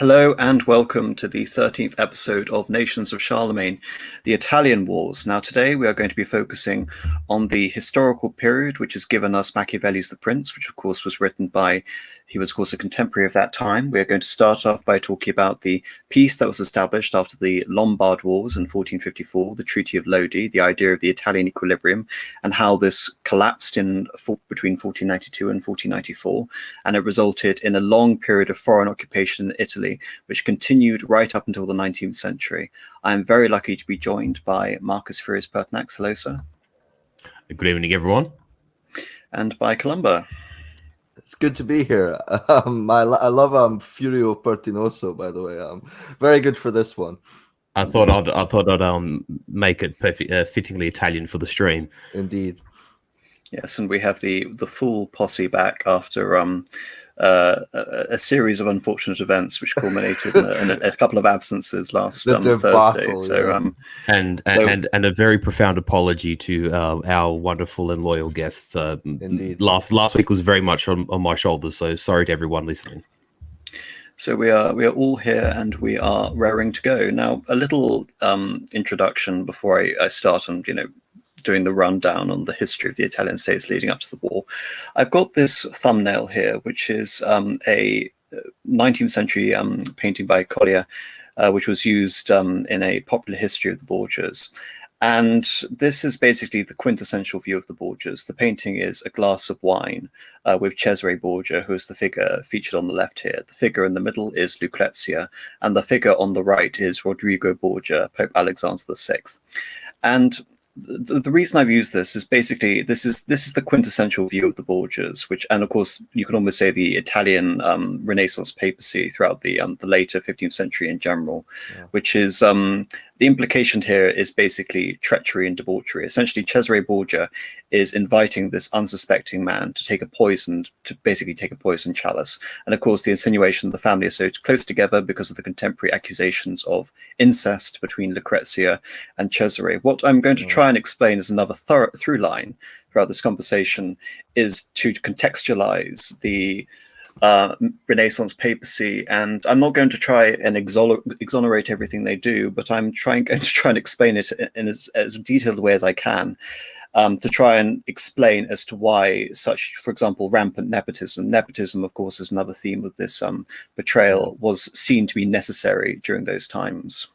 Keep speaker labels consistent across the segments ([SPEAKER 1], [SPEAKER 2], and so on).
[SPEAKER 1] Hello and welcome to the 13th episode of Nations of Charlemagne, the Italian Wars. Now today we are going to be focusing on the historical period which has given us Machiavelli's The Prince, which of course was written by, he was of course a contemporary of that time. We are going to start off by talking about the peace that was established after the Lombard Wars in 1454, the Treaty of Lodi, the idea of the Italian equilibrium, and how this collapsed between 1492 and 1494, and it resulted in a long period of foreign occupation in Italy, which continued right up until the 19th century. I am very lucky to be joined by Marcus Furious Pertinax. Hello, sir.
[SPEAKER 2] Good evening, everyone.
[SPEAKER 1] And by Columba.
[SPEAKER 3] It's good to be here. I love Furio Pertinoso, by the way. Very good for this one.
[SPEAKER 2] I thought I'd make it fittingly Italian for the stream.
[SPEAKER 3] Indeed.
[SPEAKER 1] Yes, and we have the full posse back after a series of unfortunate events which culminated in a couple of absences last Thursday. So,
[SPEAKER 2] and a very profound apology to our wonderful and loyal guests.
[SPEAKER 3] Indeed.
[SPEAKER 2] Last week was very much on my shoulders, so sorry to everyone listening.
[SPEAKER 1] So we are all here and we are raring to go. Now, a little introduction before I start on doing the rundown on the history of the Italian states leading up to the war. I've got this thumbnail here, which is a 19th century painting by Collier, which was used in a popular history of the Borgias. And this is basically the quintessential view of the Borgias. The painting is a glass of wine with Cesare Borgia, who is the figure featured on the left here. The figure in the middle is Lucrezia, and the figure on the right is Rodrigo Borgia, Pope Alexander VI. And the reason I've used this is basically this is the quintessential view of the Borgias, and of course you can almost say the Italian Renaissance papacy throughout the later 15th century in general, which is the implication here is basically treachery and debauchery. Essentially, Cesare Borgia is inviting this unsuspecting man to take a poison chalice. And of course, the insinuation that the family is so close together because of the contemporary accusations of incest between Lucrezia and Cesare. What I'm going to try and explain as another through line throughout this conversation is to contextualize the Renaissance papacy, and I'm not going to try and exonerate everything they do, but I'm going to try and explain it in as detailed a way as I can, to try and explain as to why such, for example, rampant nepotism. Nepotism, of course, is another theme of this betrayal, was seen to be necessary during those times.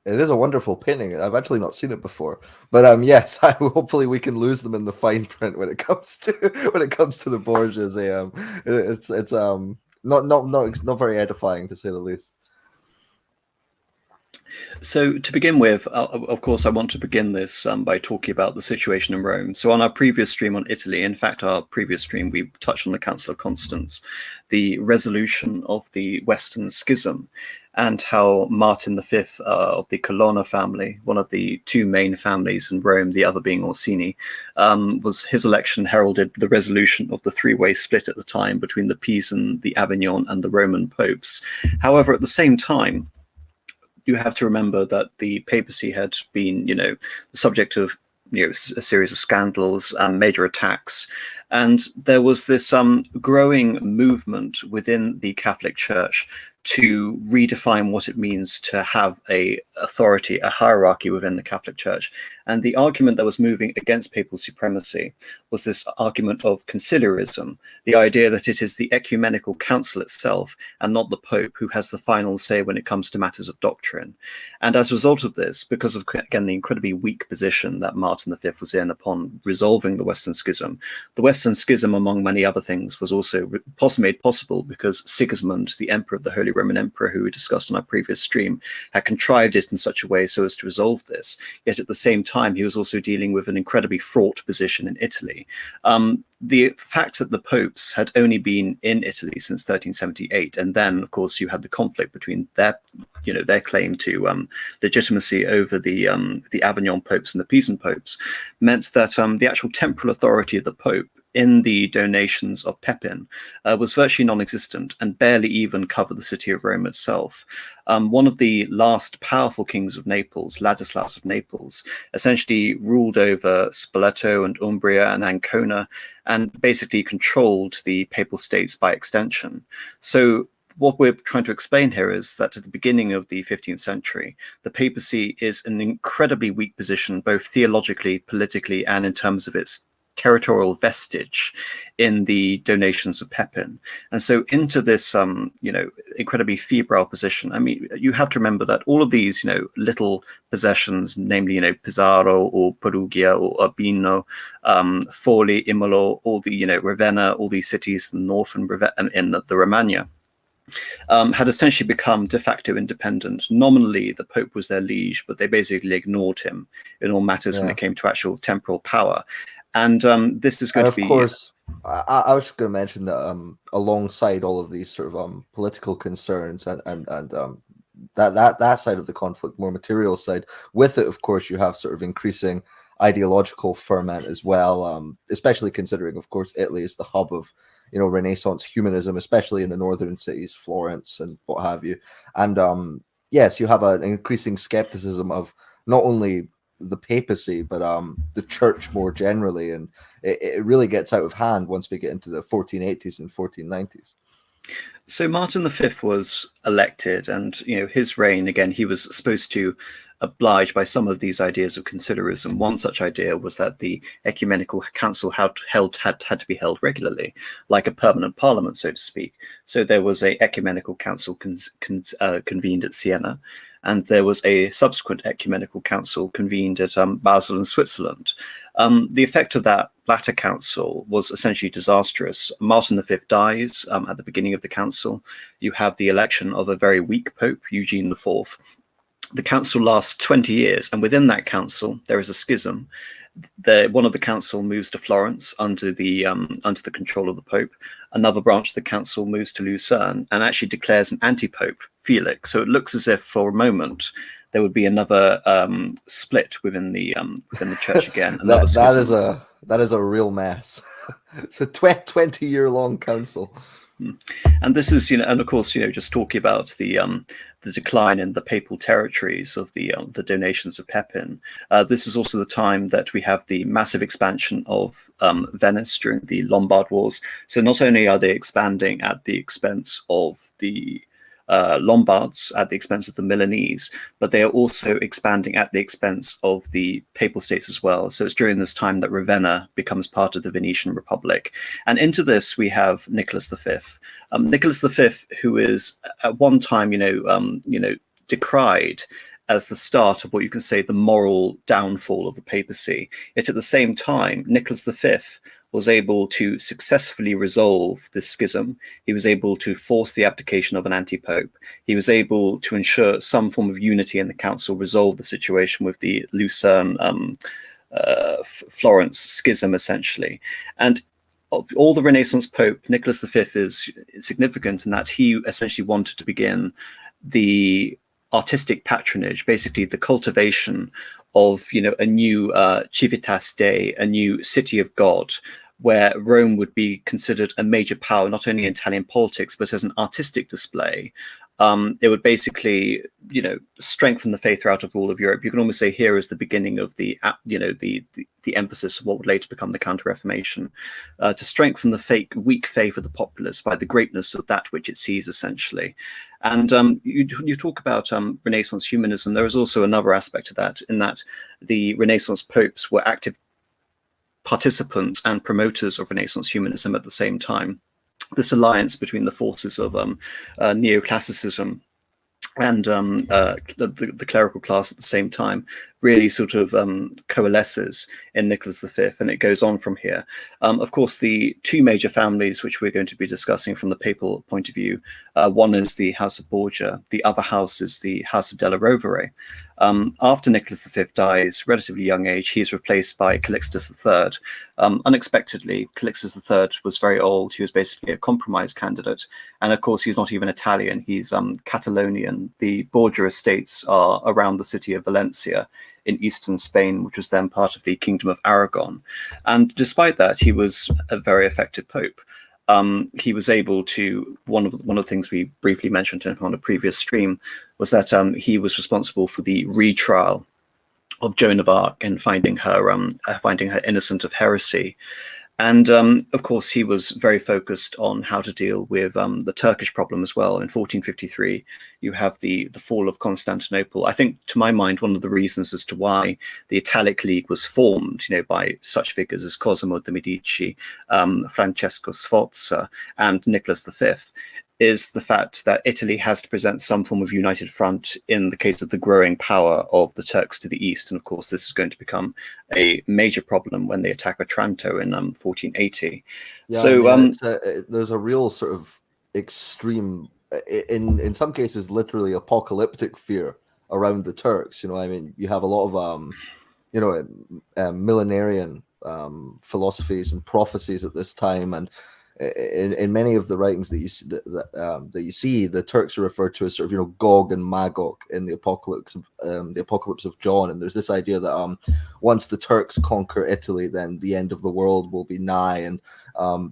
[SPEAKER 3] It is a wonderful painting. I've actually not seen it before, but yes, hopefully we can lose them in the fine print when it comes to the Borgias. It's not very edifying, to say the least.
[SPEAKER 1] So to begin with, of course, I want to begin this by talking about the situation in Rome. So on our previous stream on Italy, in fact, our previous stream, we touched on the Council of Constance, the resolution of the Western Schism, and how Martin V of the Colonna family, one of the two main families in Rome, the other being Orsini, was his election heralded the resolution of the three-way split at the time between the Pisan, the Avignon, and the Roman popes. However, at the same time, you have to remember that the papacy had been, the subject of, a series of scandals and major attacks. And there was this growing movement within the Catholic Church to redefine what it means to have a authority, a hierarchy within the Catholic Church. And the argument that was moving against papal supremacy was this argument of conciliarism, the idea that it is the ecumenical council itself and not the Pope who has the final say when it comes to matters of doctrine. And as a result of this, because of, again, the incredibly weak position that Martin V was in upon resolving the Western Schism, the Western Schism, among many other things, was also made possible because Sigismund, the Emperor of the Holy Roman Emperor, who we discussed on our previous stream, had contrived it in such a way so as to resolve this. Yet at the same time, he was also dealing with an incredibly fraught position in Italy. The fact that the popes had only been in Italy since 1378, and then, of course, you had the conflict between their claim to legitimacy over the Avignon popes and the Pisan popes, meant that the actual temporal authority of the Pope in the donations of Pepin was virtually non-existent and barely even covered the city of Rome itself. One of the last powerful kings of Naples, Ladislas of Naples, essentially ruled over Spoleto and Umbria and Ancona and basically controlled the papal states by extension. So what we're trying to explain here is that at the beginning of the 15th century, the papacy is an incredibly weak position, both theologically, politically, and in terms of its territorial vestige in the donations of Pepin. And so into this, incredibly febrile position, I mean, you have to remember that all of these, little possessions, namely, Pesaro or Perugia or Urbino, Forli, Imolo, all the, Ravenna, all these cities in the north and in the Romagna, had essentially become de facto independent. Nominally, the Pope was their liege, but they basically ignored him in all matters when it came to actual temporal power. And this is going to be...
[SPEAKER 3] Of course, I was going to mention that alongside all of these sort of political concerns and that side of the conflict, more material side, with it, of course, you have sort of increasing ideological ferment as well, especially considering, of course, Italy is the hub of Renaissance humanism, especially in the northern cities, Florence and what have you. And yes, you have an increasing skepticism of not only the papacy, but the church more generally, and it really gets out of hand once we get into the 1480s and 1490s.
[SPEAKER 1] So Martin V was elected, and his reign, again, he was supposed to oblige by some of these ideas of consulerism. One such idea was that the ecumenical council had to be held regularly, like a permanent parliament, so to speak. So there was a ecumenical council convened at Siena, and there was a subsequent ecumenical council convened at Basel in Switzerland. The effect of that latter council was essentially disastrous. Martin V dies at the beginning of the council. You have the election of a very weak pope, Eugene IV. The council lasts 20 years, and within that council, there is a schism. One of the council moves to Florence under the control of the Pope. Another branch of the council moves to Lucerne and actually declares an anti-pope, Felix. So it looks as if for a moment there would be another split within the church again. Another schism.
[SPEAKER 3] That is a real mess. It's a 20-year-long council.
[SPEAKER 1] And this is, and of course, just talking about the decline in the papal territories of the donations of Pepin. This is also the time that we have the massive expansion of Venice during the Lombard Wars. So not only are they expanding at the expense of the Lombards, at the expense of the Milanese, but they are also expanding at the expense of the papal states as well. So it's during this time that Ravenna becomes part of the Venetian Republic. And into this, we have Nicholas V. Nicholas V, who is at one time, decried as the start of what you can say the moral downfall of the papacy. Yet at the same time, Nicholas V was able to successfully resolve this schism. He was able to force the abdication of an anti-pope. He was able to ensure some form of unity in the council, resolve the situation with the Lucerne Florence schism, essentially. And of all the Renaissance Pope, Nicholas V is significant in that he essentially wanted to begin the artistic patronage, basically the cultivation of a new civitas Dei, a new city of God, where Rome would be considered a major power, not only in Italian politics, but as an artistic display. It would basically, strengthen the faith throughout of all of Europe. You can almost say here is the beginning of the emphasis of what would later become the Counter-Reformation, to strengthen the weak faith of the populace by the greatness of that which it sees, essentially. And you talk about Renaissance humanism. There is also another aspect of that, in that the Renaissance popes were active participants and promoters of Renaissance humanism at the same time. This alliance between the forces of neoclassicism and the clerical class at the same time really sort of coalesces in Nicholas V, and it goes on from here. Of course, the two major families which we're going to be discussing from the papal point of view, one is the House of Borgia, the other house is the House of Della Rovere. After Nicholas V dies, relatively young age, he is replaced by Calixtus III. Unexpectedly, Calixtus III was very old. He was basically a compromise candidate. And of course, he's not even Italian. He's Catalonian. The Borgia estates are around the city of Valencia in eastern Spain, which was then part of the Kingdom of Aragon. And despite that, he was a very effective pope. He was able to, one of the things we briefly mentioned on a previous stream was that he was responsible for the retrial of Joan of Arc and finding her innocent of heresy. And of course, he was very focused on how to deal with the Turkish problem as well. In 1453, you have the fall of Constantinople. I think, to my mind, one of the reasons as to why the Italic League was formed, by such figures as Cosimo de' Medici, Francesco Sforza, and Nicholas V, is the fact that Italy has to present some form of united front in the case of the growing power of the Turks to the east. And of course, this is going to become a major problem when they attack Otranto in 1480.
[SPEAKER 3] Yeah,
[SPEAKER 1] So
[SPEAKER 3] there's a real sort of extreme, in some cases, literally apocalyptic fear around the Turks. You have a lot of millenarian philosophies and prophecies at this time, and in many of the writings that you see, the Turks are referred to as sort of Gog and Magog in the Apocalypse of John. And there's this idea that once the Turks conquer Italy, then the end of the world will be nigh. And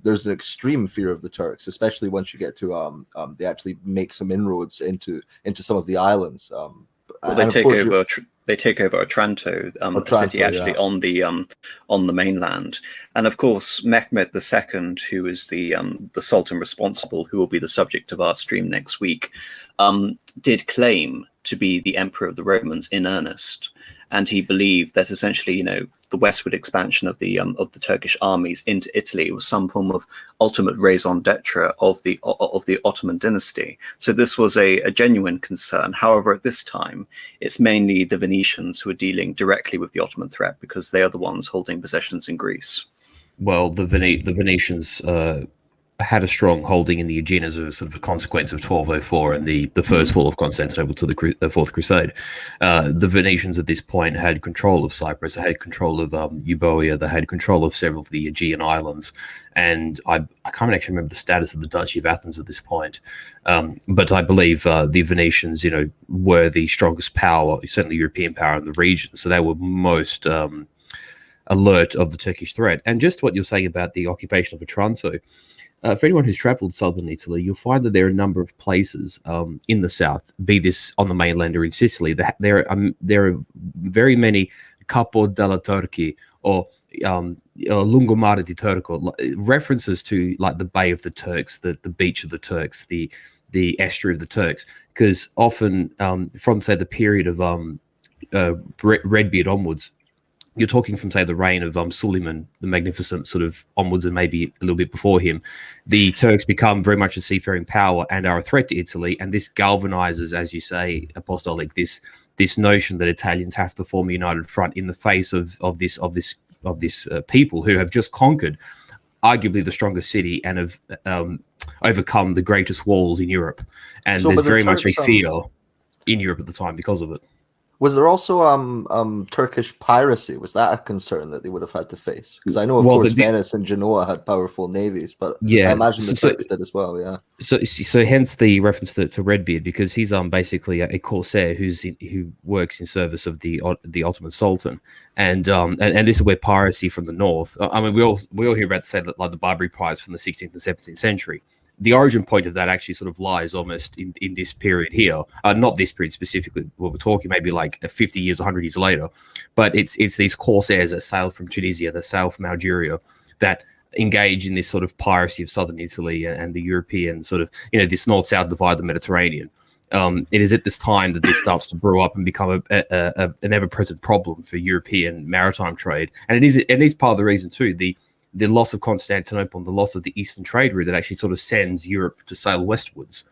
[SPEAKER 3] there's an extreme fear of the Turks, especially once you get to they actually make some inroads into some of the islands.
[SPEAKER 1] They take over Otranto, a city actually on the mainland, and of course Mehmed II, who is the Sultan responsible, who will be the subject of our stream next week, did claim to be the Emperor of the Romans in earnest, and he believed that essentially, the westward expansion of the Turkish armies into Italy was some form of ultimate raison d'etre of the Ottoman dynasty. So this was a genuine concern. However, at this time, it's mainly the Venetians who are dealing directly with the Ottoman threat because they are the ones holding possessions in Greece.
[SPEAKER 2] Well, the Venetians had a strong holding in the Aegean as a sort of a consequence of 1204 and the first fall of Constantinople to the Fourth Crusade. The Venetians at this point had control of Cyprus, they had control of Euboea, they had control of several of the Aegean islands, and I can't actually remember the status of the Duchy of Athens at this point, but I believe the Venetians, were the strongest power, certainly European power in the region, so they were most alert of the Turkish threat. And just what you're saying about the occupation of Otranto, for anyone who's traveled southern Italy, you'll find that there are a number of places in the south, be this on the mainland or in Sicily, there are very many Capo della Turchi or Lungomare di Turco, references to like the Bay of the Turks, the beach of the Turks, the estuary of the Turks, because often from, say, the period of Redbeard onwards, you're talking from, say, the reign of Suleiman the Magnificent, sort of onwards and maybe a little bit before him, the Turks become very much a seafaring power and are a threat to Italy. And this galvanizes, as you say, Apostolic, this notion that Italians have to form a united front in the face of this people who have just conquered arguably the strongest city and have overcome the greatest walls in Europe. And so, there's very much a fear in Europe at the time because of it.
[SPEAKER 3] Was there also Turkish piracy? Was that a concern that they would have had to face? Because I know, of course, Venice and Genoa had powerful navies, but I imagine the Turks did as well. Yeah.
[SPEAKER 2] So hence the reference to Redbeard, because he's basically a corsair who works in service of the Ottoman Sultan, and this is where piracy from the north. I mean, we all hear about like the Barbary pirates from the 16th and 17th century. The origin point of that actually sort of lies almost in this period here. Not this period specifically, what we're talking, maybe like 50 years, 100 years later. But it's these corsairs that sail from Tunisia, that sail from Algeria, that engage in this sort of piracy of southern Italy and the European sort of, this north-south divide of the Mediterranean. It is at this time that this starts to brew up and become an ever-present problem for European maritime trade. And it is part of the reason too, the loss of Constantinople and the loss of the eastern trade route that actually sort of sends Europe to sail westwards.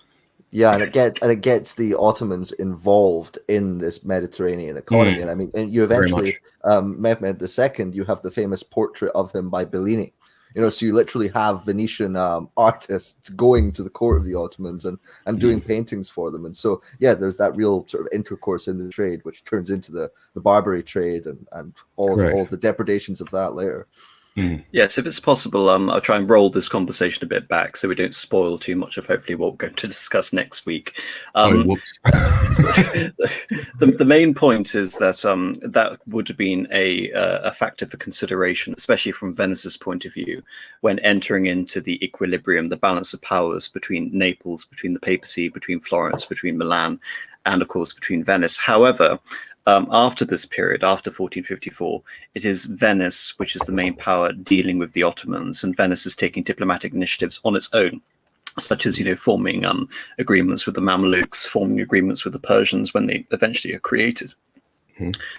[SPEAKER 3] Yeah, and it gets the Ottomans involved in this Mediterranean economy. And I mean, and you eventually, Mehmed II, you have the famous portrait of him by Bellini. So you literally have Venetian artists going to the court of the Ottomans and doing paintings for them. And so, yeah, there's that real sort of intercourse in the trade, which turns into the Barbary trade and all of the depredations of that later.
[SPEAKER 1] Yes, if it's possible, I'll try and roll this conversation a bit back so we don't spoil too much of hopefully what we're going to discuss next week.
[SPEAKER 2] Whoops.
[SPEAKER 1] The main point is that that would have been a factor for consideration, especially from Venice's point of view, when entering into the equilibrium, the balance of powers between Naples, between the papacy, between Florence, between Milan, and of course between Venice. However, After this period, after 1454, it is Venice which is the main power dealing with the Ottomans, and Venice is taking diplomatic initiatives on its own, such as forming agreements with the Mamluks, forming agreements with the Persians when they eventually are created,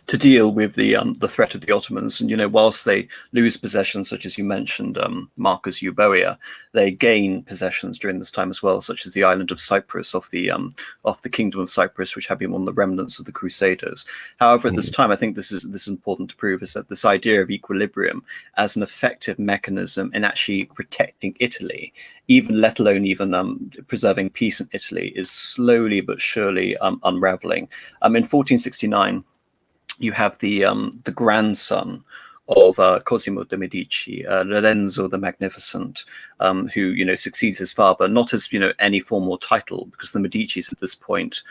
[SPEAKER 1] to deal with the threat of the Ottomans. And whilst they lose possessions, such as you mentioned, Marcus Euboea, they gain possessions during this time as well, such as the island of Cyprus, off the Kingdom of Cyprus, which had been one of the remnants of the Crusaders. However, at this time, I think this is important to prove, is that this idea of equilibrium as an effective mechanism in actually protecting Italy, let alone preserving peace in Italy, is slowly but surely unraveling. In 1469. You have the grandson of Cosimo de' Medici, Lorenzo the Magnificent, who succeeds his father, not as any formal title, because the Medicis at this point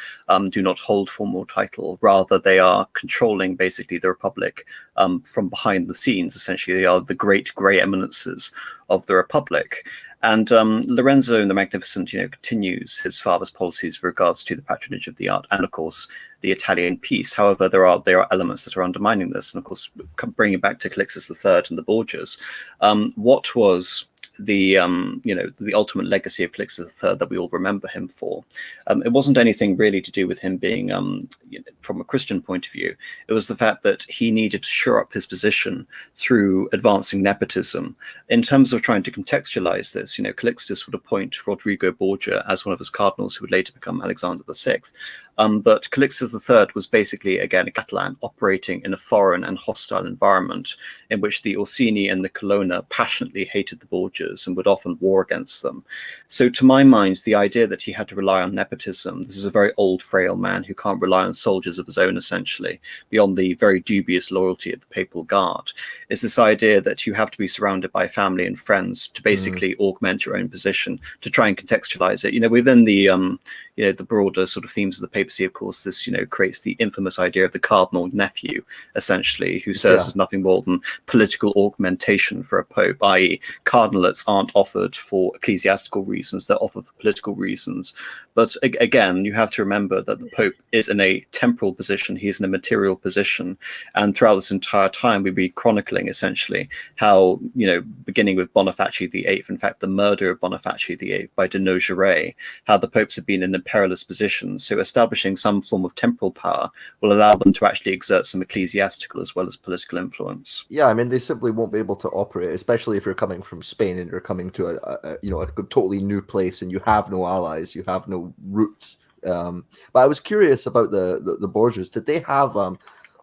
[SPEAKER 1] do not hold formal title. Rather, they are controlling basically the Republic from behind the scenes. Essentially, they are the great grey eminences of the Republic. And Lorenzo the Magnificent, continues his father's policies with regards to the patronage of the art and, of course, the Italian peace. However, there are elements that are undermining this, and of course, bringing it back to Calixtus III and the Borgias. What was the ultimate legacy of Calixtus III that we all remember him for? It wasn't anything really to do with him being from a Christian point of view. It was the fact that he needed to shore up his position through advancing nepotism. In terms of trying to contextualize this, Calixtus would appoint Rodrigo Borgia as one of his cardinals, who would later become Alexander VI. But Calixtus III was basically, again, a Catalan operating in a foreign and hostile environment in which the Orsini and the Colonna passionately hated the Borgias and would often war against them. So to my mind, the idea that he had to rely on nepotism, this is a very old, frail man who can't rely on soldiers of his own, essentially, beyond the very dubious loyalty of the Papal Guard, is this idea that you have to be surrounded by family and friends to basically augment your own position, to try and contextualize it. Within the broader sort of themes of the papacy, of course, this creates the infamous idea of the cardinal nephew, essentially, who serves as nothing more than political augmentation for a pope, i.e. cardinalates aren't offered for ecclesiastical reasons, they're offered for political reasons. But again, you have to remember that the pope is in a temporal position, he's in a material position, and throughout this entire time we'll be chronicling essentially how, beginning with Boniface VIII, in fact the murder of Boniface VIII by de Nogaret, how the popes have been in a perilous position. So establishing some form of temporal power will allow them to actually exert some ecclesiastical as well as political influence.
[SPEAKER 3] Yeah, I mean, they simply won't be able to operate, especially if you're coming from Spain and you're coming to a totally new place and you have no allies, you have no roots. But I was curious about the Borgias. Did they have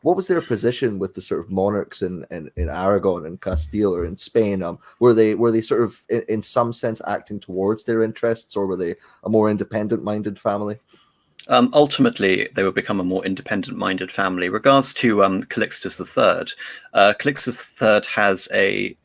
[SPEAKER 3] what was their position with the sort of monarchs in Aragon and Castile or in Spain? Were they sort of in some sense acting towards their interests, or were they a more independent-minded family?
[SPEAKER 1] Ultimately, they would become a more independent-minded family. Regards to Calixtus III, Calixtus III has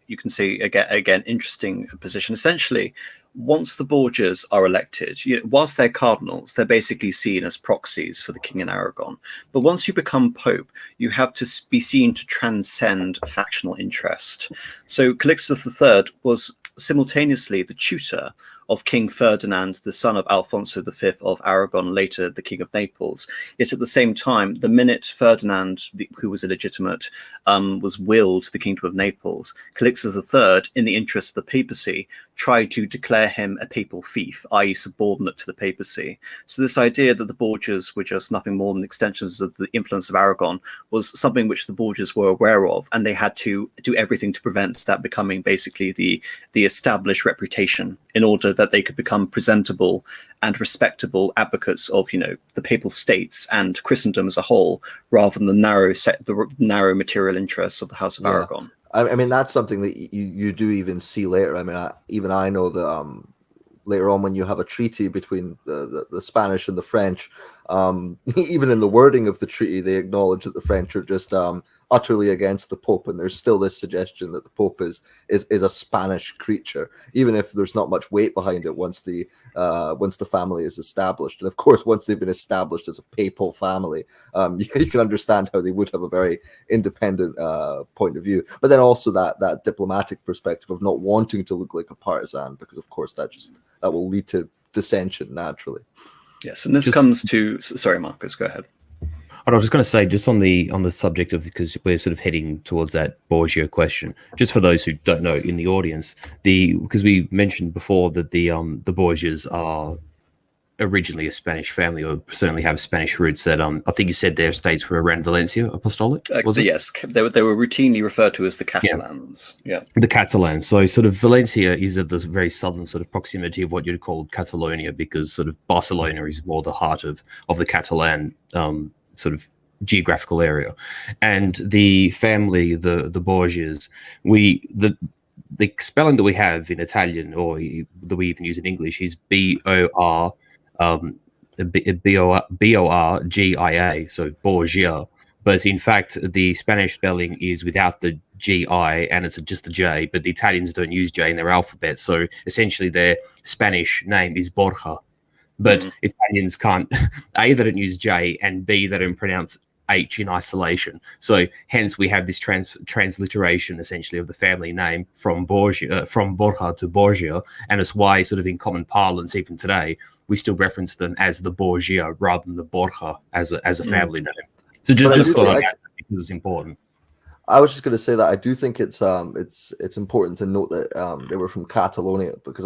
[SPEAKER 1] you can see again, interesting position. Essentially, once the Borgias are elected, whilst they're cardinals, they're basically seen as proxies for the king in Aragon. But once you become pope, you have to be seen to transcend factional interest. So Calixtus III was simultaneously the tutor of King Ferdinand, the son of Alfonso V of Aragon, later the King of Naples. Yet at the same time, the minute Ferdinand, who was illegitimate, was willed the Kingdom of Naples, Calixtus III, in the interest of the papacy, tried to declare him a papal fief, i.e. subordinate to the papacy. So this idea that the Borgias were just nothing more than extensions of the influence of Aragon was something which the Borgias were aware of, and they had to do everything to prevent that becoming basically the established reputation, in order that they could become presentable and respectable advocates of, the papal states and Christendom as a whole, rather than the narrow material interests of the House of Aragon.
[SPEAKER 3] I mean, that's something that you do even see later. I mean, I know that later on, when you have a treaty between the Spanish and the French, even in the wording of the treaty, they acknowledge that the French are just utterly against the Pope, and there's still this suggestion that the Pope is a Spanish creature, even if there's not much weight behind it once the family is established. And of course, once they've been established as a papal family, you can understand how they would have a very independent point of view. But then also that diplomatic perspective of not wanting to look like a partisan, because of course that will lead to dissension naturally.
[SPEAKER 1] Yes, and this comes to... Sorry, Marcus, go ahead.
[SPEAKER 2] And I was just going to say, just on the subject of, because we're sort of heading towards that Borgia question, just for those who don't know in the audience, because we mentioned before that the Borgias are originally a Spanish family, or certainly have Spanish roots. That I think you said their estates were around Valencia, Apostolic. Was it?
[SPEAKER 1] Yes, they were routinely referred to as the Catalans. Yeah,
[SPEAKER 2] the Catalans. So sort of Valencia is at the very southern sort of proximity of what you'd call Catalonia, because sort of Barcelona is more the heart of the Catalan sort of geographical area. And the family, the Borgias, the spelling that we have in Italian, or that we even use in English, is Borgia, so Borgia. But in fact, the Spanish spelling is without the GI, and it's just the J. But the Italians don't use J in their alphabet, so essentially their Spanish name is Borja. But Italians can't A, they don't use J, and B, they don't pronounce H in isolation. So hence we have this transliteration essentially of the family name from Borgia to Borgia, and it's why sort of in common parlance even today we still reference them as the Borgia rather than the Borja as a family name. So just because it's important.
[SPEAKER 3] I was just going to say that I do think it's important to note that they were from Catalonia, because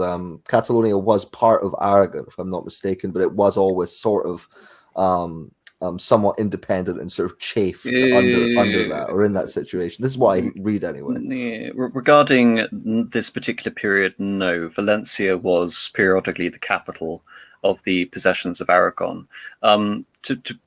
[SPEAKER 3] Catalonia was part of Aragon, if I'm not mistaken, but it was always sort of somewhat independent and sort of chafed under that, or in that situation. This is what I read anyway.
[SPEAKER 1] Yeah. Regarding this particular period, no, Valencia was periodically the capital of the possessions of Aragon.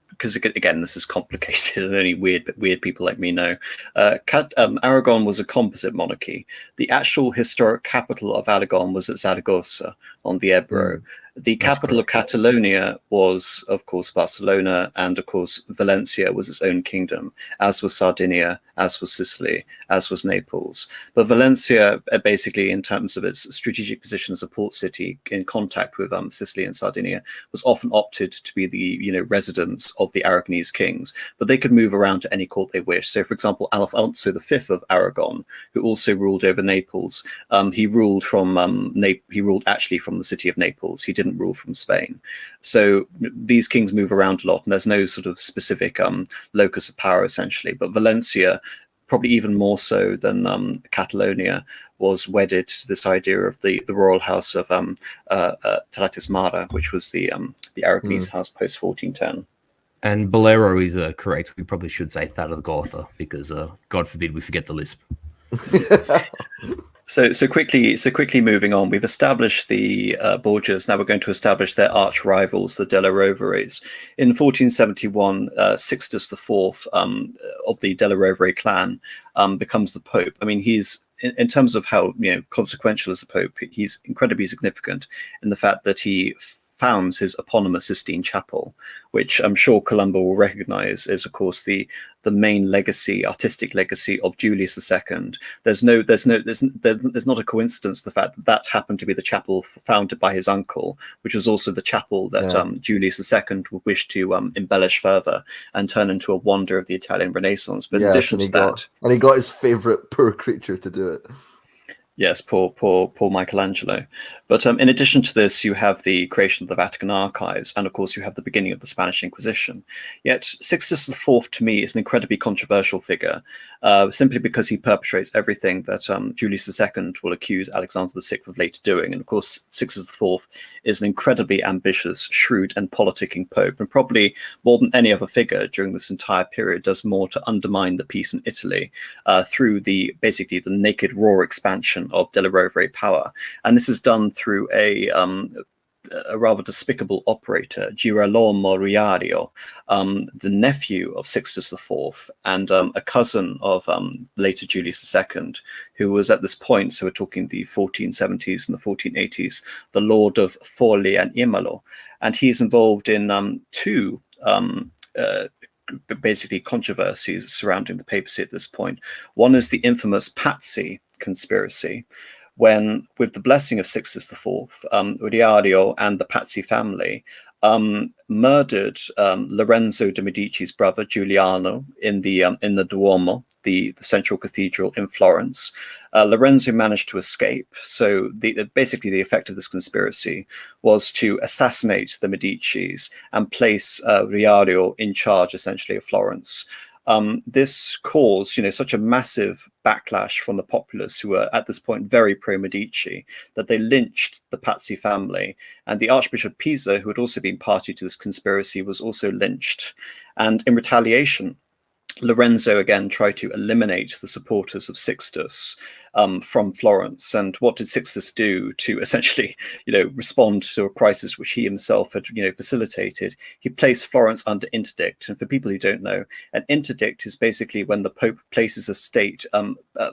[SPEAKER 1] Because again, this is complicated, and only weird people like me know. Aragon was a composite monarchy. The actual historic capital of Aragon was at Zaragoza on the Ebro. The capital of Catalonia was, of course, Barcelona, and of course, Valencia was its own kingdom, as was Sardinia, as was Sicily, as was Naples. But Valencia, basically, in terms of its strategic position as a port city in contact with Sicily and Sardinia, was often opted to be the residence of the Aragonese kings. But they could move around to any court they wished. So, for example, Alfonso V of Aragon, who also ruled over Naples, he ruled actually from the city of Naples. He didn't rule from Spain. So these kings move around a lot, and there's no sort of specific locus of power essentially. But Valencia, probably even more so than Catalonia, was wedded to this idea of the royal house of Mara, which was the Aragonese house post 1410.
[SPEAKER 2] And Bolero is correct. We probably should say Zaragoza, because God forbid we forget the lisp.
[SPEAKER 1] So quickly moving on, we've established the Borgias. Now we're going to establish their arch rivals, the Della Roveres. In 1471, Sixtus IV of the Della Rovere clan becomes the Pope. I mean, he's in terms of how consequential as a Pope, he's incredibly significant in the fact that he founds his eponymous Sistine Chapel, which I'm sure Columba will recognize is, of course, the main legacy, artistic legacy of Julius II. There's not a coincidence the fact that happened to be the chapel founded by his uncle, which was also the chapel that Julius II would wish to embellish further and turn into a wonder of the Italian Renaissance. But in addition to that,
[SPEAKER 3] he got his favorite poor creature to do it.
[SPEAKER 1] Yes, poor Michelangelo. But in addition to this, you have the creation of the Vatican archives, and of course you have the beginning of the Spanish Inquisition. Yet Sixtus IV, to me, is an incredibly controversial figure, simply because he perpetrates everything that Julius II will accuse Alexander VI of later doing. And of course, Sixtus IV is an incredibly ambitious, shrewd, and politicking pope, and probably more than any other figure during this entire period does more to undermine the peace in Italy through basically the naked, raw expansion of Della Rovere power. And this is done through a rather despicable operator, Girolamo Riario, the nephew of Sixtus IV and a cousin of later Julius II, who was at this point, so we're talking the 1470s and the 1480s, the Lord of Forli and Imalo. And he's involved in two basically controversies surrounding the papacy at this point. One is the infamous Patsy Conspiracy, when, with the blessing of Sixtus IV, Riario and the Patsy family murdered Lorenzo de' Medici's brother Giuliano in the Duomo the central cathedral in Florence. Lorenzo managed to escape. So basically the effect of this conspiracy was to assassinate the Medicis and place Riario in charge, essentially, of Florence. This caused, such a massive backlash from the populace, who were at this point very pro-Medici, that they lynched the Patsy family. And the Archbishop of Pisa, who had also been party to this conspiracy, was also lynched. And in retaliation, Lorenzo again tried to eliminate the supporters of Sixtus from Florence. And what did Sixtus do to essentially, respond to a crisis which he himself had, facilitated? He placed Florence under interdict. And for people who don't know, an interdict is basically when the Pope places a state.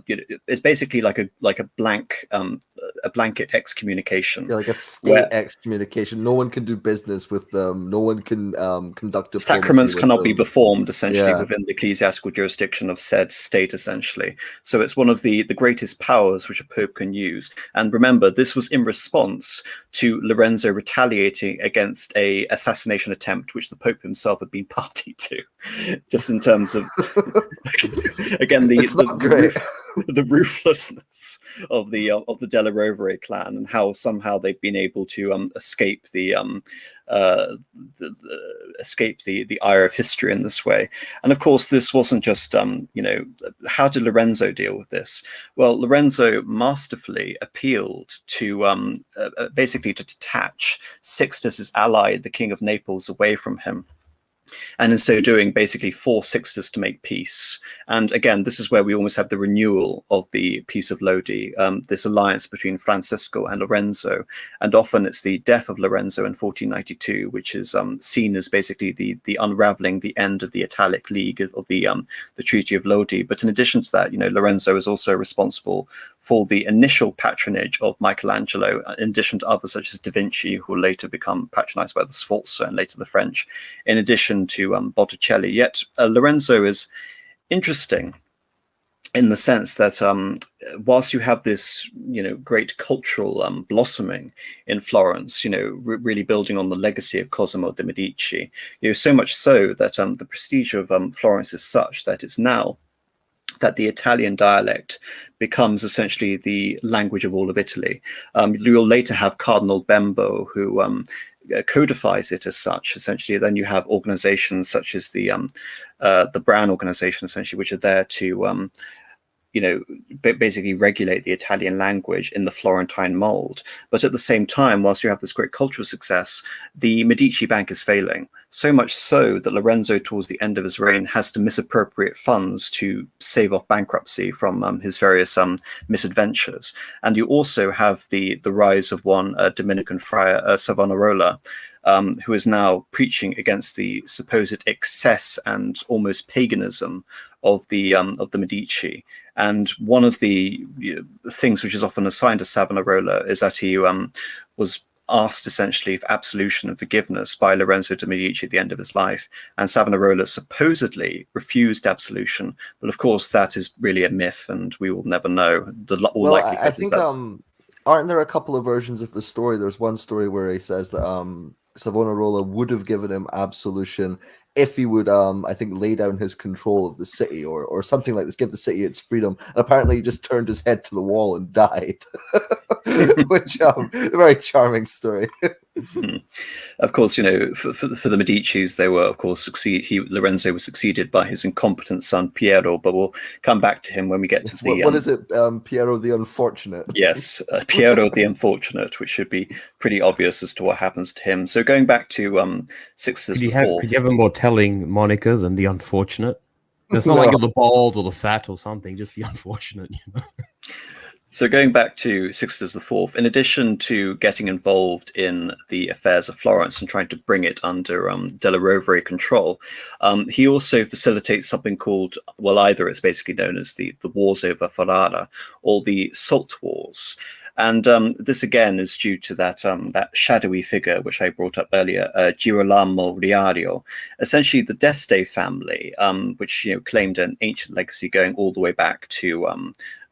[SPEAKER 1] It's basically like a blanket excommunication.
[SPEAKER 3] Yeah, like a state excommunication. No one can do business with them. No one can conduct diplomacy.
[SPEAKER 1] Sacraments cannot be performed essentially within the ecclesiastical jurisdiction of said state, essentially. So it's one of the greatest powers which a pope can use. And remember, this was in response to Lorenzo retaliating against a assassination attempt which the Pope himself had been party to. Just in terms of again the ruthlessness of the Della Rovere clan, and how somehow they've been able to escape the ire of history in this way. And of course, this wasn't just how did Lorenzo deal with this? Well, Lorenzo masterfully appealed to basically to detach Sixtus's ally, the King of Naples, away from him. And in so doing, basically force Sixtus to make peace. And again, this is where we almost have the renewal of the Peace of Lodi, this alliance between Francisco and Lorenzo. And often it's the death of Lorenzo in 1492, which is seen as basically the unraveling, the end of the Italic League of the Treaty of Lodi. But in addition to that, Lorenzo is also responsible for the initial patronage of Michelangelo, in addition to others such as Da Vinci, who will later become patronized by the Sforza and later the French, in addition to Botticelli. Yet Lorenzo is interesting in the sense that whilst you have this great cultural blossoming in Florence, really building on the legacy of Cosimo de' Medici, so much so that the prestige of Florence is such that it's now that the Italian dialect becomes essentially the language of all of Italy. You'll later have Cardinal Bembo, who codifies it as such. Essentially, then you have organizations such as the Brown organization, essentially, which are there to basically regulate the Italian language in the Florentine mold. But at the same time, whilst you have this great cultural success, the Medici Bank is failing. So much so that Lorenzo, towards the end of his reign, has to misappropriate funds to save off bankruptcy from his various misadventures. And you also have the rise of one Dominican friar, Savonarola, who is now preaching against the supposed excess and almost paganism of the Medici. And one of the things which is often assigned to Savonarola is that he was asked essentially for absolution and forgiveness by Lorenzo de' Medici at the end of his life. And Savonarola supposedly refused absolution. But of course, that is really a myth, and we will never know.
[SPEAKER 3] I think, aren't there a couple of versions of the story? There's one story where he says that Savonarola would have given him absolution if he would, I think, lay down his control of the city or something like this, give the city its freedom. And apparently he just turned his head to the wall and died, which a very charming story.
[SPEAKER 1] Of course, for the Medicis, they were, of course, Lorenzo was succeeded by his incompetent son Pierrot, but we'll come back to him when we get to the.
[SPEAKER 3] What is it, Pierrot the Unfortunate?
[SPEAKER 1] Yes, Pierrot the Unfortunate, which should be pretty obvious as to what happens to him. So going back to Sixtus IV.
[SPEAKER 2] Could you have a more telling moniker than the Unfortunate? It's not like you're the bald or the fat or something, just the Unfortunate.
[SPEAKER 1] So going back to Sixtus IV, in addition to getting involved in the affairs of Florence and trying to bring it under Della Rovere control, he also facilitates something called, well, either it's basically known as the Wars over Ferrara or the Salt Wars. And this again is due to that shadowy figure which I brought up earlier, Girolamo Riario, essentially the d'Este family, which claimed an ancient legacy going all the way back to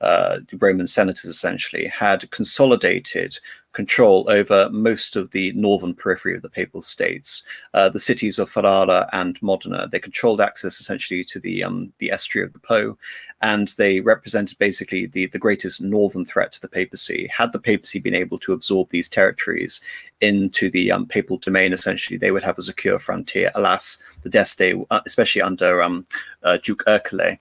[SPEAKER 1] Roman senators essentially had consolidated control over most of the northern periphery of the Papal States, the cities of Ferrara and Modena. They controlled access essentially to the estuary of the Po, and they represented basically the greatest northern threat to the papacy. Had the papacy been able to absorb these territories into the papal domain, essentially, they would have a secure frontier. Alas, the D'Este, especially under Duke Ercole,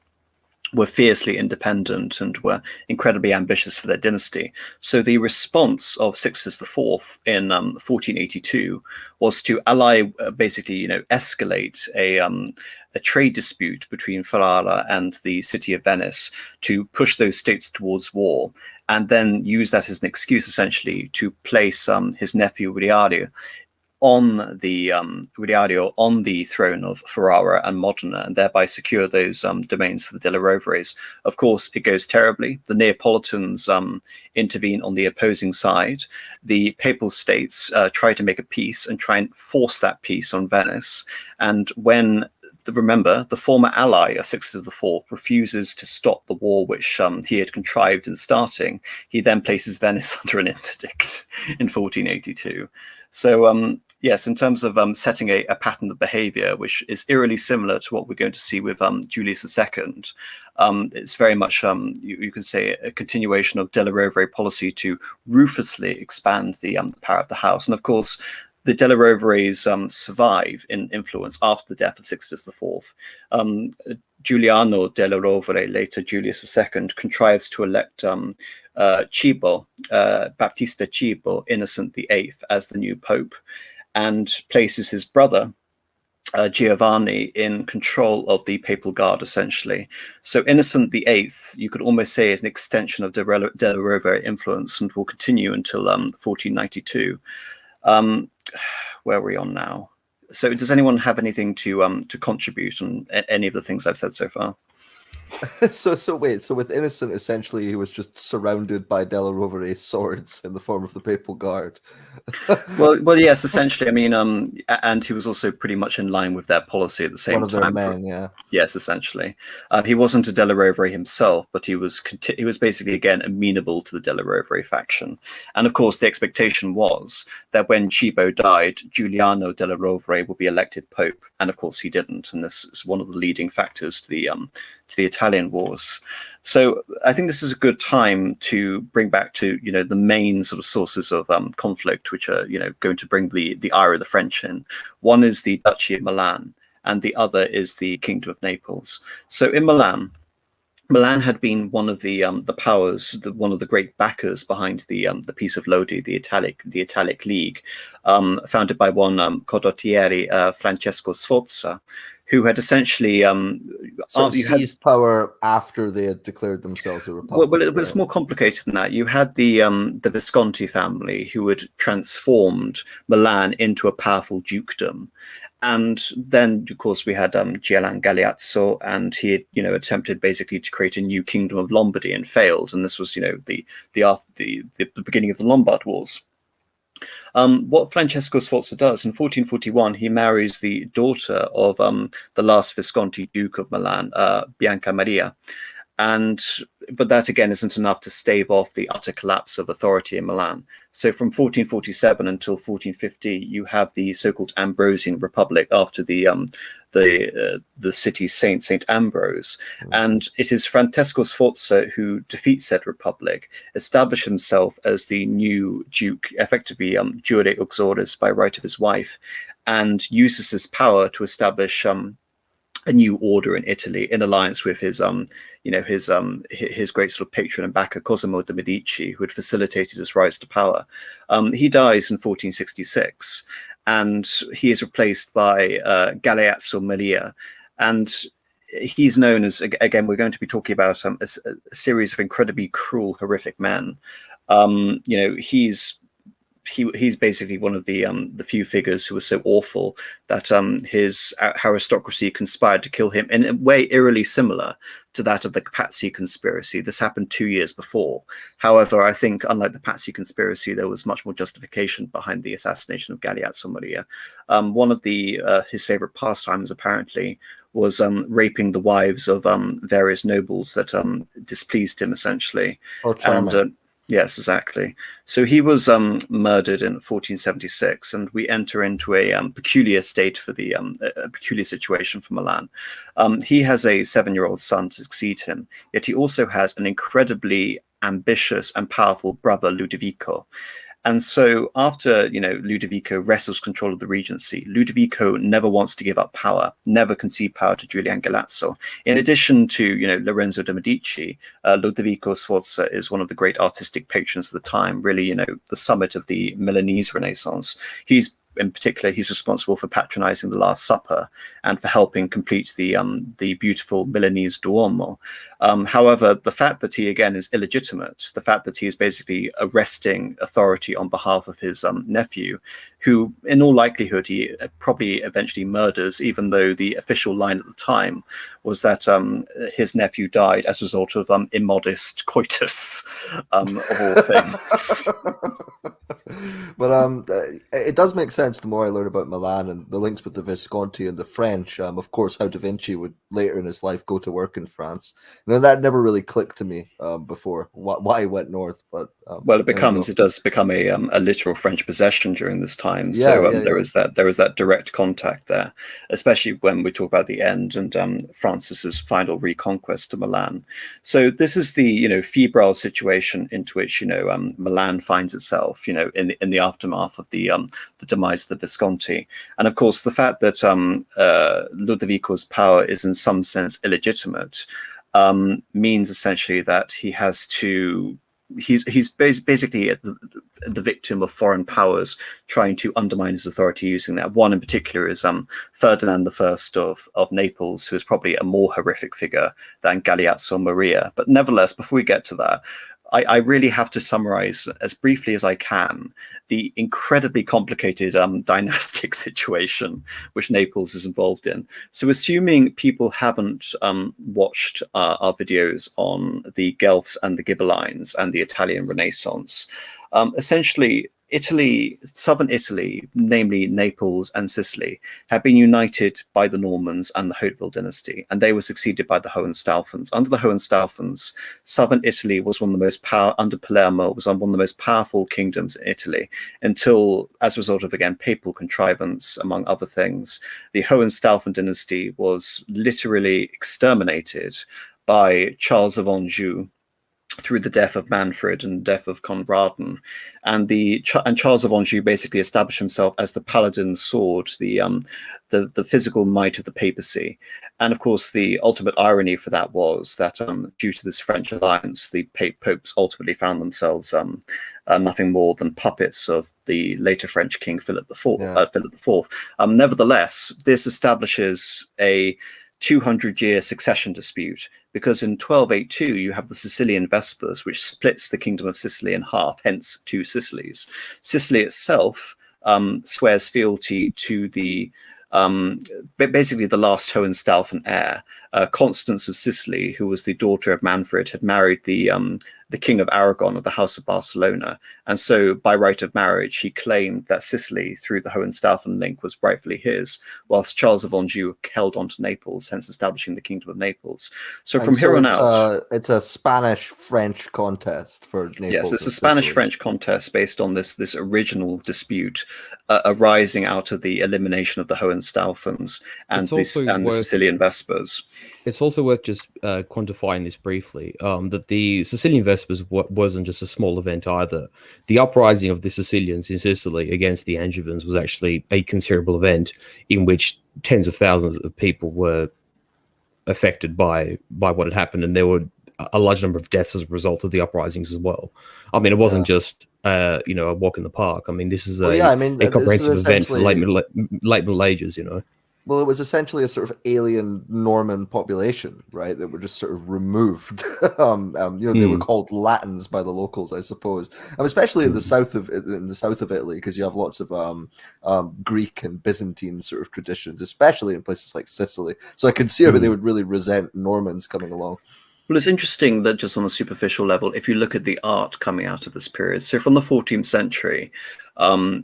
[SPEAKER 1] were fiercely independent and were incredibly ambitious for their dynasty. So the response of Sixtus IV in 1482 was to ally, basically, escalate a trade dispute between Ferrara and the city of Venice to push those states towards war, and then use that as an excuse, essentially, to place his nephew Riario on the throne of Ferrara and Modena, and thereby secure those domains for the Della Roveres. Of course, it goes terribly. The Neapolitans intervene on the opposing side. The Papal States try to make a peace and try and force that peace on Venice. And when remember, the former ally of Sixtus IV refuses to stop the war which he had contrived in starting. He then places Venice under an interdict in 1482. So, yes, in terms of setting a pattern of behavior, which is eerily similar to what we're going to see with Julius II, it's very much, you can say, a continuation of Della Rovere policy to ruthlessly expand the power of the house. And of course, the Della Roveres survive in influence after the death of Sixtus IV. Giuliano della Rovere, later Julius II, contrives to elect Baptista Cibo, Innocent VIII, as the new pope, and places his brother, Giovanni, in control of the papal guard, essentially. So Innocent VIII, you could almost say, is an extension of Della Rovere influence and will continue until 1492. Where are we on now? So does anyone have anything to contribute on any of the things I've said so far?
[SPEAKER 3] So with Innocent, essentially, he was just surrounded by Della Rovere's swords in the form of the papal guard.
[SPEAKER 1] well, yes, essentially. I mean, and he was also pretty much in line with their policy at the same time.
[SPEAKER 3] One of their men, yeah.
[SPEAKER 1] Yes, essentially. He wasn't a Della Rovere himself, but he was basically, again, amenable to the Della Rovere faction. And of course, the expectation was that when Cibo died, Giuliano della Rovere would be elected pope, and of course he didn't. And this is one of the leading factors to the Italian wars. So I think this is a good time to bring back to the main sort of sources of conflict, which are going to bring the ire of the French in. One is the Duchy of Milan, and the other is the Kingdom of Naples. So in Milan had been one of the powers, one of the great backers behind the Peace of Lodi, the Italic League, founded by one condottiere, Francesco Sforza, who had essentially
[SPEAKER 3] seized power after they had declared themselves a republic.
[SPEAKER 1] Well, it's more complicated than that. You had the Visconti family, who had transformed Milan into a powerful dukedom. And then, of course, we had Giolan Galeazzo, and he had, attempted basically to create a new kingdom of Lombardy and failed. And this was, the beginning of the Lombard Wars. What Francesco Sforza does in 1441, he marries the daughter of the last Visconti Duke of Milan, Bianca Maria. But that again isn't enough to stave off the utter collapse of authority in Milan. So from 1447 until 1450, you have the so-called Ambrosian Republic after the city saint, Saint Ambrose. And it is Francesco Sforza who defeats said republic, established himself as the new duke, effectively jure uxoris by right of his wife, and uses his power to establish a new order in Italy in alliance with his great sort of patron and backer Cosimo de' Medici, who had facilitated his rise to power. He dies in 1466, and he is replaced by Galeazzo Maria, and he's known as, again, we're going to be talking about a series of incredibly cruel, horrific men. He's basically one of the few figures who was so awful that his aristocracy conspired to kill him in a way eerily similar to that of the Patsy Conspiracy. This happened 2 years before. However, I think, unlike the Patsy Conspiracy, there was much more justification behind the assassination of Galeazzo Maria. One of his favorite pastimes, apparently, was raping the wives of various nobles that displeased him, essentially.
[SPEAKER 3] Oh, charming.
[SPEAKER 1] And yes, exactly. So he was murdered in 1476, and we enter into a peculiar state for the a peculiar situation for Milan. He has a 7-year-old son to succeed him, yet he also has an incredibly ambitious and powerful brother, Ludovico. And so after, Ludovico wrestles control of the regency, Ludovico never wants to give up power, never concede power to Giuliano Galeazzo. In addition to, Lorenzo de' Medici, Ludovico Sforza is one of the great artistic patrons of the time, really, the summit of the Milanese Renaissance. In particular, he's responsible for patronizing the Last Supper and for helping complete the beautiful Milanese Duomo. However, the fact that he, again, is illegitimate, the fact that he is basically arresting authority on behalf of his nephew, who, in all likelihood, he probably eventually murders, even though the official line at the time was that his nephew died as a result of immodest coitus, of all things.
[SPEAKER 3] But it does make sense the more I learn about Milan and the links with the Visconti and the French. Of course, how Da Vinci would later in his life go to work in France. That never really clicked to me before why he went north. But
[SPEAKER 1] well, it does become a literal French possession during this time. So there is that direct contact there, especially when we talk about the end and Francis's final reconquest to Milan. So this is the febrile situation into which Milan finds itself in the aftermath of the demise of the Visconti. And of course, the fact that Ludovico's power is in some sense illegitimate means essentially that he has to. He's basically the victim of foreign powers trying to undermine his authority using that. One in particular is Ferdinand I of Naples, who is probably a more horrific figure than Galeazzo Maria. But nevertheless, before we get to that, I really have to summarize as briefly as I can the incredibly complicated dynastic situation which Naples is involved in. So assuming people haven't watched our videos on the Guelphs and the Ghibellines and the Italian Renaissance, essentially southern Italy, namely Naples and Sicily, had been united by the Normans and the Hauteville dynasty, and they were succeeded by the Hohenstaufens. Under the Hohenstaufens, southern Italy was one of the most under Palermo was one of the most powerful kingdoms in Italy until, as a result of, again, papal contrivance, among other things, the Hohenstaufen dynasty was literally exterminated by Charles of Anjou through the death of Manfred and the death of Conradin, and Charles of Anjou basically established himself as the paladin's sword, the physical might of the papacy. And of course, the ultimate irony for that was that due to this French alliance, the popes ultimately found themselves nothing more than puppets of the later French king Philip IV. Nevertheless, this establishes a 200-year succession dispute, because in 1282 you have the Sicilian Vespers, which splits the kingdom of Sicily in half, hence two Sicilies. Sicily itself swears fealty to the basically the last Hohenstaufen heir. Constance of Sicily, who was the daughter of Manfred, had married the King of Aragon of the House of Barcelona, and so by right of marriage he claimed that Sicily, through the Hohenstaufen link, was rightfully his, whilst Charles of Anjou held on to Naples, hence establishing the Kingdom of Naples. So from here on out,
[SPEAKER 3] it's a Spanish-French contest for Naples.
[SPEAKER 1] Yes, it's a Spanish-French contest based on this original dispute arising out of the elimination of the Hohenstaufens and the Sicilian Vespers.
[SPEAKER 2] It's also worth just quantifying this briefly, that the Sicilian Vespers wasn't just a small event either. The uprising of the Sicilians in Sicily against the Angevins was actually a considerable event in which tens of thousands of people were affected by what had happened, and there were a large number of deaths as a result of the uprisings as well. I mean, it wasn't just a walk in the park. I mean, this is a comprehensive event for the late Middle Ages,
[SPEAKER 3] Well, it was essentially a sort of alien Norman population, right? That were just sort of removed. They were called Latins by the locals, I suppose. Especially in the south of Italy, because you have lots of Greek and Byzantine sort of traditions, especially in places like Sicily. So I could see how they would really resent Normans coming along.
[SPEAKER 1] Well, it's interesting that just on a superficial level, if you look at the art coming out of this period, so from the 14th century,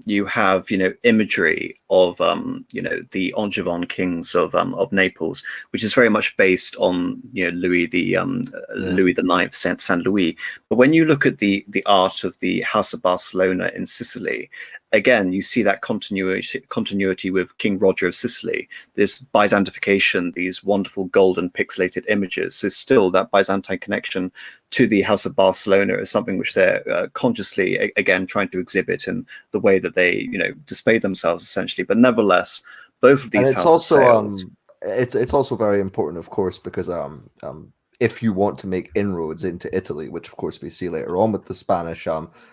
[SPEAKER 1] You have, imagery of, the Angevin kings of Naples, which is very much based on, Louis the Ninth, Saint Louis. But when you look at the art of the House of Barcelona in Sicily, again, you see that continuity with King Roger of Sicily, this Byzantification, these wonderful golden pixelated images. So still that Byzantine connection to the House of Barcelona is something which they're consciously, again, trying to exhibit in the way that they, display themselves essentially. But nevertheless, both of these
[SPEAKER 3] and it's
[SPEAKER 1] houses
[SPEAKER 3] also
[SPEAKER 1] failed.
[SPEAKER 3] it's also very important, of course, because if you want to make inroads into Italy, which of course we see later on with the Spanish,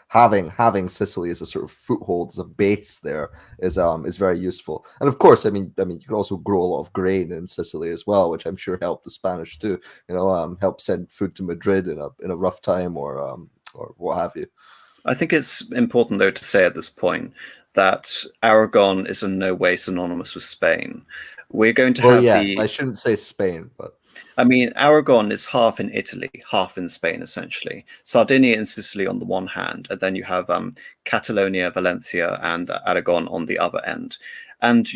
[SPEAKER 3] having Sicily as a sort of foothold, as a base there is very useful. And of course, I mean, you can also grow a lot of grain in Sicily as well, which I'm sure helped the Spanish too. Help send food to Madrid in a rough time or what have you.
[SPEAKER 1] I think it's important, though, to say at this point that Aragon is in no way synonymous with Spain. We're going to
[SPEAKER 3] Well,
[SPEAKER 1] have
[SPEAKER 3] yes, I shouldn't say Spain, but
[SPEAKER 1] I mean, Aragon is half in Italy, half in Spain, essentially. Sardinia and Sicily on the one hand, and then you have Catalonia, Valencia, and Aragon on the other end. And,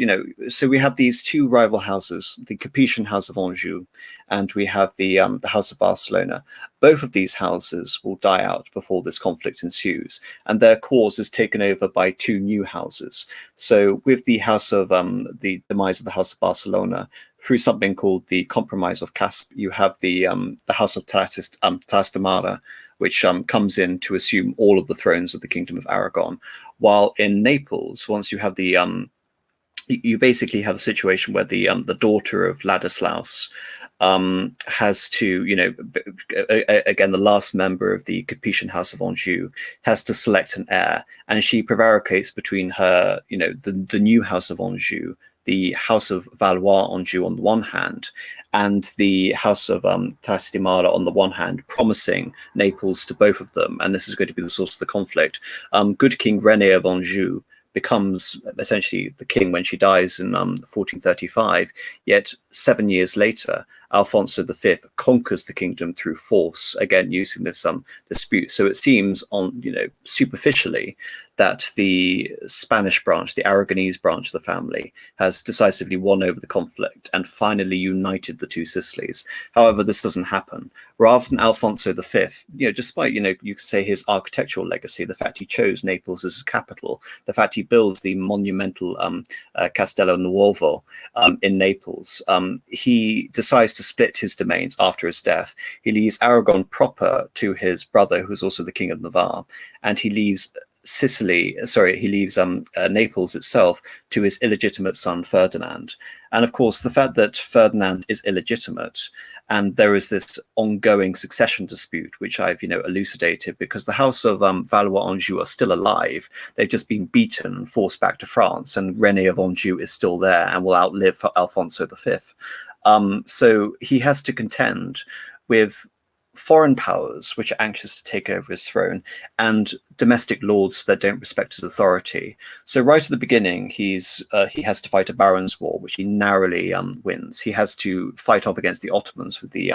[SPEAKER 1] so we have these two rival houses, the Capetian House of Anjou, and we have the House of Barcelona. Both of these houses will die out before this conflict ensues, and their cause is taken over by two new houses. So with the House of the demise of the House of Barcelona, through something called the Compromise of Casp, you have the House of Trastamara, which comes in to assume all of the thrones of the Kingdom of Aragon. While in Naples, once you have the you basically have a situation where the daughter of Ladislaus has to, again, the last member of the Capetian House of Anjou has to select an heir, and she prevaricates between her, the new House of Anjou, the House of Valois Anjou on the one hand, and the House of Trastamara on the one hand, promising Naples to both of them, and this is going to be the source of the conflict. Good King René of Anjou becomes essentially the king when she dies in 1435, yet 7 years later, Alfonso V conquers the kingdom through force, again using this dispute. So it seems superficially that the Spanish branch, the Aragonese branch of the family, has decisively won over the conflict and finally united the two Sicilies. However, this doesn't happen. Rather than Alfonso V, despite, you could say his architectural legacy, the fact he chose Naples as his capital, the fact he builds the monumental Castello Nuovo in Naples, he decides to split his domains after his death. He leaves Aragon proper to his brother, who's also the king of Navarre, and he leaves Naples itself to his illegitimate son Ferdinand. And of course, the fact that Ferdinand is illegitimate and there is this ongoing succession dispute, which I've elucidated, because the House of Valois Anjou are still alive. They've just been beaten and forced back to France, and René of Anjou is still there and will outlive Alfonso V. So he has to contend with foreign powers which are anxious to take over his throne and domestic lords that don't respect his authority. So right at the beginning, he has to fight a barons' war, which he narrowly wins. He has to fight off against the Ottomans with the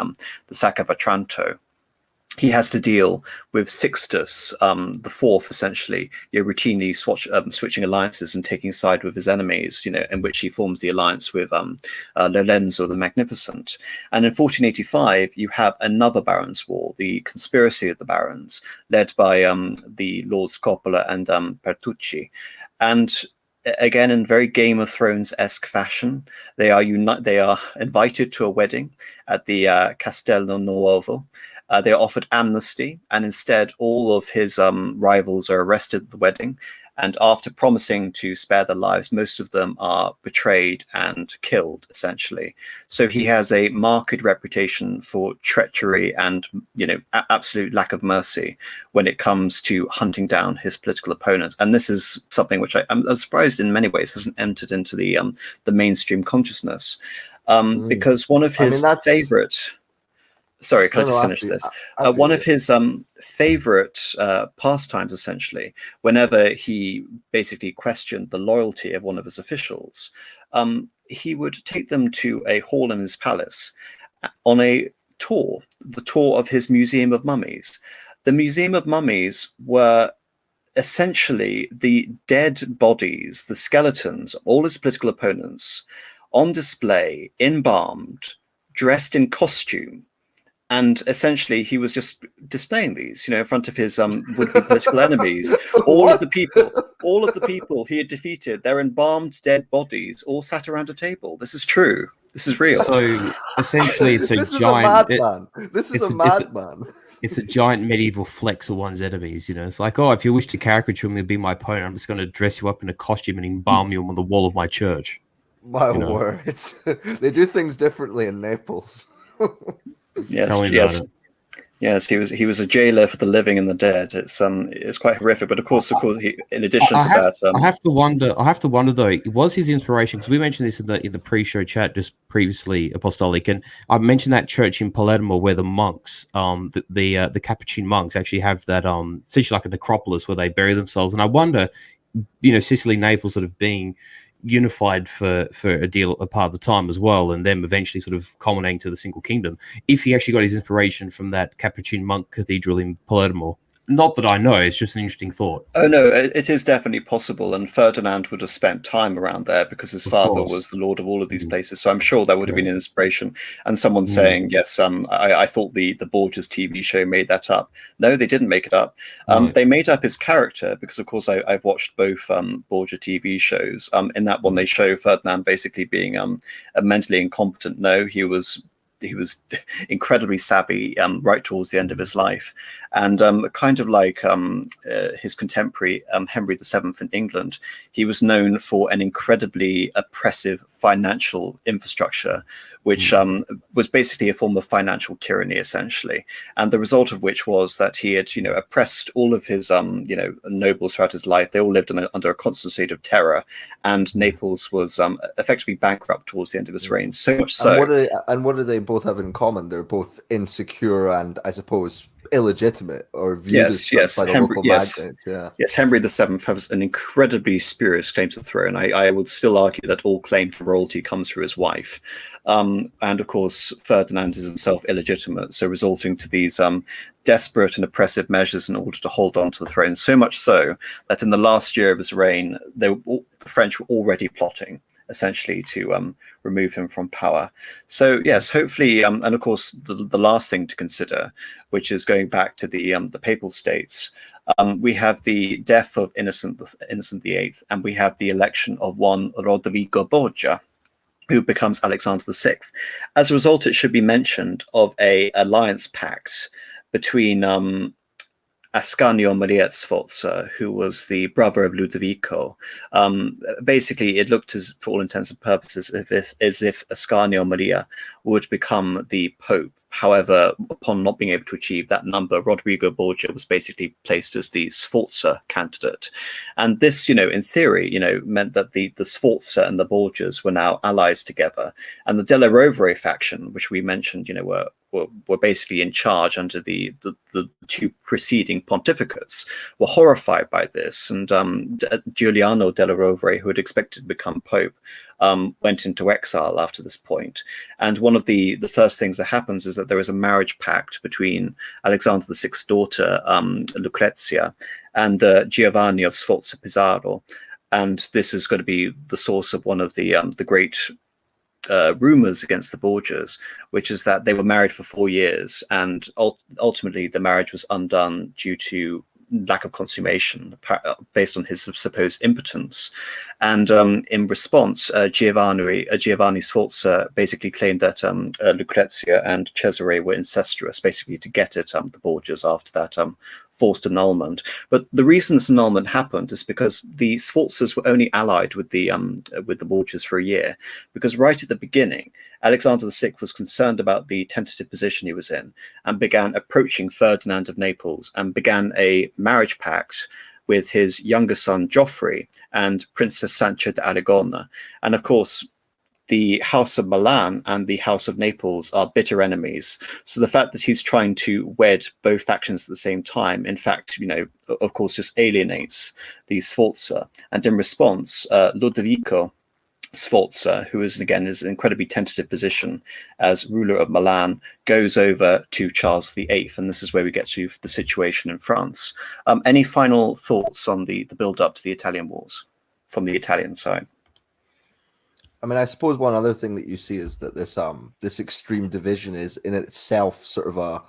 [SPEAKER 1] sack of Otranto. He has to deal with Sixtus IV, essentially, routinely switching alliances and taking side with his enemies, in which he forms the alliance with Lorenzo the Magnificent. And in 1485, you have another barons' war, the Conspiracy of the Barons, led by the Lords Coppola and Pertucci. And again, in very Game of Thrones-esque fashion, they are invited to a wedding at the Castello Nuovo. They are offered amnesty, and instead all of his rivals are arrested at the wedding. And after promising to spare their lives, most of them are betrayed and killed, essentially. So he has a marked reputation for treachery and, absolute lack of mercy when it comes to hunting down his political opponents. And this is something which I'm surprised in many ways hasn't entered into the mainstream consciousness, because one of his favorite. Sorry, can I just finish this? One of his favorite pastimes, essentially, whenever he basically questioned the loyalty of one of his officials, he would take them to a hall in his palace on a tour, the tour of his Museum of Mummies. The Museum of Mummies were essentially the dead bodies, the skeletons, all his political opponents, on display, embalmed, dressed in costume. And essentially, he was just displaying these, in front of his would-be political enemies. All of the people he had defeated, their embalmed dead bodies, all sat around a table. This is true. This is real.
[SPEAKER 2] So essentially, it's a
[SPEAKER 3] this
[SPEAKER 2] giant.
[SPEAKER 3] Is a madman. This is a madman.
[SPEAKER 2] It's a giant medieval flex of one's enemies. It's like, oh, if you wish to caricature me, be my opponent, I'm just going to dress you up in a costume and embalm you on the wall of my church.
[SPEAKER 3] My word, they do things differently in Naples.
[SPEAKER 1] Yes. He was a jailer for the living and the dead. It's quite horrific, but of course, in addition to that,
[SPEAKER 2] I have to wonder though, was his inspiration, because we mentioned this in the pre-show chat just previously, Apostolic, and I mentioned that church in Palermo where the monks, the Capuchin monks, actually have that essentially like a necropolis where they bury themselves, and I wonder, Sicily, Naples, sort of being unified for a part of the time as well, and them eventually sort of culminating to the single kingdom, if he actually got his inspiration from that Capuchin monk cathedral in Palermo. Not that I know, it's just an interesting thought.
[SPEAKER 1] Oh no, it is definitely possible, and Ferdinand would have spent time around there because his father was the lord of all of these places, so I'm sure that would have been an inspiration. And someone saying, yes, I thought the Borges TV show made that up. No, they didn't make it up. They made up his character, because of course I've watched both Borges TV shows. In that one they show Ferdinand basically being a mentally incompetent. No, he was incredibly savvy right towards the end of his life, and kind of like his contemporary Henry VII in England, he was known for an incredibly oppressive financial infrastructure, which was basically a form of financial tyranny, essentially. And the result of which was that he had, oppressed all of his, nobles throughout his life. They all lived under a constant state of terror, and Naples was effectively bankrupt towards the end of his reign. So much so.
[SPEAKER 3] What do they both have in common? They're both insecure and, I suppose, illegitimate, or viewed as by the local magnates.
[SPEAKER 1] Yes, Henry VII has an incredibly spurious claim to the throne. I would still argue that all claim to royalty comes through his wife. And of course, Ferdinand is himself illegitimate, so resulting to these desperate and oppressive measures in order to hold on to the throne. So much so that in the last year of his reign, the French were already plotting essentially to remove him from power. So yes, hopefully, and of course, the last thing to consider, which is going back to the Papal States, we have the death of Innocent VIII, and we have the election of one Rodrigo Borgia, who becomes Alexander VI. As a result, it should be mentioned of a alliance pact between Ascanio Maria Sforza, who was the brother of Ludovico. Basically, it looked as, for all intents and purposes, as if Ascanio Maria would become the Pope. However, upon not being able to achieve that number, Rodrigo Borgia was basically placed as the Sforza candidate. And this, in theory, meant that the Sforza and the Borgias were now allies together. And the Della Rovere faction, which we mentioned, were basically in charge under the two preceding pontificates, were horrified by this. And Giuliano della Rovere, who had expected to become Pope, went into exile after this point. And one of the first things that happens is that there is a marriage pact between Alexander VI's daughter, Lucrezia, and Giovanni of Sforza Pizarro. And this is going to be the source of one of the great rumors against the Borgias, which is that they were married for 4 years, and ultimately the marriage was undone due to lack of consummation based on his supposed impotence. And in response, Giovanni Sforza basically claimed that Lucrezia and Cesare were incestuous, basically to get at the Borgias after that forced annulment. But the reason this annulment happened is because the Sforzas were only allied with the Borgias for a year, because right at the beginning, Alexander VI was concerned about the tentative position he was in, and began approaching Ferdinand of Naples, and began a marriage pact with his younger son Geoffrey and Princess Sancha de Aragona. And of course, the House of Milan and the House of Naples are bitter enemies. So the fact that he's trying to wed both factions at the same time, in fact, of course, just alienates the Sforza. And in response, Ludovico Sforza, who is again is an incredibly tentative position as ruler of Milan, goes over to Charles VIII, and this is where we get to the situation in France. Any final thoughts on the build up to the Italian Wars from the Italian side?
[SPEAKER 3] I mean, I suppose one other thing that you see is that this extreme division is in itself sort of a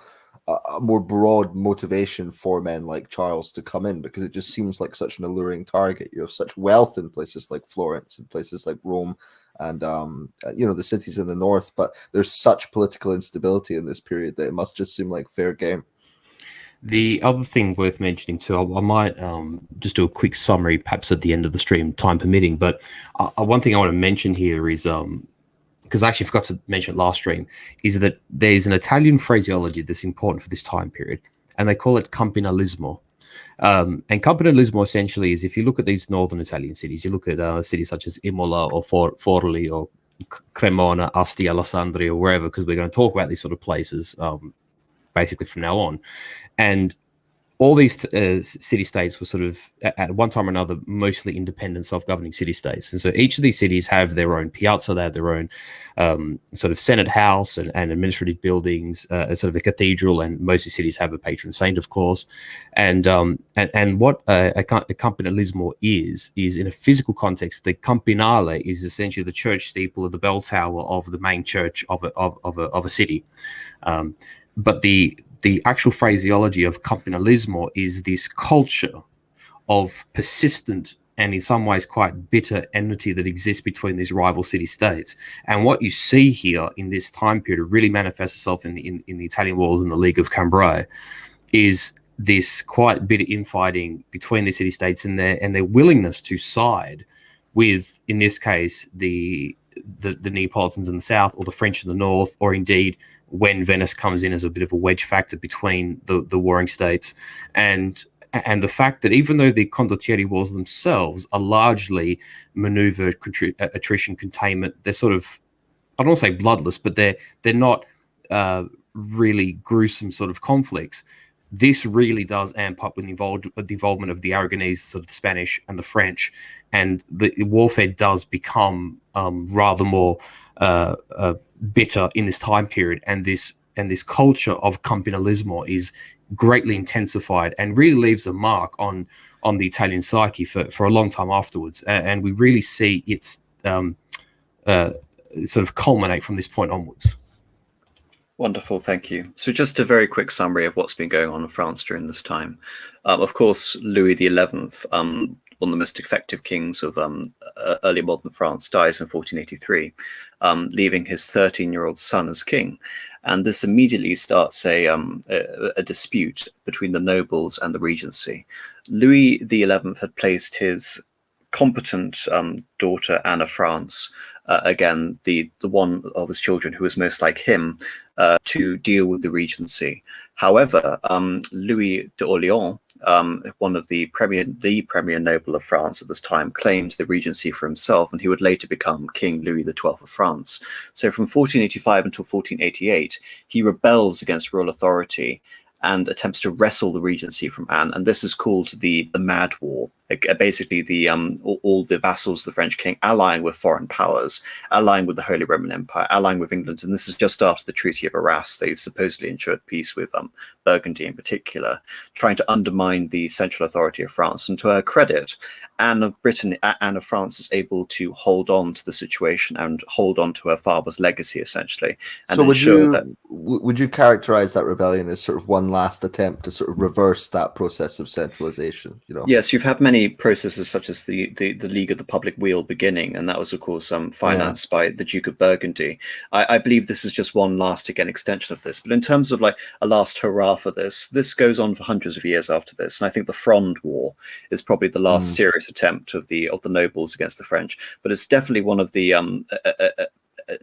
[SPEAKER 3] more broad motivation for men like Charles to come in, because it just seems like such an alluring target. You have such wealth in places like Florence and places like Rome and the cities in the north, but there's such political instability in this period that it must just seem like fair game.
[SPEAKER 2] The other thing worth mentioning too, I might just do a quick summary, perhaps at the end of the stream, time permitting. But one thing I want to mention here is, because I actually forgot to mention it last stream, is that there's an Italian phraseology that's important for this time period, and they call it campanalismo. And campanalismo essentially is, if you look at these northern Italian cities, you look at cities such as Imola or Forli or Cremona, Asti, Alessandria, or wherever, because we're going to talk about these sort of places basically from now on. And all these city-states were sort of, at one time or another, mostly independent, self-governing city-states. And so each of these cities have their own piazza, they have their own sort of senate house and administrative buildings, sort of a cathedral, and most of the cities have a patron saint, of course. And what a campanalismo is in a physical context, the campanile is essentially the church steeple or the bell tower of the main church of a city. But the actual phraseology of campanalismo is this culture of persistent and in some ways quite bitter enmity that exists between these rival city-states. And what you see here in this time period really manifests itself in the Italian Wars and the League of Cambrai, is this quite bitter infighting between the city-states and their willingness to side with, in this case, the Neapolitans in the south, or the French in the north, or indeed when Venice comes in as a bit of a wedge factor between the warring states, and the fact that even though the Condottieri Wars themselves are largely maneuver, attrition, containment, they're sort of, I don't want to say bloodless, but they're not really gruesome sort of conflicts. This really does amp up with the involvement of the Aragonese, sort of the Spanish and the French, and the warfare does become rather more bitter in this time period, and this culture of campanalismo is greatly intensified and really leaves a mark on the Italian psyche for a long time afterwards, and we really see its sort of culminate from this point onwards.
[SPEAKER 1] Wonderful, thank you. So just a very quick summary of what's been going on in France during this time. Of course, Louis XI, one of the most effective kings of early modern France, dies in 1483, leaving his 13-year-old son as king. And this immediately starts a dispute between the nobles and the regency. Louis XI had placed his competent daughter, Anne of France, again, the one of his children who was most like him, to deal with the regency. However, Louis d'Orléans, one of the premier noble of France at this time, claimed the regency for himself, and he would later become King Louis XII of France. So from 1485 until 1488, he rebels against royal authority and attempts to wrestle the regency from Anne, and this is called the Mad War. Basically, all the vassals of the French king allying with foreign powers, allying with the Holy Roman Empire, allying with England, and this is just after the Treaty of Arras. They've supposedly ensured peace with Burgundy in particular, trying to undermine the central authority of France. And to her credit, Anne of France is able to hold on to the situation and hold on to her father's legacy, essentially. And
[SPEAKER 3] so would you characterize that rebellion as sort of one last attempt to sort of reverse that process of centralization?
[SPEAKER 1] Yes, you've had many processes such as the League of the Public Weal beginning, and that was of course financed by the Duke of Burgundy. I believe this is just one last extension of this, but in terms of like a last hurrah for this goes on for hundreds of years after this, and I think the Fronde War is probably the last serious attempt of the nobles against the French, but it's definitely one of the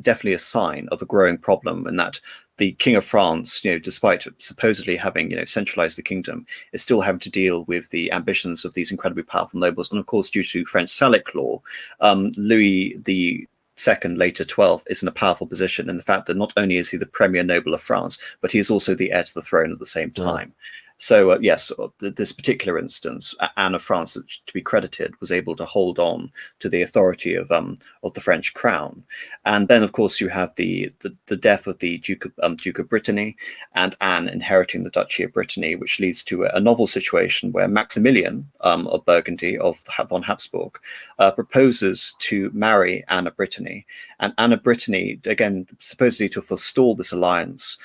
[SPEAKER 1] definitely a sign of a growing problem, in that the King of France, despite supposedly having, centralized the kingdom, is still having to deal with the ambitions of these incredibly powerful nobles. And of course, due to French Salic law, Louis II, later 12th, is in a powerful position in the fact that not only is he the premier noble of France, but he is also the heir to the throne at the same time. So yes, this particular instance, Anne of France, to be credited, was able to hold on to the authority of the French crown. And then, of course, you have the death of the Duke of Brittany, and Anne inheriting the Duchy of Brittany, which leads to a novel situation where Maximilian of Burgundy, of von Habsburg, proposes to marry Anne of Brittany. And Anne of Brittany, again, supposedly to forestall this alliance,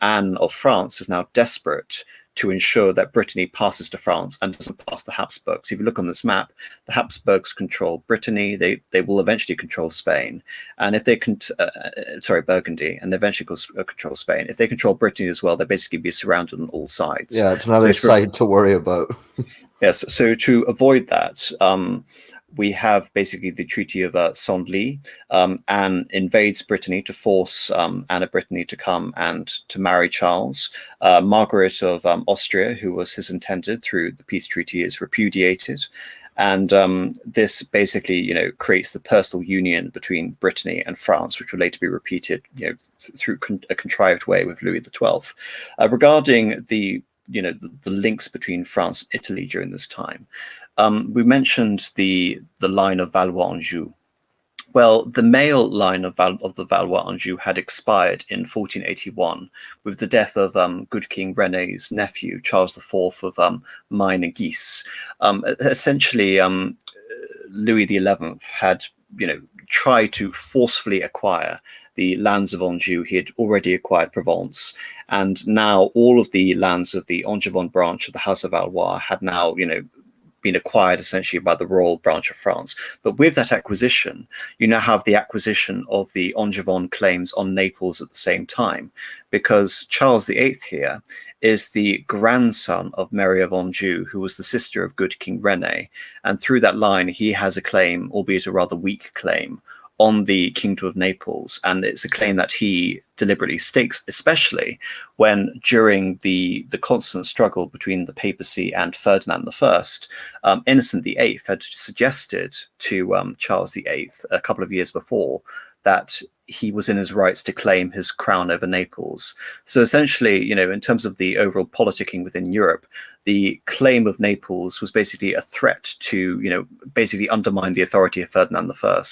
[SPEAKER 1] Anne of France is now desperate to ensure that Brittany passes to France and doesn't pass the Habsburgs. If you look on this map, the Habsburgs control Brittany. They will eventually control Spain, and if they Burgundy, and eventually control Spain. If they control Brittany as well, they'll basically be surrounded on all sides.
[SPEAKER 3] Yeah, it's another side to worry about.
[SPEAKER 1] Yes. So to avoid that, we have basically the Treaty of Senlis. Anne invades Brittany to force Anne of Brittany to come and to marry Charles. Margaret of Austria, who was his intended through the peace treaty, is repudiated. And this basically, creates the personal union between Brittany and France, which will later be repeated, through a contrived way with Louis XII. Regarding the links between France and Italy during this time, we mentioned the line of Valois-Anjou. Well, the male line of the Valois-Anjou had expired in 1481 with the death of good King René's nephew, Charles IV of Maine and Guise. Essentially, Louis XI had, tried to forcefully acquire the lands of Anjou. He had already acquired Provence, and now all of the lands of the Angevin branch of the House of Valois had now, been acquired essentially by the royal branch of France. But with that acquisition, you now have the acquisition of the Angevin claims on Naples at the same time, because Charles VIII here is the grandson of Mary of Anjou, who was the sister of good King René. And through that line, he has a claim, albeit a rather weak claim, on the Kingdom of Naples. And it's a claim that he deliberately stakes, especially when during the constant struggle between the papacy and Ferdinand I, Innocent VIII had suggested to Charles VIII a couple of years before that he was in his rights to claim his crown over Naples. So essentially, in terms of the overall politicking within Europe, the claim of Naples was basically a threat to, basically undermine the authority of Ferdinand I.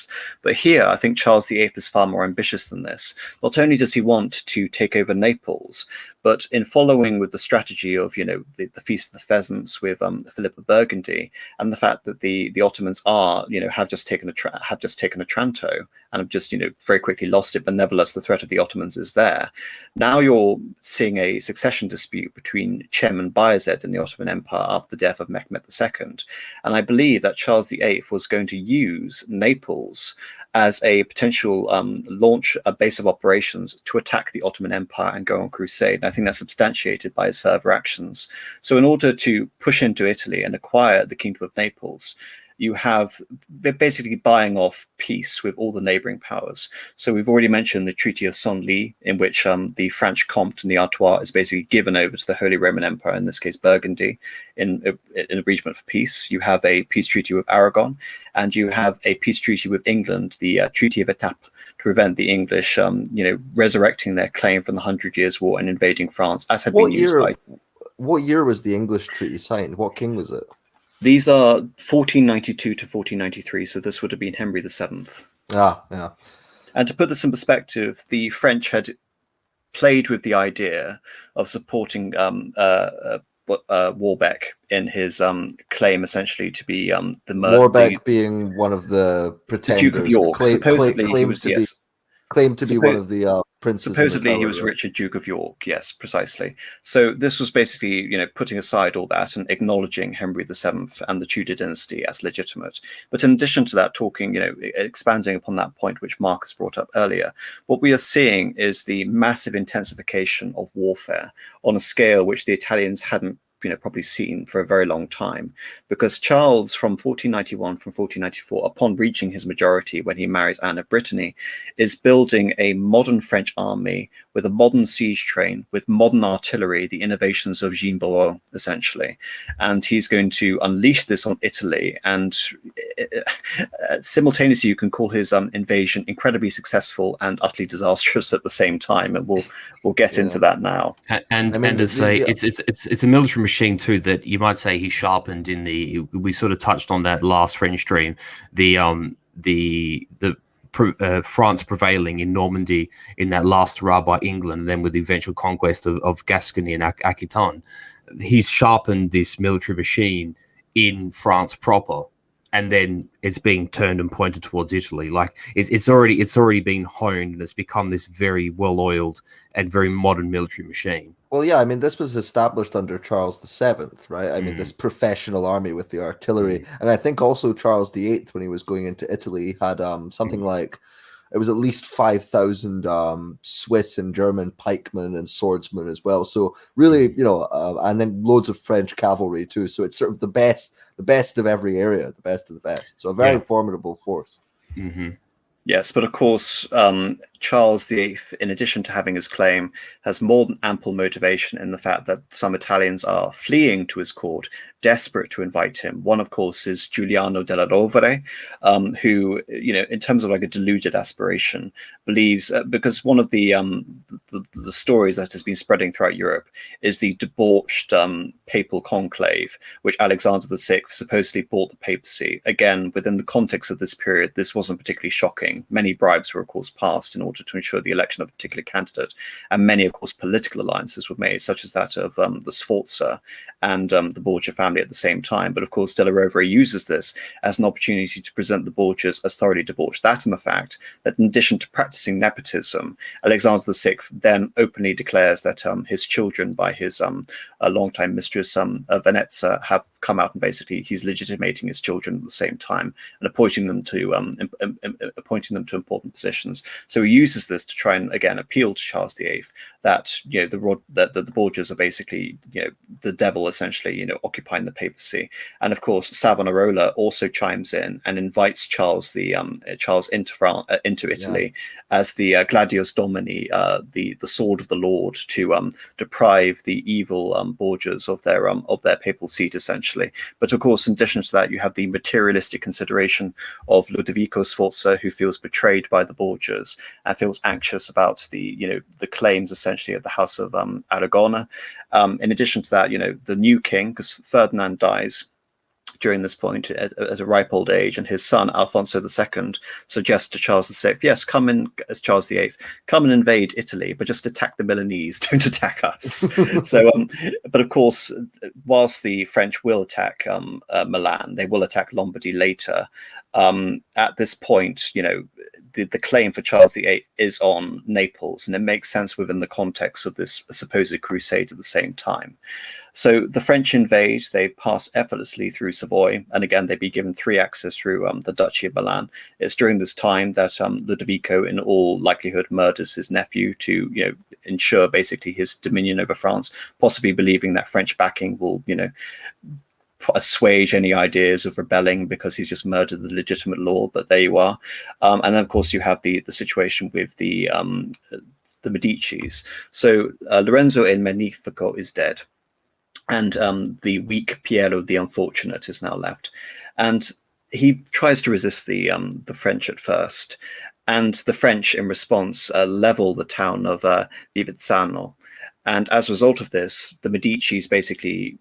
[SPEAKER 1] But here, I think Charles VIII is far more ambitious than this. Not only does he want to take over Naples, but in following with the strategy of, the Feast of the Pheasants with Philip of Burgundy, and the fact that the Ottomans are, have just taken Otranto and have just, very quickly lost it, but nevertheless the threat of the Ottomans is there. Now you're seeing a succession dispute between Cem and Bayezid in the Ottoman Empire after the death of Mehmed II. And I believe that Charles VIII was going to use Naples as a potential a base of operations to attack the Ottoman Empire and go on crusade. And I think that's substantiated by his further actions. So in order to push into Italy and acquire the Kingdom of Naples, you have basically buying off peace with all the neighboring powers. So we've already mentioned the Treaty of Senlis, in which the Franche Comte and the Artois is basically given over to the Holy Roman Empire, in this case Burgundy, in agreement for peace. You have a peace treaty with Aragon, and you have a peace treaty with England, the Treaty of Étape, to prevent the English, resurrecting their claim from the 100 Years' War and invading France, as had been used by...
[SPEAKER 3] What year was the English treaty signed? What king was it?
[SPEAKER 1] These are 1492 to 1493, so this would have been Henry VII.
[SPEAKER 3] Ah, yeah.
[SPEAKER 1] And to put this in perspective, the French had played with the idea of supporting Warbeck in his claim, essentially, to be the murder.
[SPEAKER 3] Warbeck being one of the pretenders.
[SPEAKER 1] The Duke of York. Supposedly, he was, yes.
[SPEAKER 3] Claimed to be one of the princes.
[SPEAKER 1] Supposedly, he was Richard, Duke of York. Yes, precisely. So this was basically, putting aside all that and acknowledging Henry VII and the Tudor dynasty as legitimate. But in addition to that, talking, expanding upon that point which Marcus brought up earlier, what we are seeing is the massive intensification of warfare on a scale which the Italians hadn't probably seen for a very long time, because Charles from 1494, upon reaching his majority when he marries Anne of Brittany, is building a modern French army with a modern siege train, with modern artillery, the innovations of Jean Borot, essentially. And he's going to unleash this on Italy. And simultaneously, you can call his invasion incredibly successful and utterly disastrous at the same time. And we'll get into that now.
[SPEAKER 2] And to say it's a military machine too that you might say he sharpened in the. We sort of touched on that last French stream. France prevailing in Normandy in that last hurrah by England, and then with the eventual conquest of Gascony and Aquitaine, he's sharpened this military machine in France proper, and then it's being turned and pointed towards Italy. Like it's already been honed, and it's become this very well-oiled and very modern military machine.
[SPEAKER 3] Well, yeah, I mean, this was established under Charles VII, right? I mean, this professional army with the artillery. And I think also Charles VIII, when he was going into Italy, had something like, it was at least 5,000 Swiss and German pikemen and swordsmen as well. So really, and then loads of French cavalry too. So it's sort of the best of every area, the best of the best. So a very formidable force.
[SPEAKER 2] Mm-hmm.
[SPEAKER 1] Yes, but of course, Charles VIII, in addition to having his claim, has more than ample motivation in the fact that some Italians are fleeing to his court, desperate to invite him. One, of course, is Giuliano della Rovere, who, in terms of like a deluded aspiration, believes, because one of the stories that has been spreading throughout Europe is the debauched papal conclave, which Alexander VI supposedly bought the papacy. Again, within the context of this period, this wasn't particularly shocking. Many bribes were, of course, passed in order to ensure the election of a particular candidate, and many, of course, political alliances were made, such as that of the Sforza and the Borgia family at the same time. But of course, Della Rovere uses this as an opportunity to present the Borgias as thoroughly debauched. That and the fact that in addition to practicing nepotism, Alexander VI then openly declares that his children, by his longtime mistress Venezia, have come out, and basically he's legitimating his children at the same time and appointing them to important positions. So he uses this to try and again appeal to Charles VIII that the Borgias are basically the devil, essentially, occupying the papacy. And of course, Savonarola also chimes in and invites Charles into Italy as the Gladius Domini, the sword of the Lord, to deprive the evil Borgias of their papal seat, essentially. But of course, in addition to that, you have the materialistic consideration of Ludovico Sforza, who feels betrayed by the Borgias and feels anxious about the claims, essentially, of the House of Aragon. In addition to that, the new king, because Ferdinand dies during this point at a ripe old age, and his son Alfonso II suggests to Charles VI, yes, come in, as Charles VIII, come and invade Italy, but just attack the Milanese, don't attack us. So, but of course, whilst the French will attack Milan, they will attack Lombardy later. At this point, the claim for Charles VIII is on Naples, and it makes sense within the context of this supposed crusade at the same time. So the French invade, they pass effortlessly through Savoy, and again, they'd be given free access through the Duchy of Milan. It's during this time that Ludovico, in all likelihood, murders his nephew to ensure basically his dominion over France, possibly believing that French backing will, assuage any ideas of rebelling because he's just murdered the legitimate law. But there you are. And then, of course, you have the situation with the Medicis. So Lorenzo il Magnifico is dead, and the weak Pierrot the Unfortunate is now left, and he tries to resist the French at first, and the French, in response, level the town of Vivezzano. And as a result of this, the Medicis basically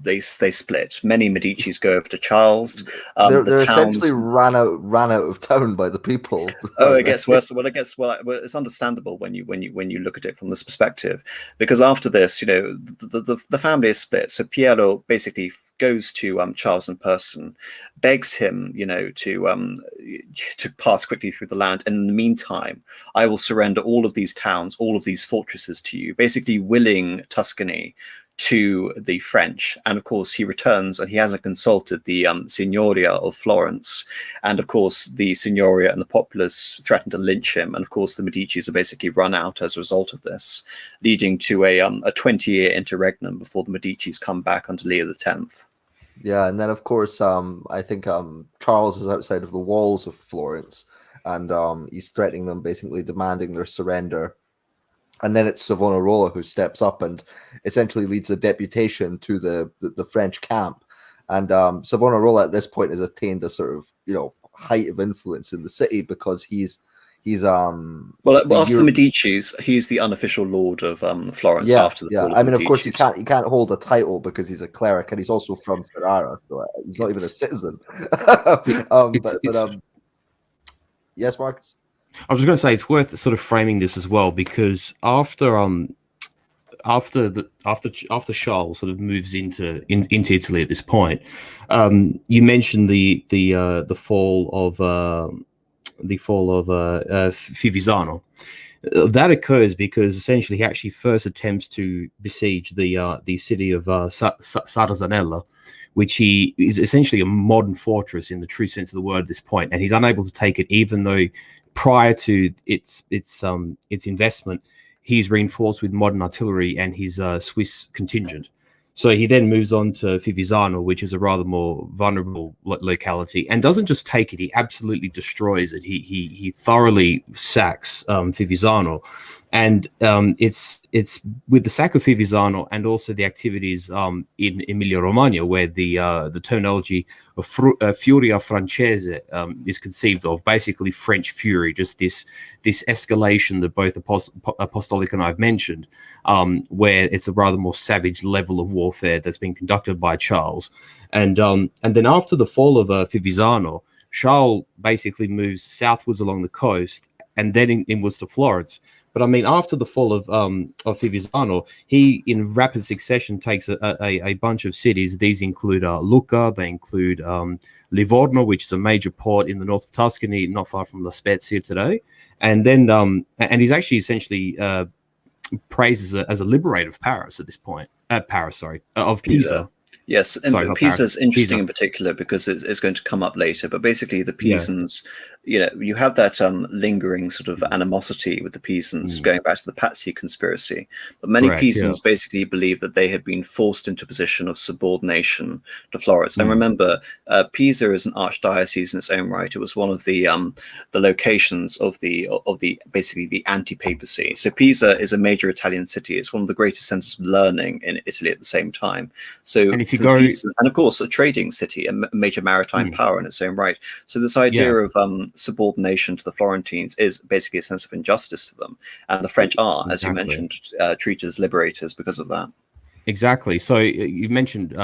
[SPEAKER 1] they split. Many Medicis go over to Charles.
[SPEAKER 3] They're essentially ran out of town by the people.
[SPEAKER 1] Oh, it gets worse. Well, it's understandable when you look at it from this perspective, because after this, the family is split. So Pierrot basically goes to Charles in person, begs him, to pass quickly through the land. And in the meantime, I will surrender all of these towns, all of these fortresses to you, basically willing Tuscany to the French. And of course, he returns and he hasn't consulted the Signoria of Florence. And of course, the Signoria and the populace threaten to lynch him. And of course, the Medicis are basically run out as a result of this, leading to a 20-year interregnum before the Medicis come back under Leo X.
[SPEAKER 3] Yeah, and then of course, I think Charles is outside of the walls of Florence, and he's threatening them, basically demanding their surrender. And then it's Savonarola who steps up and essentially leads a deputation to the French camp. And Savonarola at this point has attained a sort of, height of influence in the city, because he's
[SPEAKER 1] well, after the Medicis, he's the unofficial lord of Florence. After the fall of
[SPEAKER 3] I mean,
[SPEAKER 1] the
[SPEAKER 3] of course, he
[SPEAKER 1] Medicis.
[SPEAKER 3] can't hold a title because he's a cleric, and he's also from Ferrara, so he's not even a citizen. Yes, Marcus.
[SPEAKER 2] I was just going to say it's worth sort of framing this as well, because after Charles sort of moves into Italy at this point, you mentioned the fall of Fivizzano. That occurs because essentially he actually first attempts to besiege the city of Sarzanella, which he is essentially a modern fortress in the true sense of the word at this point, and he's unable to take it, even though prior to its investment, he's reinforced with modern artillery and his Swiss contingent. So he then moves on to Fivizzano, which is a rather more vulnerable locality, and doesn't just take it; he absolutely destroys it. He thoroughly sacks Fivizzano, and it's with the sack of Fivizzano and also the activities in Emilia-Romagna, where the terminology of Furia Francese is conceived of, basically French fury, just this escalation that both Apostolic and I have mentioned, where it's a rather more savage level of warfare that's been conducted by Charles. And then after the fall of Fivizzano, Charles basically moves southwards along the coast and then inwards to Florence. But I mean, after the fall of Fivizzano, he, in rapid succession, takes a bunch of cities. These include Lucca, they include Livorno, which is a major port in the north of Tuscany, not far from La Spezia today. And then, and he's actually essentially praised as a liberator of Paris at this point. Of Pisa.
[SPEAKER 1] Yes, and
[SPEAKER 2] Sorry,
[SPEAKER 1] Pisa is interesting
[SPEAKER 2] Pisa.
[SPEAKER 1] in particular because it's going to come up later. But basically, the Pisans, you have that lingering sort of animosity with the Pisans going back to the Patsy Conspiracy. But many Pisans basically believe that they had been forced into a position of subordination to Florence. And remember, Pisa is an archdiocese in its own right. It was one of the locations of the basically the anti-papacy. So Pisa is a major Italian city. It's one of the greatest centers of learning in Italy at the same time. So
[SPEAKER 2] And if you
[SPEAKER 1] and of course a trading city, a major maritime power in its own right. So this idea of subordination to the Florentines is basically a sense of injustice to them, and the French are, as you mentioned, treated as liberators because of that.
[SPEAKER 2] Exactly. So you mentioned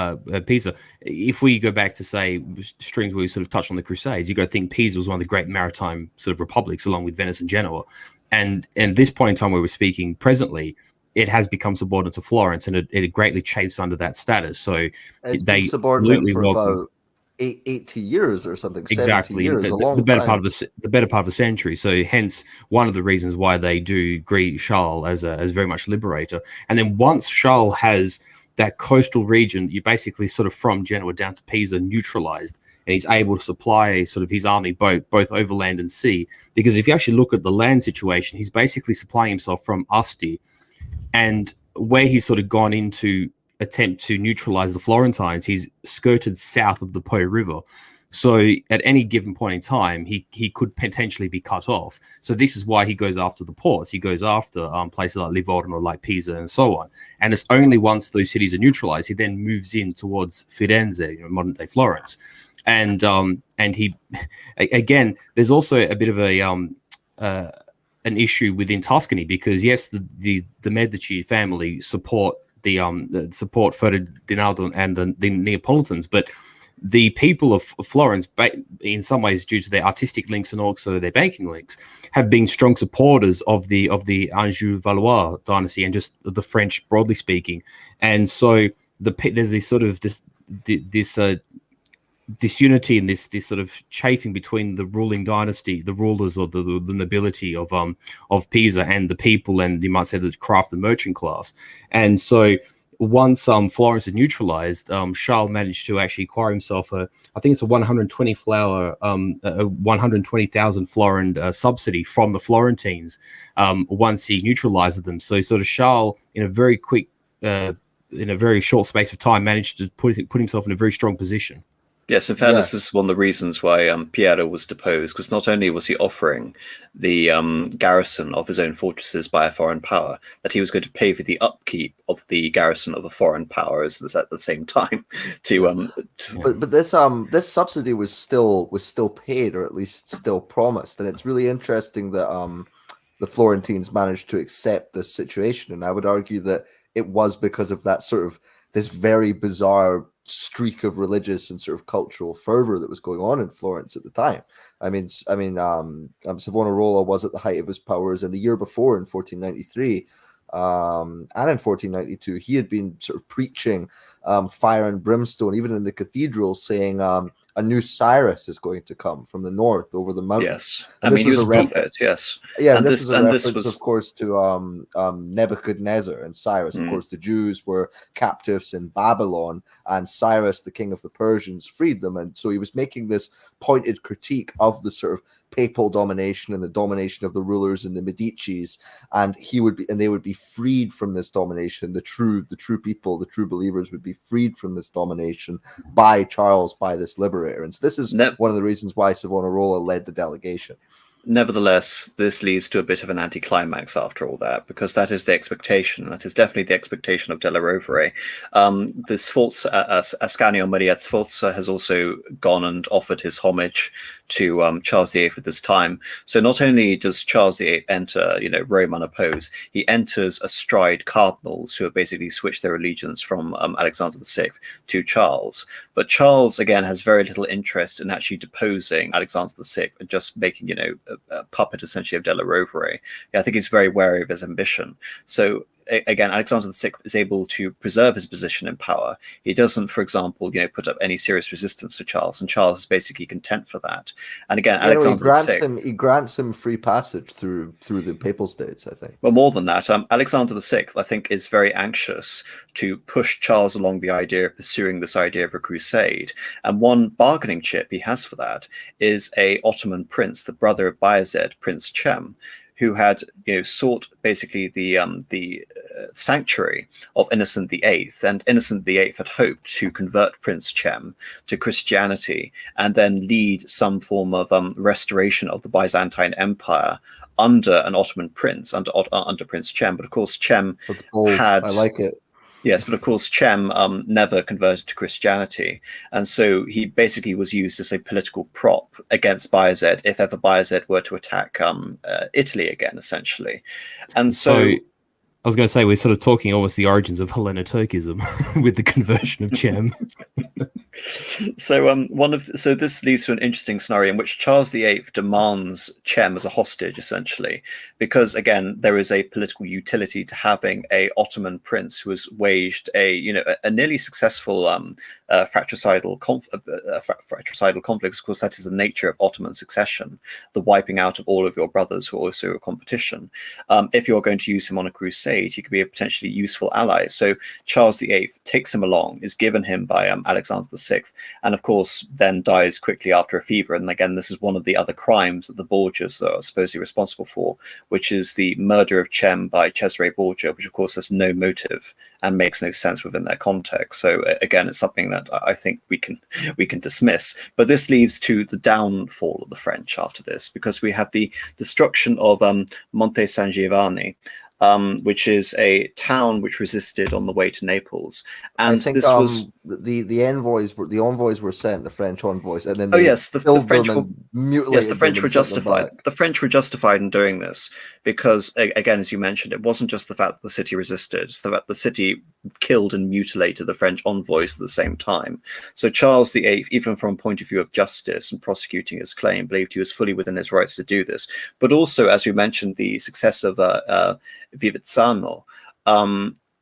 [SPEAKER 2] Pisa. If we go back to, say, strings where we sort of touched on the Crusades, you got to think Pisa was one of the great maritime sort of republics, along with Venice and Genoa. And this point in time where we're speaking presently, it has become subordinate to Florence, and it greatly chafes under that status. So
[SPEAKER 3] it's
[SPEAKER 2] they
[SPEAKER 3] been subordinate
[SPEAKER 2] absolutely
[SPEAKER 3] for
[SPEAKER 2] welcome.
[SPEAKER 3] about 80 years or something.
[SPEAKER 2] Exactly,
[SPEAKER 3] 70 years, a long
[SPEAKER 2] the better
[SPEAKER 3] time.
[SPEAKER 2] the better part of a century. So hence one of the reasons why they do greet Charles as very much liberator. And then once Charles has that coastal region, you basically sort of from Genoa down to Pisa neutralized, and he's able to supply sort of his army both overland and sea. Because if you actually look at the land situation, he's basically supplying himself from Asti, and where he's sort of gone into attempt to neutralize the Florentines, he's skirted south of the Po River. So at any given point in time, he could potentially be cut off. So this is why he goes after the ports. He goes after places like Livorno, like Pisa, and so on. And it's only once those cities are neutralized, he then moves in towards Firenze, modern day Florence. And he, again, there's also a bit of an issue within Tuscany, because yes, the Medici family support support Ferdinando and the Neapolitans, but the people of Florence, in some ways due to their artistic links and also their banking links, have been strong supporters of the Anjou-Valois dynasty and just the French, broadly speaking. And so there's this sort of disunity and this sort of chafing between the ruling dynasty, the rulers or the nobility of Pisa, and the people, and you might say the craft and merchant class. And so once Florence is neutralized, Charles managed to actually acquire himself I think it's a 120,000 florin subsidy from the Florentines once he neutralized them. So sort of Charles, in a very short space of time, managed to put himself in a very strong position.
[SPEAKER 1] Yes, in fairness, this is one of the reasons why Pierrot was deposed, because not only was he offering the garrison of his own fortresses by a foreign power, that he was going to pay for the upkeep of the garrison of a foreign power at the same time.
[SPEAKER 3] But this subsidy was still paid, or at least still promised, and it's really interesting that the Florentines managed to accept this situation, and I would argue that it was because of that sort of this very bizarre streak of religious and sort of cultural fervor that was going on in Florence at the time. Savonarola was at the height of his powers, and the year before, in 1493, and in 1492, he had been sort of preaching fire and brimstone, even in the cathedral, saying a new Cyrus is going to come from the north over the mountains.
[SPEAKER 1] Yes, he was a prophet. Yes,
[SPEAKER 3] yeah, and this was, of course, to Nebuchadnezzar and Cyrus. Of course, the Jews were captives in Babylon, and Cyrus, the king of the Persians, freed them, and so he was making this pointed critique of the sort of papal domination and the domination of the rulers and the Medicis, and they would be freed from this domination. The true people, the true believers, would be freed from this domination by Charles, by this liberator. And so this is one of the reasons why Savonarola led the delegation.
[SPEAKER 1] Nevertheless, this leads to a bit of an anticlimax after all that, because that is the expectation. That is definitely the expectation of Della Rovere. The Sforza, Ascanio Maria Sforza, has also gone and offered his homage to Charles VIII at this time. So not only does Charles VIII enter, Rome unopposed, he enters astride cardinals who have basically switched their allegiance from Alexander VI to Charles. But Charles, again, has very little interest in actually deposing Alexander VI and just making, a puppet essentially of Della Rovere. I think he's very wary of his ambition. So again, Alexander VI is able to preserve his position in power. He doesn't, for example, put up any serious resistance to Charles, and Charles is basically content for that. And again, Alexander VI,
[SPEAKER 3] he grants him free passage through the Papal States, I think.
[SPEAKER 1] Well, more than that, Alexander VI, I think, is very anxious to push Charles along the idea of pursuing this idea of a crusade. And one bargaining chip he has for that is a Ottoman prince, the brother of Bayezid, Prince Cem, who had sought basically the sanctuary of Innocent VIII, and Innocent VIII had hoped to convert Prince Cem to Christianity and then lead some form of restoration of the Byzantine Empire under an Ottoman prince, under Prince Cem. But of course, Cem had.
[SPEAKER 3] I like it.
[SPEAKER 1] Yes, but of course, Cem never converted to Christianity, and so he basically was used as a political prop against Bayezid if ever Bayezid were to attack Italy again, essentially. And so
[SPEAKER 2] I was going to say, we're sort of talking almost the origins of Helleno-Turkism with the conversion of Cem.
[SPEAKER 1] So this leads to an interesting scenario in which Charles VIII demands Cem as a hostage, essentially, because again there is a political utility to having a Ottoman prince who has waged a nearly successful fratricidal conflicts. Of course, that is the nature of Ottoman succession, the wiping out of all of your brothers who are also a competition. If you're going to use him on a crusade, he could be a potentially useful ally. So Charles VIII takes him along, is given him by Alexander VI, and of course then dies quickly after a fever. And again, this is one of the other crimes that the Borgias are supposedly responsible for, which is the murder of Cem by Cesare Borgia, which of course has no motive and makes no sense within their context. So again, it's something that I think we can dismiss. But this leads to the downfall of the French after this, because we have the destruction of Monte San Giovanni, which is a town which resisted on the way to Naples. And I think this was
[SPEAKER 3] the envoys were sent, the French envoys, and then
[SPEAKER 1] the French were justified. The French were justified in doing this because, again, as you mentioned, it wasn't just the fact that the city resisted; it's the fact the city killed and mutilated the French envoys at the same time. So Charles VIII, even from a point of view of justice and prosecuting his claim, believed he was fully within his rights to do this. But also, as we mentioned, the success of Vivizzano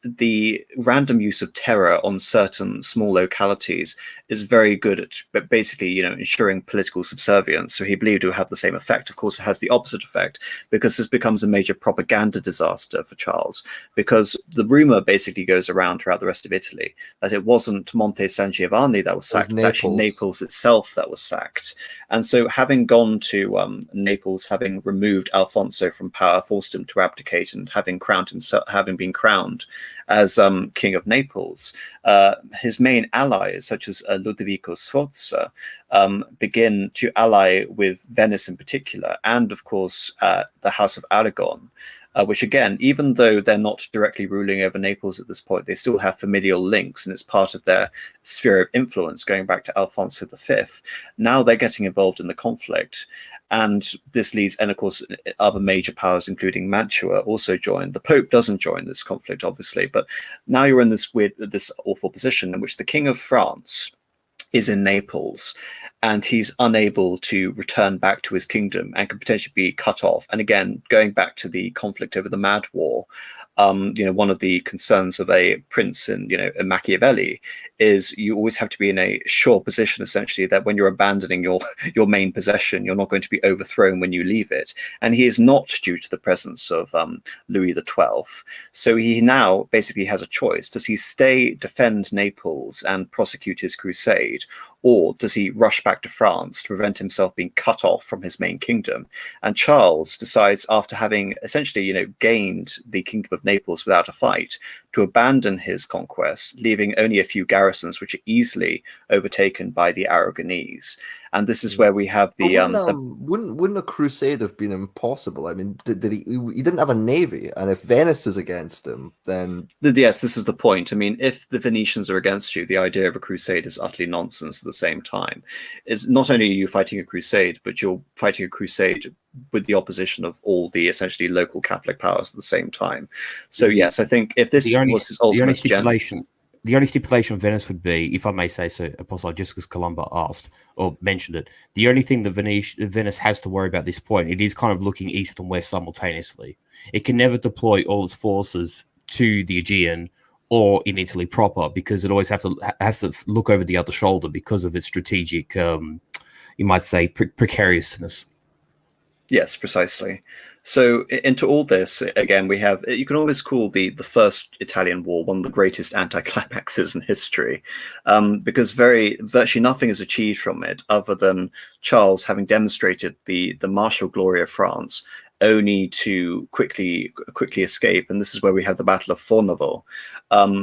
[SPEAKER 1] the random use of terror on certain small localities is very good at basically, ensuring political subservience. So he believed it would have the same effect. Of course, it has the opposite effect, because this becomes a major propaganda disaster for Charles, because the rumor basically goes around throughout the rest of Italy that it wasn't Monte San Giovanni that was sacked, but actually Naples itself that was sacked. And so having gone to Naples, having removed Alfonso from power, forced him to abdicate, and having been crowned as King of Naples, his main allies, such as Ludovico Sforza, begin to ally with Venice in particular, and of course the House of Aragon, which again, even though they're not directly ruling over Naples at this point, they still have familial links, and it's part of their sphere of influence going back to Alfonso V. Now they're getting involved in the conflict, and this leads, and of course other major powers, including Mantua, also join. The Pope doesn't join this conflict, obviously, but now you're in this awful position in which the King of France is in Naples, and he's unable to return back to his kingdom and could potentially be cut off. And again, going back to the conflict over the Mad War, one of the concerns of a prince in, a Machiavelli is you always have to be in a sure position, essentially, that when you're abandoning your main possession, you're not going to be overthrown when you leave it. And he is not, due to the presence of Louis XII. So he now basically has a choice. Does he defend Naples and prosecute his crusade, or does he rush back to France to prevent himself being cut off from his main kingdom? And Charles decides, after having essentially, gained the kingdom of Naples without a fight, to abandon his conquest, leaving only a few garrisons which are easily overtaken by the Aragonese. And this is where we have the
[SPEAKER 3] wouldn't a crusade have been impossible? I mean, did he didn't have a navy, and if Venice is against him, then
[SPEAKER 1] yes, this is the point. I mean, if the Venetians are against you, the idea of a crusade is utterly nonsense. At the same time, is not only are you fighting a crusade, but you're fighting a crusade with the opposition of all the essentially local Catholic powers at the same time. So yes, I think if this was his ultimate
[SPEAKER 2] the only stipulation of Venice would be, if I may say so, Apostle, just because Columba asked or mentioned it, the only thing that Venice has to worry about at this point, it is kind of looking east and west simultaneously. It can never deploy all its forces to the Aegean or in Italy proper, because it always has to look over the other shoulder because of its strategic, you might say, precariousness.
[SPEAKER 1] Yes, precisely. So into all this, again, we have, you can always call the First Italian War one of the greatest anticlimaxes in history, because virtually nothing is achieved from it other than Charles having demonstrated the martial glory of France, only to quickly escape. And this is where we have the Battle of Fornovo,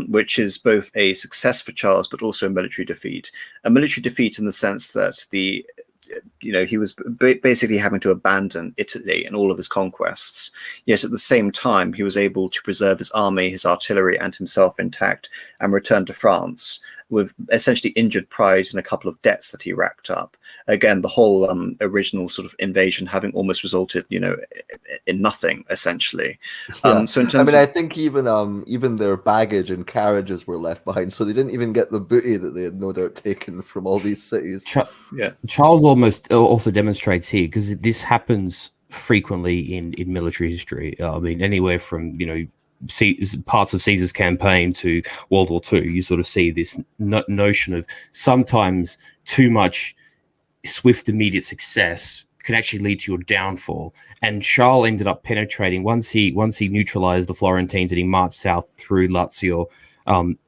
[SPEAKER 1] which is both a success for Charles, but also a military defeat. A military defeat in the sense that he was basically having to abandon Italy and all of his conquests. Yet at the same time, he was able to preserve his army, his artillery, and himself intact, and return to France with essentially injured pride and a couple of debts that he racked up. Again, the whole original sort of invasion having almost resulted, in nothing, essentially.
[SPEAKER 3] Yeah.
[SPEAKER 1] So in terms
[SPEAKER 3] I think even their baggage and carriages were left behind, so they didn't even get the booty that they had no doubt taken from all these cities.
[SPEAKER 2] Charles also demonstrates here, because this happens frequently in military history. Anywhere from parts of Caesar's campaign to World War II, you sort of see this notion of sometimes too much swift, immediate success can actually lead to your downfall. And Charles ended up penetrating once he neutralized the Florentines, and he marched south through Lazio,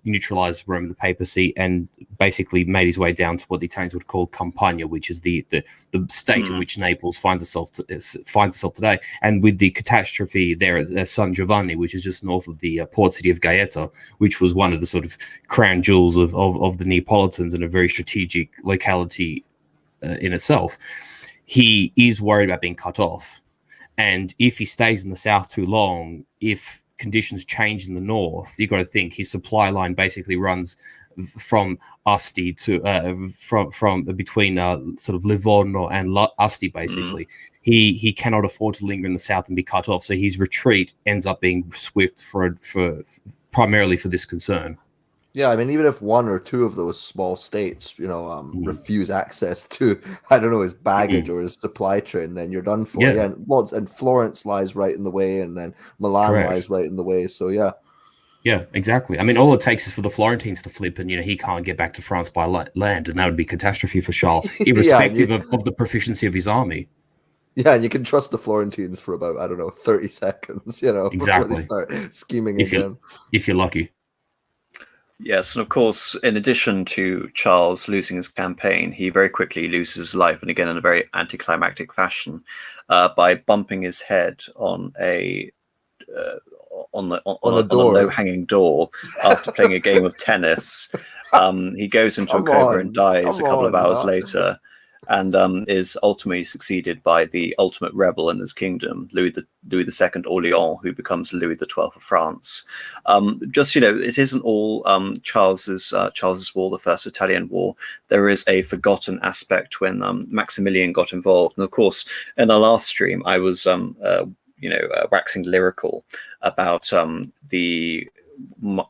[SPEAKER 2] neutralized Rome and the papacy, and basically made his way down to what the Italians would call Campania, which is the state in which Naples finds itself today. And with the catastrophe there at San Giovanni, which is just north of the port city of Gaeta, which was one of the sort of crown jewels of the Neapolitans and a very strategic locality in itself, he is worried about being cut off. And if he stays in the south too long, if conditions change in the north, you've got to think his supply line basically runs from Asti to from between sort of Livorno and Asti, basically. He cannot afford to linger in the south and be cut off, so his retreat ends up being swift for primarily for this concern.
[SPEAKER 3] Yeah, even if one or two of those small states, refuse access to, his baggage or his supply train, then you're done for. Yeah, and Florence lies right in the way, and then Milan lies right in the way. So yeah.
[SPEAKER 2] Yeah, exactly. I mean, all it takes is for the Florentines to flip, and he can't get back to France by land, and that would be catastrophe for Charles,
[SPEAKER 3] Yeah, and
[SPEAKER 2] irrespective of the proficiency of his army.
[SPEAKER 3] yeah, and you can trust the Florentines for about, I don't know, 30 seconds, before they
[SPEAKER 2] Exactly.
[SPEAKER 3] start scheming
[SPEAKER 2] If
[SPEAKER 3] again.
[SPEAKER 2] you're lucky.
[SPEAKER 1] Yes, and of course, in addition to Charles losing his campaign, he very quickly loses his life, and again in a very anticlimactic fashion, by bumping his head on a on
[SPEAKER 3] On a
[SPEAKER 1] a
[SPEAKER 3] door.
[SPEAKER 1] low-hanging door after playing a game of tennis. He goes into a coma and dies a couple of hours later, and is ultimately succeeded by the ultimate rebel in his kingdom, Louis II Orleans, who becomes Louis XII of France. It isn't all Charles's war, the First Italian War. There is a forgotten aspect when Maximilian got involved, and of course, in our last stream, I was waxing lyrical about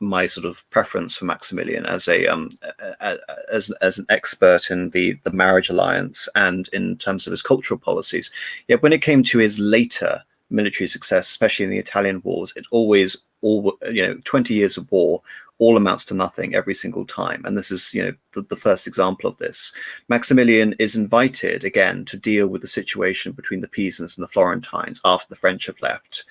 [SPEAKER 1] my sort of preference for Maximilian as as an expert in the marriage alliance and in terms of his cultural policies. Yet when it came to his later military success, especially in the Italian wars, it always 20 years of war all amounts to nothing every single time. And this is the first example of this. Maximilian is invited again to deal with the situation between the Pisans and the Florentines after the French have left,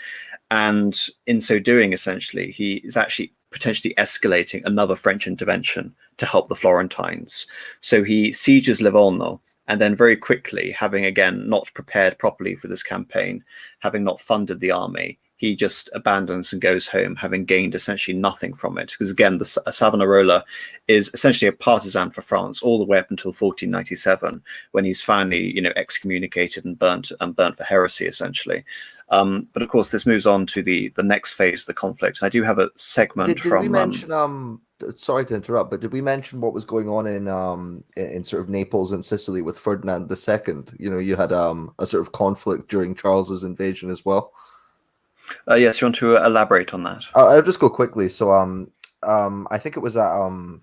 [SPEAKER 1] and in so doing, essentially, he is actually potentially escalating another French intervention to help the Florentines. So he sieges Livorno, and then very quickly, having again not prepared properly for this campaign, having not funded the army, he just abandons and goes home, having gained essentially nothing from it. Because again, the Savonarola is essentially a partisan for France all the way up until 1497, when he's finally, excommunicated and burnt for heresy, essentially. But of course, this moves on to the next phase of the conflict. And I do have a segment
[SPEAKER 3] Did we mention? Sorry to interrupt, but did we mention what was going on in sort of Naples and Sicily with Ferdinand II? You had a sort of conflict during Charles's invasion as well.
[SPEAKER 1] Yes, you want to elaborate on that?
[SPEAKER 3] I'll just go quickly. So, I think it was so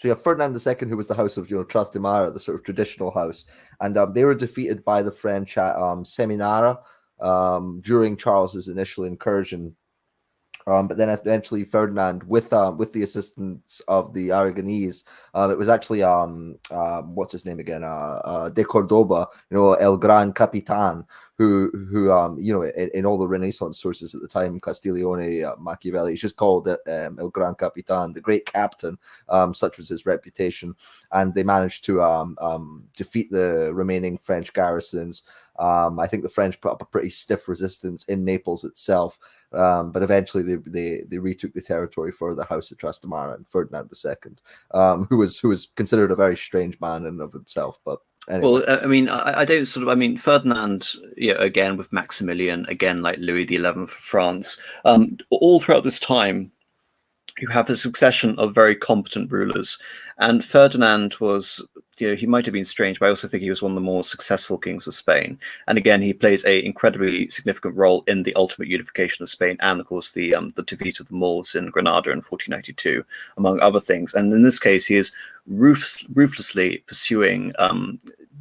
[SPEAKER 3] you have Ferdinand II, who was the house of Trastamara, the sort of traditional house, and they were defeated by the French at Seminara during Charles's initial incursion. But then eventually Ferdinand, with the assistance of the Aragonese, it was actually what's his name again? De Cordoba, El Gran Capitan, who in all the Renaissance sources at the time, Castiglione, Machiavelli, he's just called El Gran Capitan, the great captain. Such was his reputation, and they managed to defeat the remaining French garrisons. I think the French put up a pretty stiff resistance in Naples itself, but eventually they retook the territory for the House of Trastamara and Ferdinand II, who was considered a very strange man in and of himself. But anyway.
[SPEAKER 1] Well, Ferdinand, again with Maximilian, again like Louis XI for France, all throughout this time, you have a succession of very competent rulers, and Ferdinand was, he might have been strange, but I also think he was one of the more successful kings of Spain. And again, he plays an incredibly significant role in the ultimate unification of Spain, and of course the defeat of the Moors in Granada in 1492, among other things. And in this case, he is ruthlessly pursuing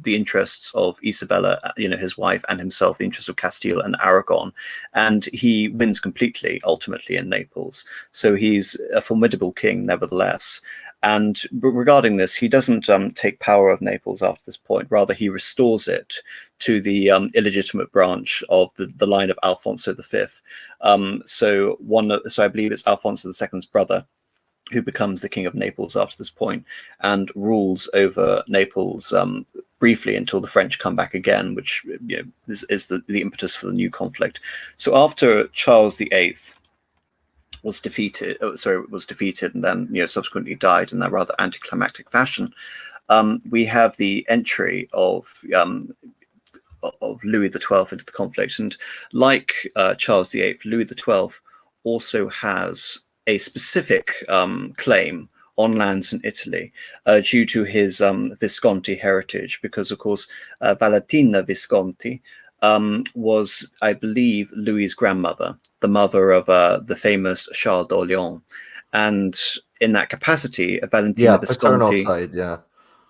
[SPEAKER 1] the interests of Isabella, his wife, and himself, the interests of Castile and Aragon, and he wins completely ultimately in Naples. So he's a formidable king, nevertheless. And regarding this, he doesn't take power of Naples after this point. Rather, he restores it to the illegitimate branch of the line of Alfonso V. So I believe it's Alfonso II's brother, who becomes the king of Naples after this point and rules over Naples briefly until the French come back again, which is the impetus for the new conflict. So after Charles VIII was defeated and then subsequently died in that rather anticlimactic fashion, we have the entry of Louis XII into the conflict. And like Charles VIII, Louis XII also has a specific claim on lands in Italy due to his Visconti heritage, because of course Valentina Visconti was, I believe, Louis's grandmother, the mother of the famous Charles d'Orléans, and in that capacity, Valentina Visconti,
[SPEAKER 3] side,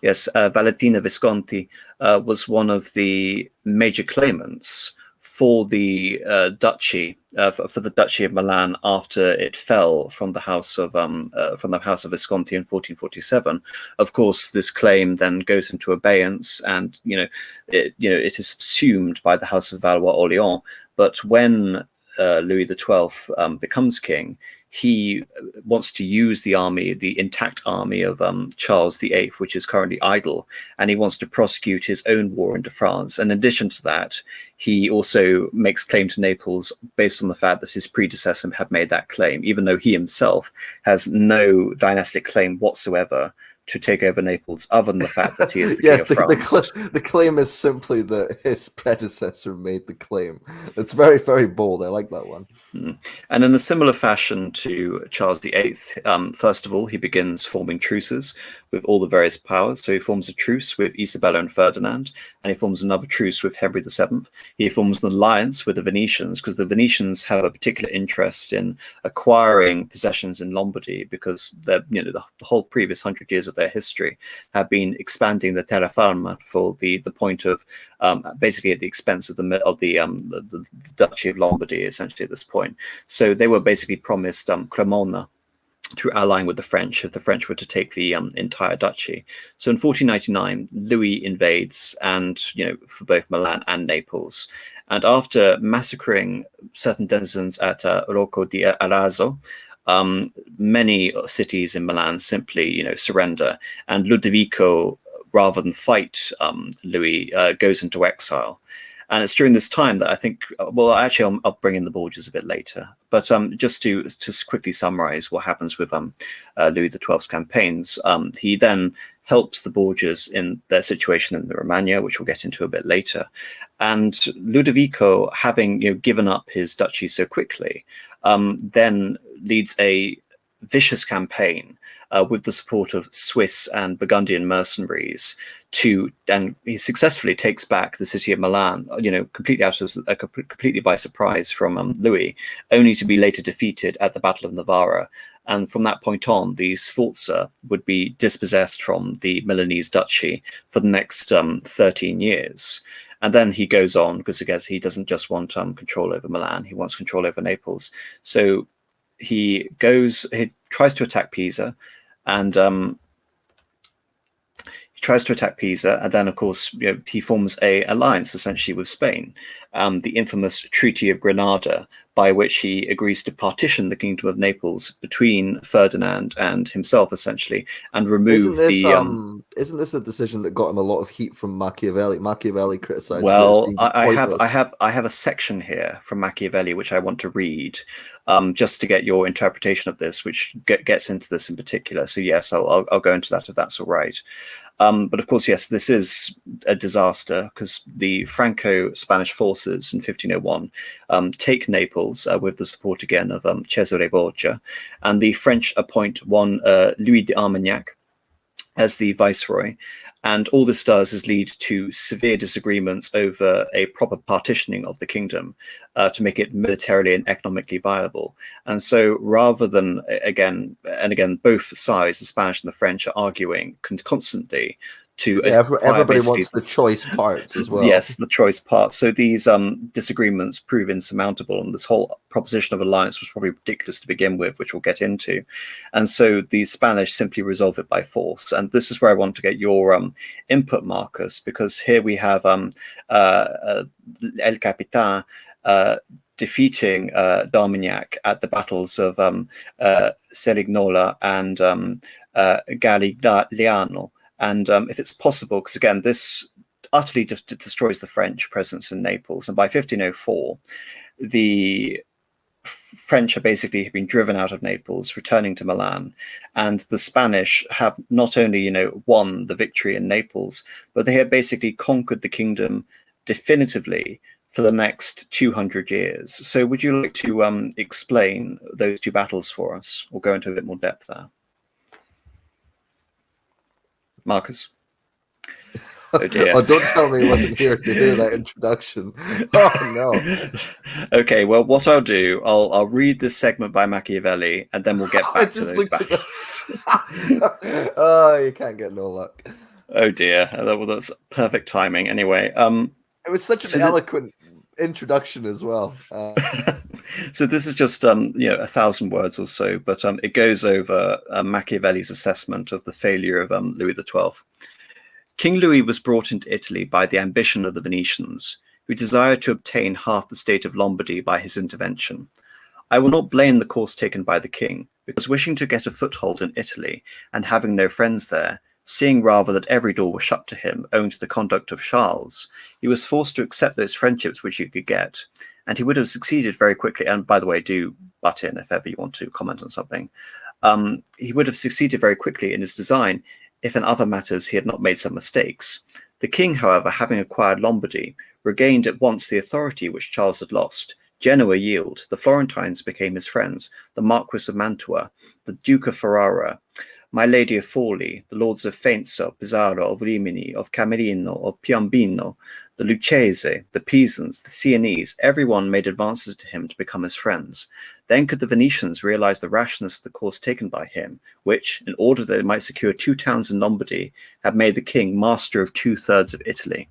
[SPEAKER 1] yes, Valentina Visconti was one of the major claimants for the duchy for the Duchy of Milan after it fell from the House of Visconti in 1447. Of course, this claim then goes into abeyance, and it is subsumed by the House of Valois-Orléans. But when Louis XII becomes king, he wants to use the army, the intact army of Charles VIII, which is currently idle, and he wants to prosecute his own war into France. And in addition to that, he also makes claim to Naples based on the fact that his predecessor had made that claim, even though he himself has no dynastic claim whatsoever to take over Naples, other than the fact that he is the king of France.
[SPEAKER 3] The claim is simply that his predecessor made the claim. It's very, very bold. I like that one.
[SPEAKER 1] And in a similar fashion to Charles VIII, first of all, he begins forming truces with all the various powers. So he forms a truce with Isabella and Ferdinand, and he forms another truce with Henry VII. He forms an alliance with the Venetians, because the Venetians have a particular interest in acquiring possessions in Lombardy, because the whole previous 100 years of their history have been expanding the terraferma for the point of basically at the expense of the Duchy of Lombardy, essentially at this point. So they were basically promised Cremona through allying with the French if the French were to take the entire duchy. So in 1499, Louis invades, and for both Milan and Naples. And after massacring certain denizens at Rocco di Araso, many cities in Milan simply surrender, and Ludovico, rather than fight Louis, goes into exile. And it's during this time that I think, well, actually, I'll bring in the Borges a bit later. But just to quickly summarize what happens with Louis XII's campaigns, he then helps the Borges in their situation in the Romagna, which we'll get into a bit later. And Ludovico, having given up his duchy so quickly, then leads a vicious campaign with the support of Swiss and Burgundian mercenaries and he successfully takes back the city of Milan, completely by surprise from Louis, only to be later defeated at the Battle of Novara. And from that point on, the Sforza would be dispossessed from the Milanese duchy for the next 13 years. And then he goes on, because I guess he doesn't just want control over Milan, he wants control over Naples. So he tries to attack Pisa, and then, of course, he forms a alliance essentially with Spain, the infamous Treaty of Granada, by which he agrees to partition the Kingdom of Naples between Ferdinand and himself, essentially, and remove
[SPEAKER 3] Isn't this a decision that got him a lot of heat from Machiavelli? Machiavelli criticized.
[SPEAKER 1] Well, I have a section here from Machiavelli which I want to read, just to get your interpretation of this, which gets into this in particular. So yes, I'll go into that if that's all right. But of course, yes, this is a disaster, because the Franco-Spanish forces in 1501 take Naples with the support again of Cesare Borgia, and the French appoint one Louis d'Armagnac as the viceroy. And all this does is lead to severe disagreements over a proper partitioning of the kingdom to make it militarily and economically viable. And so rather than, again, both sides, the Spanish and the French, are arguing constantly to
[SPEAKER 3] everybody wants the choice parts as well.
[SPEAKER 1] Yes, the choice parts. So these disagreements prove insurmountable, and this whole proposition of alliance was probably ridiculous to begin with, which we'll get into. And so the Spanish simply resolve it by force. And this is where I want to get your input, Marcus, because here we have El Capitan defeating d'Armagnac at the battles of Cerignola and Garigliano. And if it's possible, because again, this utterly destroys the French presence in Naples. And by 1504, the French are basically been driven out of Naples, returning to Milan. And the Spanish have not only, won the victory in Naples, but they have basically conquered the kingdom definitively for the next 200 years. So would you like to explain those two battles for us, or go into a bit more depth there? Marcus? Oh dear.
[SPEAKER 3] Oh, don't tell me he wasn't here to hear that introduction. Oh no.
[SPEAKER 1] Okay, well, what I'll do, I'll read this segment by Machiavelli, and then we'll get back to those battles.
[SPEAKER 3] Oh, you can't get no luck.
[SPEAKER 1] Oh dear. Well, that's perfect timing. Anyway,
[SPEAKER 3] it was such an eloquent introduction as well.
[SPEAKER 1] So this is just 1,000 words or so, but it goes over Machiavelli's assessment of the failure of Louis XII. King Louis was brought into Italy by the ambition of the Venetians, who desired to obtain half the state of Lombardy by his intervention. I will not blame the course taken by the king, because wishing to get a foothold in Italy and having no friends there, seeing rather that every door was shut to him owing to the conduct of Charles, he was forced to accept those friendships which he could get, and he would have succeeded very quickly. And by the way, do butt in if ever you want to comment on something. He would have succeeded very quickly in his design if in other matters he had not made some mistakes. The king, however, having acquired Lombardy, regained at once the authority which Charles had lost. Genoa yielded, the Florentines became his friends, the Marquis of Mantua, the Duke of Ferrara, my Lady of Forli, the lords of Faenza, Pesaro, of Rimini, of Camerino, of Piombino, the Lucchese, the Pisans, the Sienese, everyone made advances to him to become his friends. Then could the Venetians realize the rashness of the course taken by him, which, in order that they might secure 2 towns in Lombardy, had made the king master of 2/3 of Italy.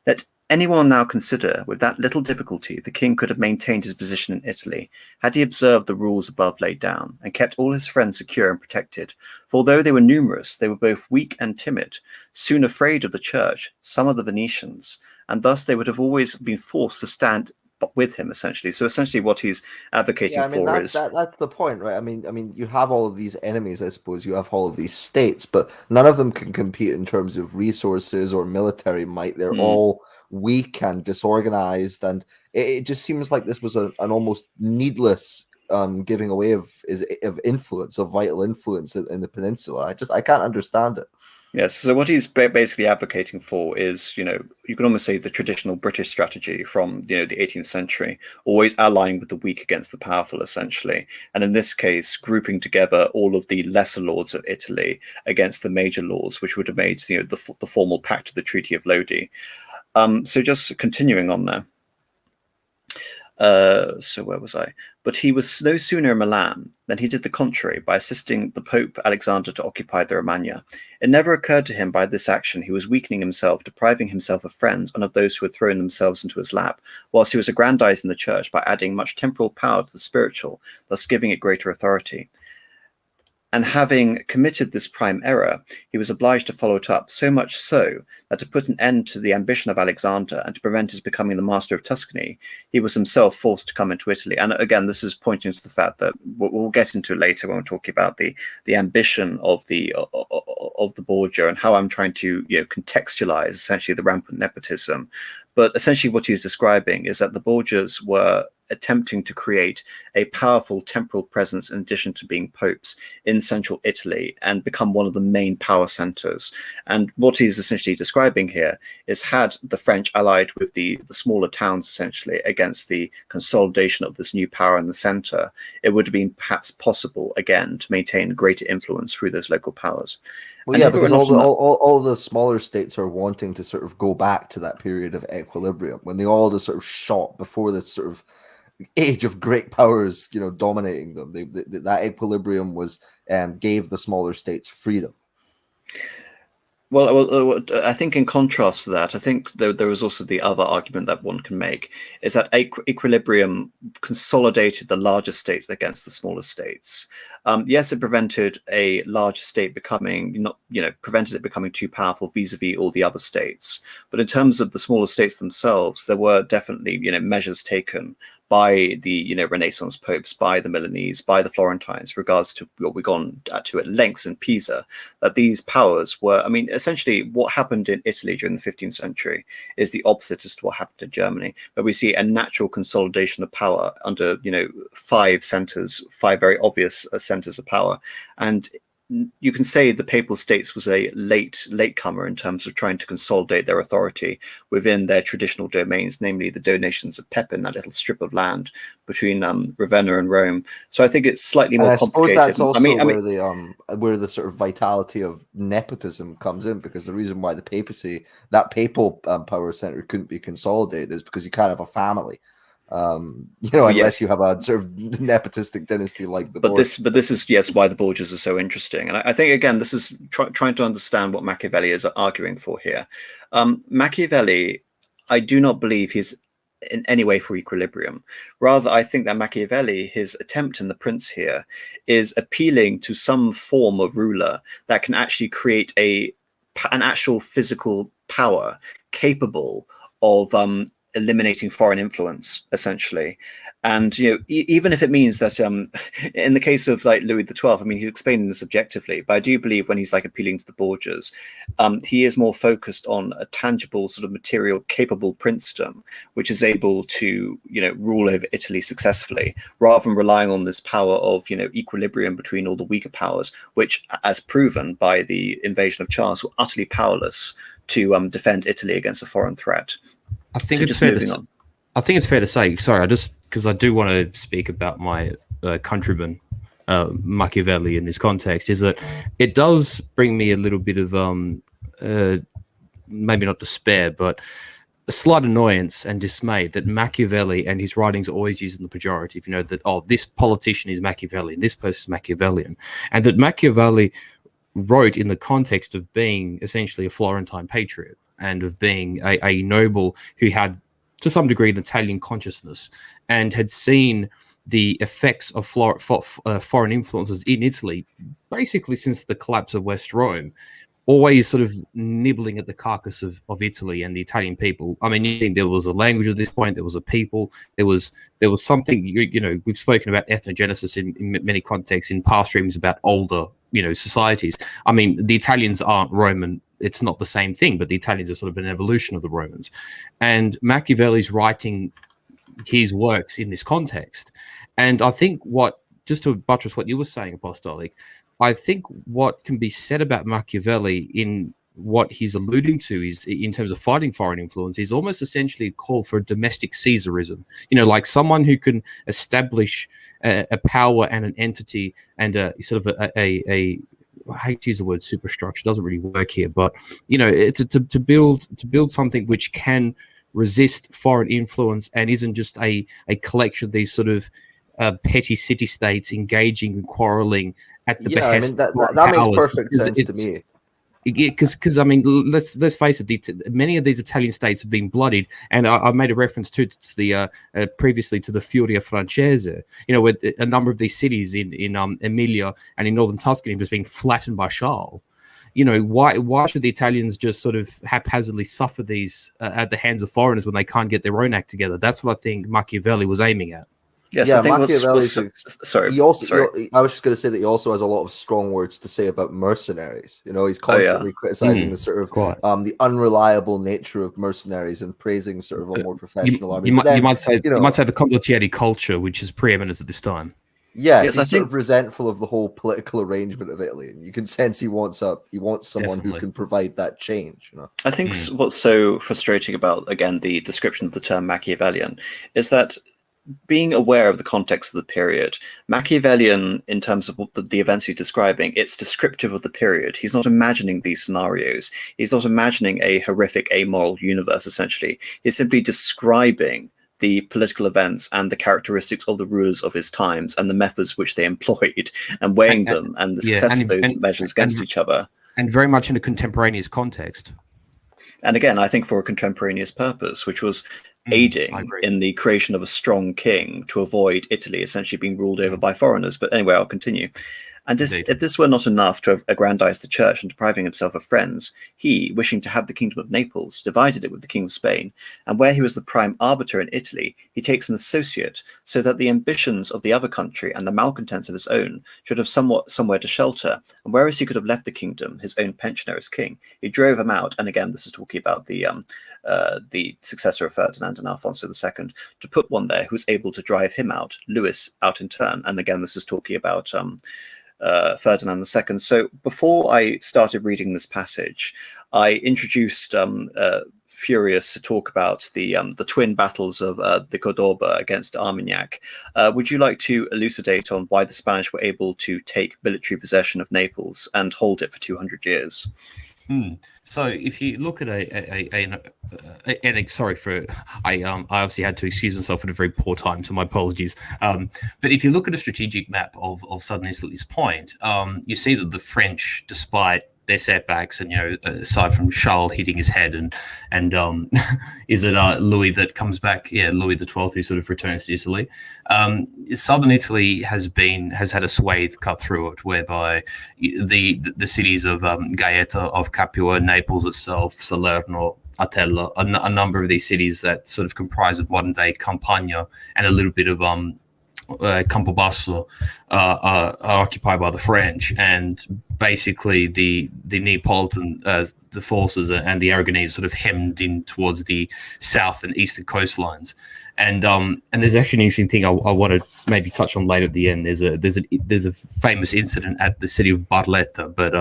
[SPEAKER 1] Let anyone now consider, with that little difficulty, the king could have maintained his position in Italy, had he observed the rules above laid down, and kept all his friends secure and protected. For although they were numerous, they were both weak and timid, soon afraid of the church, some of the Venetians, and thus they would have always been forced to stand with him, essentially. So essentially what he's advocating for is...
[SPEAKER 3] That's the point, right? I mean, you have all of these enemies, I suppose. You have all of these states, but none of them can compete in terms of resources or military might. They're all weak and disorganized, and it just seems like this was an almost needless giving away of influence, of vital influence in the peninsula. I can't understand it.
[SPEAKER 1] Yes, so what he's basically advocating for is, you can almost say the traditional British strategy from, the 18th century, always allying with the weak against the powerful, essentially. And in this case, grouping together all of the lesser lords of Italy against the major lords, which would have made, the formal pact of the Treaty of Lodi. So just continuing on there. So where was I? But he was no sooner in Milan than he did the contrary by assisting the Pope Alexander to occupy the Romagna. It never occurred to him by this action he was weakening himself, depriving himself of friends and of those who had thrown themselves into his lap, whilst he was aggrandizing the church by adding much temporal power to the spiritual, thus giving it greater authority. And having committed this prime error, he was obliged to follow it up, so much so that to put an end to the ambition of Alexander and to prevent his becoming the master of Tuscany, he was himself forced to come into Italy. And again, this is pointing to the fact that we'll get into it later when we're talking about the ambition of the Borgia and how I'm trying to contextualize essentially the rampant nepotism. But essentially what he's describing is that the Borgias were attempting to create a powerful temporal presence in addition to being popes in central Italy and become one of the main power centers. And what he's essentially describing here is had the French allied with the smaller towns essentially against the consolidation of this new power in the center, it would have been perhaps possible again to maintain greater influence through those local powers.
[SPEAKER 3] Well, yeah, because all the smaller states are wanting to sort of go back to that period of equilibrium when they all just sort of shot before this sort of age of great powers, dominating them. That equilibrium was gave the smaller states freedom.
[SPEAKER 1] Well, I think in contrast to that, I think there is also the other argument that one can make is that equilibrium consolidated the larger states against the smaller states. Yes, it prevented a large state becoming prevented it becoming too powerful vis-a-vis all the other states. But in terms of the smaller states themselves, there were definitely measures taken by the Renaissance popes, by the Milanese, by the Florentines, regards to what we've gone to at lengths in Pisa, that these powers were, essentially what happened in Italy during the 15th century is the opposite as to what happened in Germany, where we see a natural consolidation of power under, 5 centers, 5 very obvious centers of power. And you can say the Papal States was a latecomer in terms of trying to consolidate their authority within their traditional domains, namely the donations of Pepin, that little strip of land between Ravenna and Rome. So I think it's slightly more complicated.
[SPEAKER 3] I suppose that's also where the sort of vitality of nepotism comes in, because the reason why the papacy, that papal power center, couldn't be consolidated is because you can't have a family. Unless you have a sort of nepotistic dynasty like the Borgias.
[SPEAKER 1] But this is why the Borgias are so interesting, and I think again this is trying to understand what Machiavelli is arguing for here. Machiavelli, I do not believe he's in any way for equilibrium. Rather, I think that Machiavelli, his attempt in The Prince here, is appealing to some form of ruler that can actually create an actual physical power capable of eliminating foreign influence, essentially. And even if it means that in the case of like Louis XII, I mean, he's explaining this objectively, but I do believe when he's like appealing to the Borgias, he is more focused on a tangible sort of material capable princedom which is able to rule over Italy successfully, rather than relying on this power of equilibrium between all the weaker powers, which, as proven by the invasion of Charles, were utterly powerless to defend Italy against a foreign threat.
[SPEAKER 2] I think it's fair to I think it's fair to say, sorry, because I do want to speak about my countryman, Machiavelli, in this context, is that it does bring me a little bit of, maybe not despair, but a slight annoyance and dismay that Machiavelli and his writings are always using the pejorative, that, oh, this politician is Machiavellian, this person is Machiavellian, and that Machiavelli wrote in the context of being essentially a Florentine patriot and of being a noble who had, to some degree, an Italian consciousness and had seen the effects of foreign influences in Italy basically since the collapse of West Rome, always sort of nibbling at the carcass of Italy and the Italian people. I mean, you think there was a language at this point, there was a people, there was something, we've spoken about ethnogenesis in many contexts in past streams about older, societies. I mean, the Italians aren't Roman. It's not the same thing, but the Italians are sort of an evolution of the Romans. And Machiavelli's writing his works in this context. And I think just to buttress what you were saying, Apostolic, I think what can be said about Machiavelli in what he's alluding to is, in terms of fighting foreign influence, is almost essentially a call for domestic Caesarism. Like someone who can establish a power and an entity and a sort of a I hate to use the word superstructure, doesn't really work here, but to build something which can resist foreign influence and isn't just a collection of these sort of petty city-states engaging and quarreling at the behest.
[SPEAKER 3] I mean, that makes perfect sense to me.
[SPEAKER 2] Because I mean, let's face it, many of these Italian states have been bloodied, and I made a reference to the previously to the Furia Francese, where a number of these cities in Emilia and in northern Tuscany have just been flattened by Charles. Why should the Italians just sort of haphazardly suffer these at the hands of foreigners when they can't get their own act together? That's what I think Machiavelli was aiming at.
[SPEAKER 1] Yes,
[SPEAKER 3] yeah,
[SPEAKER 1] I think
[SPEAKER 3] Machiavelli.
[SPEAKER 1] Sorry.
[SPEAKER 3] I was just going to say that he also has a lot of strong words to say about mercenaries. He's constantly criticizing the sort of the unreliable nature of mercenaries and praising sort of a more professional army.
[SPEAKER 2] You might say the condottieri culture, which is preeminent at this time.
[SPEAKER 3] Yes, he's sort of resentful of the whole political arrangement of Italy, and you can sense he wants someone who can provide that change.
[SPEAKER 1] I think what's so frustrating about, again, the description of the term Machiavellian is that, being aware of the context of the period, Machiavellian, in terms of the events he's describing, it's descriptive of the period. He's not imagining these scenarios. He's not imagining a horrific, amoral universe, essentially. He's simply describing the political events and the characteristics of the rulers of his times and the methods which they employed, and weighing them and the success of those measures against each other.
[SPEAKER 2] And very much in a contemporaneous context.
[SPEAKER 1] And again, I think for a contemporaneous purpose, which was aiding in the creation of a strong king to avoid Italy essentially being ruled over by foreigners. But anyway, I'll continue. And if this were not enough to have aggrandized the church and depriving himself of friends, he, wishing to have the kingdom of Naples, divided it with the king of Spain, and where he was the prime arbiter in Italy, he takes an associate, so that the ambitions of the other country and the malcontents of his own should have somewhere to shelter. And whereas he could have left the kingdom, his own pensioner as king, he drove him out. And again, this is talking about the successor of Ferdinand and Alfonso II, to put one there who was able to drive him out, Louis out in turn. And again, this is talking about Ferdinand II. So before I started reading this passage, I introduced Furious to talk about the twin battles of the Cordoba against Armagnac. Would you like to elucidate on why the Spanish were able to take military possession of Naples and hold it for 200 years?
[SPEAKER 2] So if you look at I obviously had to excuse myself at a very poor time, so my apologies. But if you look at a strategic map of southern Italy at this point, you see that the French, despite their setbacks, and aside from Charles hitting his head, and is it Louis that comes back? Yeah, Louis XII, who sort of returns to Italy. Southern Italy has had a swathe cut through it, whereby the cities of Gaeta, of Capua, Naples itself, Salerno, Atella, a number of these cities that sort of comprise of modern day Campania and a little bit of Campobasso are occupied by the French, and basically the Neapolitan the forces and the Aragonese sort of hemmed in towards the south and eastern coastlines. And there's actually an interesting thing I want to maybe touch on later at the end. There's a famous incident at the city of Barletta, but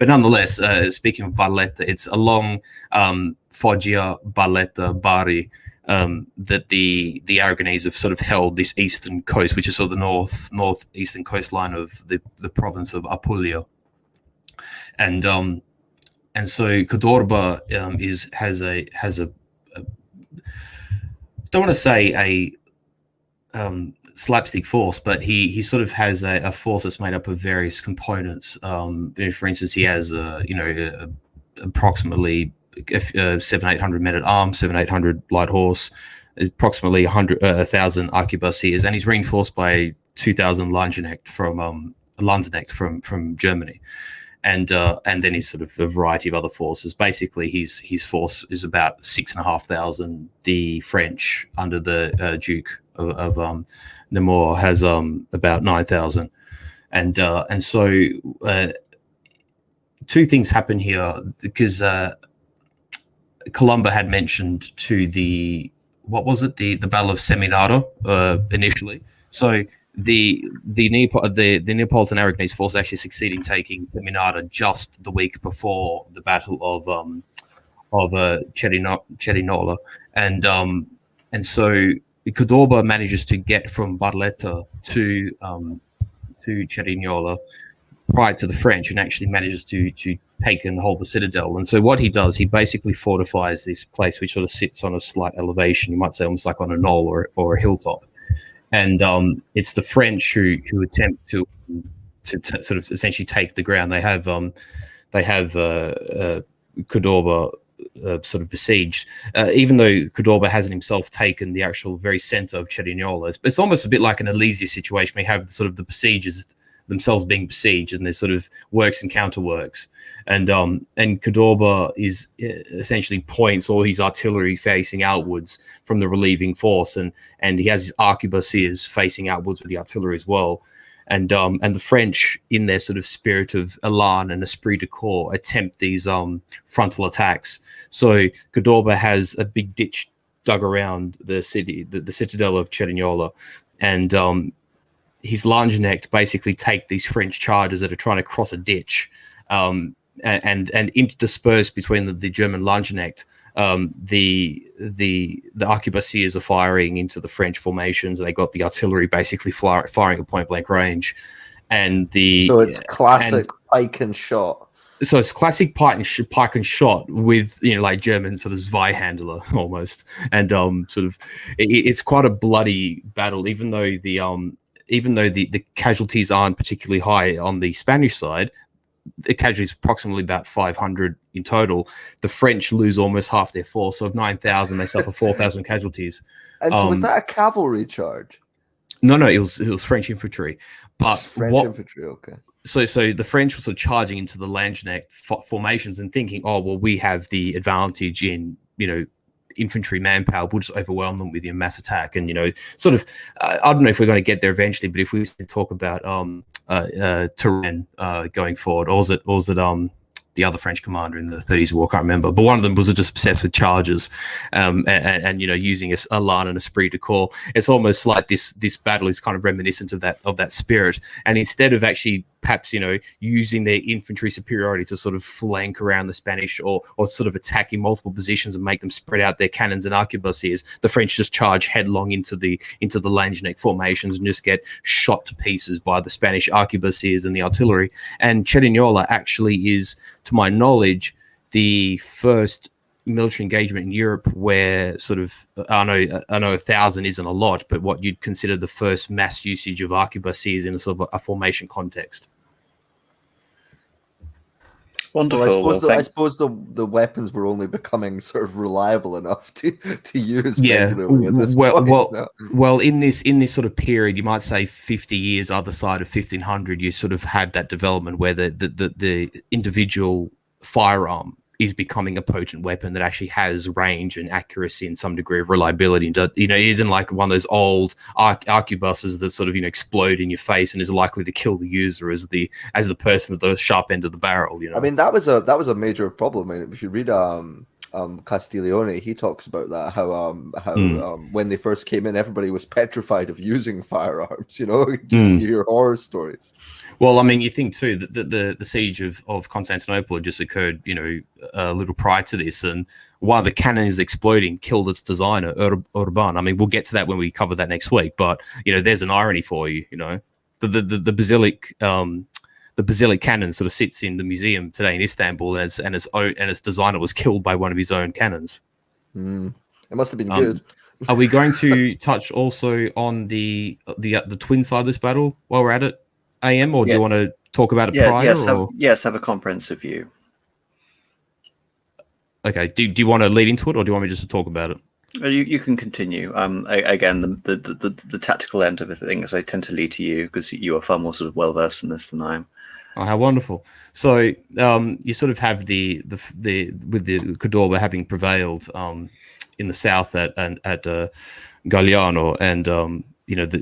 [SPEAKER 2] nonetheless, speaking of Barletta, it's along Foggia, Barletta, Bari, that the Aragonese have sort of held this eastern coast, which is sort of the northeastern coastline of the province of Apulia, and so Cadorba has a don't want to say a slapstick force, but he sort of has a force that's made up of various components. For instance, he has approximately 700-800 men at arms, 700-800 light horse, approximately 1,000 arquebusiers, and he's reinforced by 2,000 Landsknecht from Germany. And then he's sort of a variety of other forces. Basically, his force is about 6,500. The French, under the Duke of Nemours, has about 9,000. And so two things happen here, because Columba had mentioned to the Battle of Seminara initially. So the Neapolitan Aragonese force actually succeeded in taking Seminara just the week before the Battle of Cerinola, and so Cadorba manages to get from Barletta to Cerinola prior to the French, and actually manages to take and hold the citadel. And so what he does, he basically fortifies this place, which sort of sits on a slight elevation, you might say almost like on a knoll or a hilltop. And it's the French who attempt to sort of essentially take the ground. They have Cadorba sort of besieged, even though Cadorba hasn't himself taken the actual very center of Cerignola. It's almost a bit like an Alesia situation. We have sort of the besiegers themselves being besieged, and there's sort of works and counterworks, and Cadorba is essentially points all his artillery facing outwards from the relieving force, and he has his arquebusiers facing outwards with the artillery as well, and the French, in their sort of spirit of elan and esprit de corps, attempt these frontal attacks. So Cadorba has a big ditch dug around the city, the citadel of Cerignola, and his Landsknecht basically take these French chargers that are trying to cross a ditch, and interspersed between the German Landsknecht, the arquebusiers are firing into the French formations. They got the artillery basically firing at point blank range, so it's
[SPEAKER 3] classic pike and shot.
[SPEAKER 2] So it's classic pike and shot with like German sort of Zweihandler almost, and sort of it's quite a bloody battle, even though the casualties aren't particularly high on the Spanish side. The casualties approximately about 500 in total. The French lose almost half their force. So of 9,000, they suffer 4,000 casualties.
[SPEAKER 3] And so was that a cavalry charge?
[SPEAKER 2] No, it was French infantry. But
[SPEAKER 3] infantry, okay.
[SPEAKER 2] So the French were sort of charging into the Landsknecht formations and thinking, oh, well, we have the advantage in, infantry manpower, we'll just overwhelm them with your mass attack. And sort of I don't know if we're going to get there eventually, but if we talk about Turenne going forward, or was it the other French commander in the 30s war, I can't remember, but one of them was just obsessed with charges, and using a lan and esprit de corps. It's almost like this battle is kind of reminiscent of that spirit, and instead of actually perhaps using their infantry superiority to sort of flank around the Spanish or sort of attack in multiple positions and make them spread out their cannons and arquebusiers, the French just charge headlong into the Landsknecht formations and just get shot to pieces by the Spanish arquebusiers and the artillery. And Cerignola actually is, to my knowledge, the first military engagement in Europe where sort of I know 1,000 isn't a lot, but what you'd consider the first mass usage of arquebusiers in a sort of a formation context.
[SPEAKER 1] Wonderful.
[SPEAKER 3] I suppose the weapons were only becoming sort of reliable enough to use regularly at this point.
[SPEAKER 2] Well, in this sort of period, you might say 50 years other side of 1500, you sort of have that development where the individual firearm is becoming a potent weapon that actually has range and accuracy and some degree of reliability. And, it isn't like one of those old arquebuses that sort of, explode in your face and is likely to kill the user as the person at the sharp end of the barrel.
[SPEAKER 3] I mean, that was a major problem. I mean, if you read Castiglione, he talks about that, how when they first came in, everybody was petrified of using firearms. You hear horror stories.
[SPEAKER 2] Well, I mean, you think too that the siege of Constantinople had just occurred, a little prior to this, and one of the cannons exploding killed its designer, Urban. I mean, we'll get to that when we cover that next week. But there's an irony for you. The basilic, the basilic cannon sort of sits in the museum today in Istanbul, and its designer was killed by one of his own cannons.
[SPEAKER 3] It must have been good.
[SPEAKER 2] Are we going to touch also on the twin side of this battle while we're at it? AM, or do you want to talk about it prior?
[SPEAKER 1] Yes, have a comprehensive view.
[SPEAKER 2] Okay. Do you want to lead into it, or do you want me just to talk about it?
[SPEAKER 1] You can continue. Again, the tactical end of the thing is I tend to lead to you because you are far more sort of well versed in this than I am.
[SPEAKER 2] Oh, how wonderful! So you sort of have the with the Cordoba having prevailed in the south at Galliano, and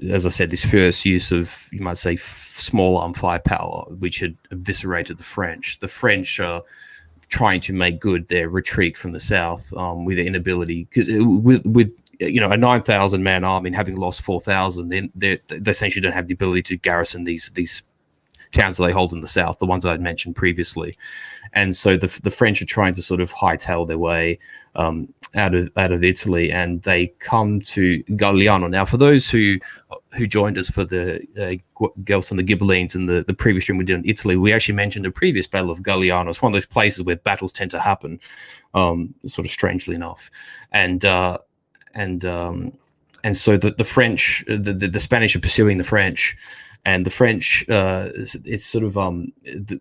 [SPEAKER 2] as I said, this first use of, you might say, small arm firepower, which had eviscerated the French. The French are trying to make good their retreat from the south with their inability, because with a 9,000 man army and having lost 4,000, they essentially don't have the ability to garrison these towns that they hold in the south, the ones I'd mentioned previously. And so the French are trying to sort of hightail their way out of Italy, and they come to Galliano. Now, for those who joined us for the Guelphs and the Ghibellines and the previous stream we did in Italy, we actually mentioned the previous Battle of Galliano. It's one of those places where battles tend to happen, sort of strangely enough. And so the French, the Spanish are pursuing the French. And the French, it's sort of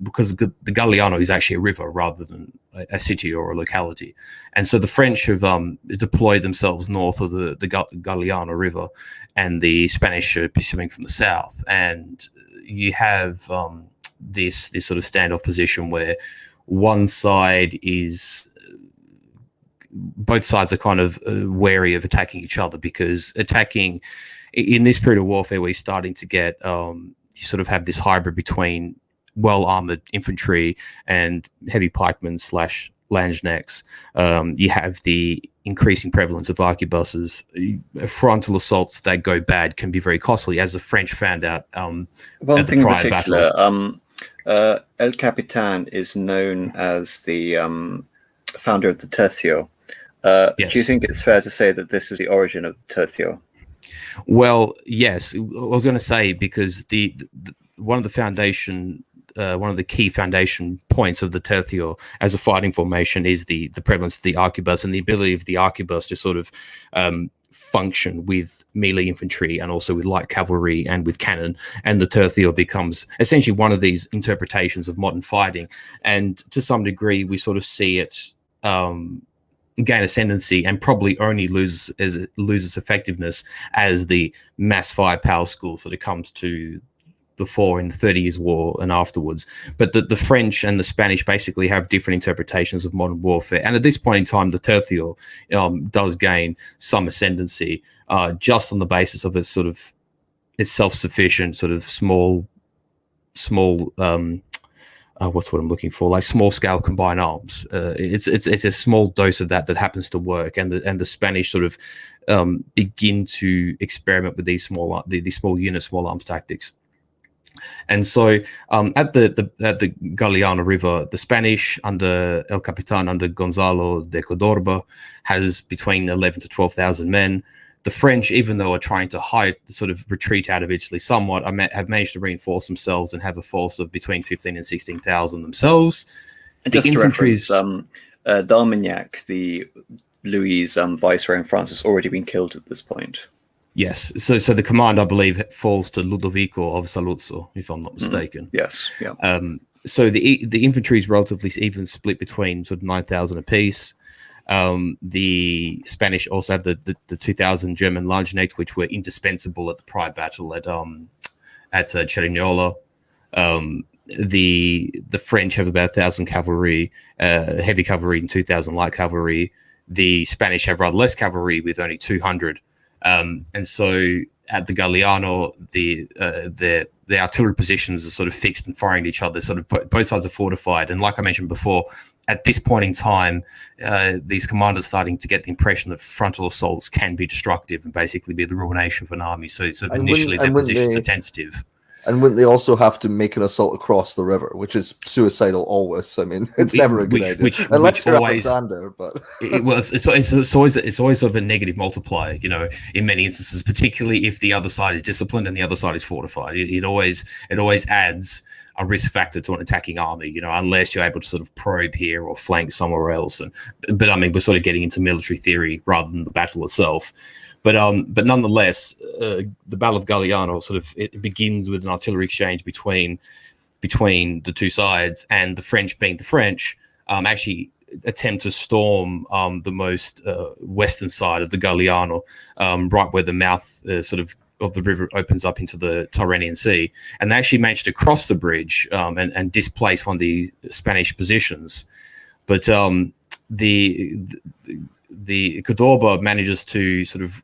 [SPEAKER 2] because the Galliano is actually a river rather than a city or a locality, and so the French have deployed themselves north of the Galliano River, and the Spanish are pursuing from the south. And you have this sort of standoff position where one side is. Both sides are kind of wary of attacking each other, because attacking in this period of warfare, we're starting to get you sort of have this hybrid between well-armored infantry and heavy pikemen / landsknechts. You have the increasing prevalence of arquebuses. Frontal assaults that go bad can be very costly, as the French found out.
[SPEAKER 1] One thing in particular, El Capitan is known as the founder of the Tercio.
[SPEAKER 2] Yes.
[SPEAKER 1] Do you think it's fair to say that this is the origin of the Tercio?
[SPEAKER 2] Well, yes. I was going to say, because one of the key foundation points of the Tercio as a fighting formation is the prevalence of the arquebus and the ability of the arquebus to sort of function with melee infantry and also with light cavalry and with cannon. And the Tercio becomes essentially one of these interpretations of modern fighting. And to some degree, we sort of see it gain ascendancy and probably only loses its effectiveness as the mass firepower school sort of comes to the fore in the 30 Years' War and afterwards. But the French and the Spanish basically have different interpretations of modern warfare. And at this point in time, the Tercio does gain some ascendancy just on the basis of its self-sufficient sort of small what's what I'm looking for? Like small scale combined arms. It's a small dose of that happens to work, and the Spanish sort of begin to experiment with these small unit, small arms tactics. And so at the Galliano River, the Spanish under El Capitan, under Gonzalo de Córdoba, has between 11 to 12,000 men. The French, even though are trying to sort of retreat out of Italy somewhat, have managed to reinforce themselves and have a force of between 15 and 16,000 themselves.
[SPEAKER 1] And just to reference, d'Armagnac, the Louis' viceroy in France, has already been killed at this point.
[SPEAKER 2] Yes, so the command, I believe, falls to Ludovico of Saluzzo, if I'm not mistaken.
[SPEAKER 1] Yes, yeah.
[SPEAKER 2] so the infantry is relatively even split between sort of 9,000 apiece. The Spanish also have the 2,000 German Landsknecht, which were indispensable at the Pride battle at Cerignola. The French have about 1,000 cavalry, heavy cavalry, and 2,000 light cavalry. The Spanish have rather less cavalry with only 200. And so at the Galliano, the artillery positions are sort of fixed and firing at each other. Sort of both sides are fortified. And like I mentioned before, at this point in time, these commanders starting to get the impression that frontal assaults can be destructive and basically be the ruination of an army. So sort of initially their positions are tentative.
[SPEAKER 3] And wouldn't they also have to make an assault across the river, which is suicidal always? I mean, it's never a good idea. Unless you're Alexander, but
[SPEAKER 2] it's always sort of a negative multiplier, you know, in many instances, particularly if the other side is disciplined and the other side is fortified. It always adds a risk factor to an attacking army, you know, unless you're able to sort of probe here or flank somewhere else. But I mean, we're sort of getting into military theory rather than the battle itself. But nonetheless, the Battle of Galliano it begins with an artillery exchange between the two sides, and the French, being the French, actually attempt to storm the most western side of the Galliano, right where the mouth of the river opens up into the Tyrrhenian Sea, and they actually managed to cross the bridge and displace one of the Spanish positions. But the Cordoba manages to sort of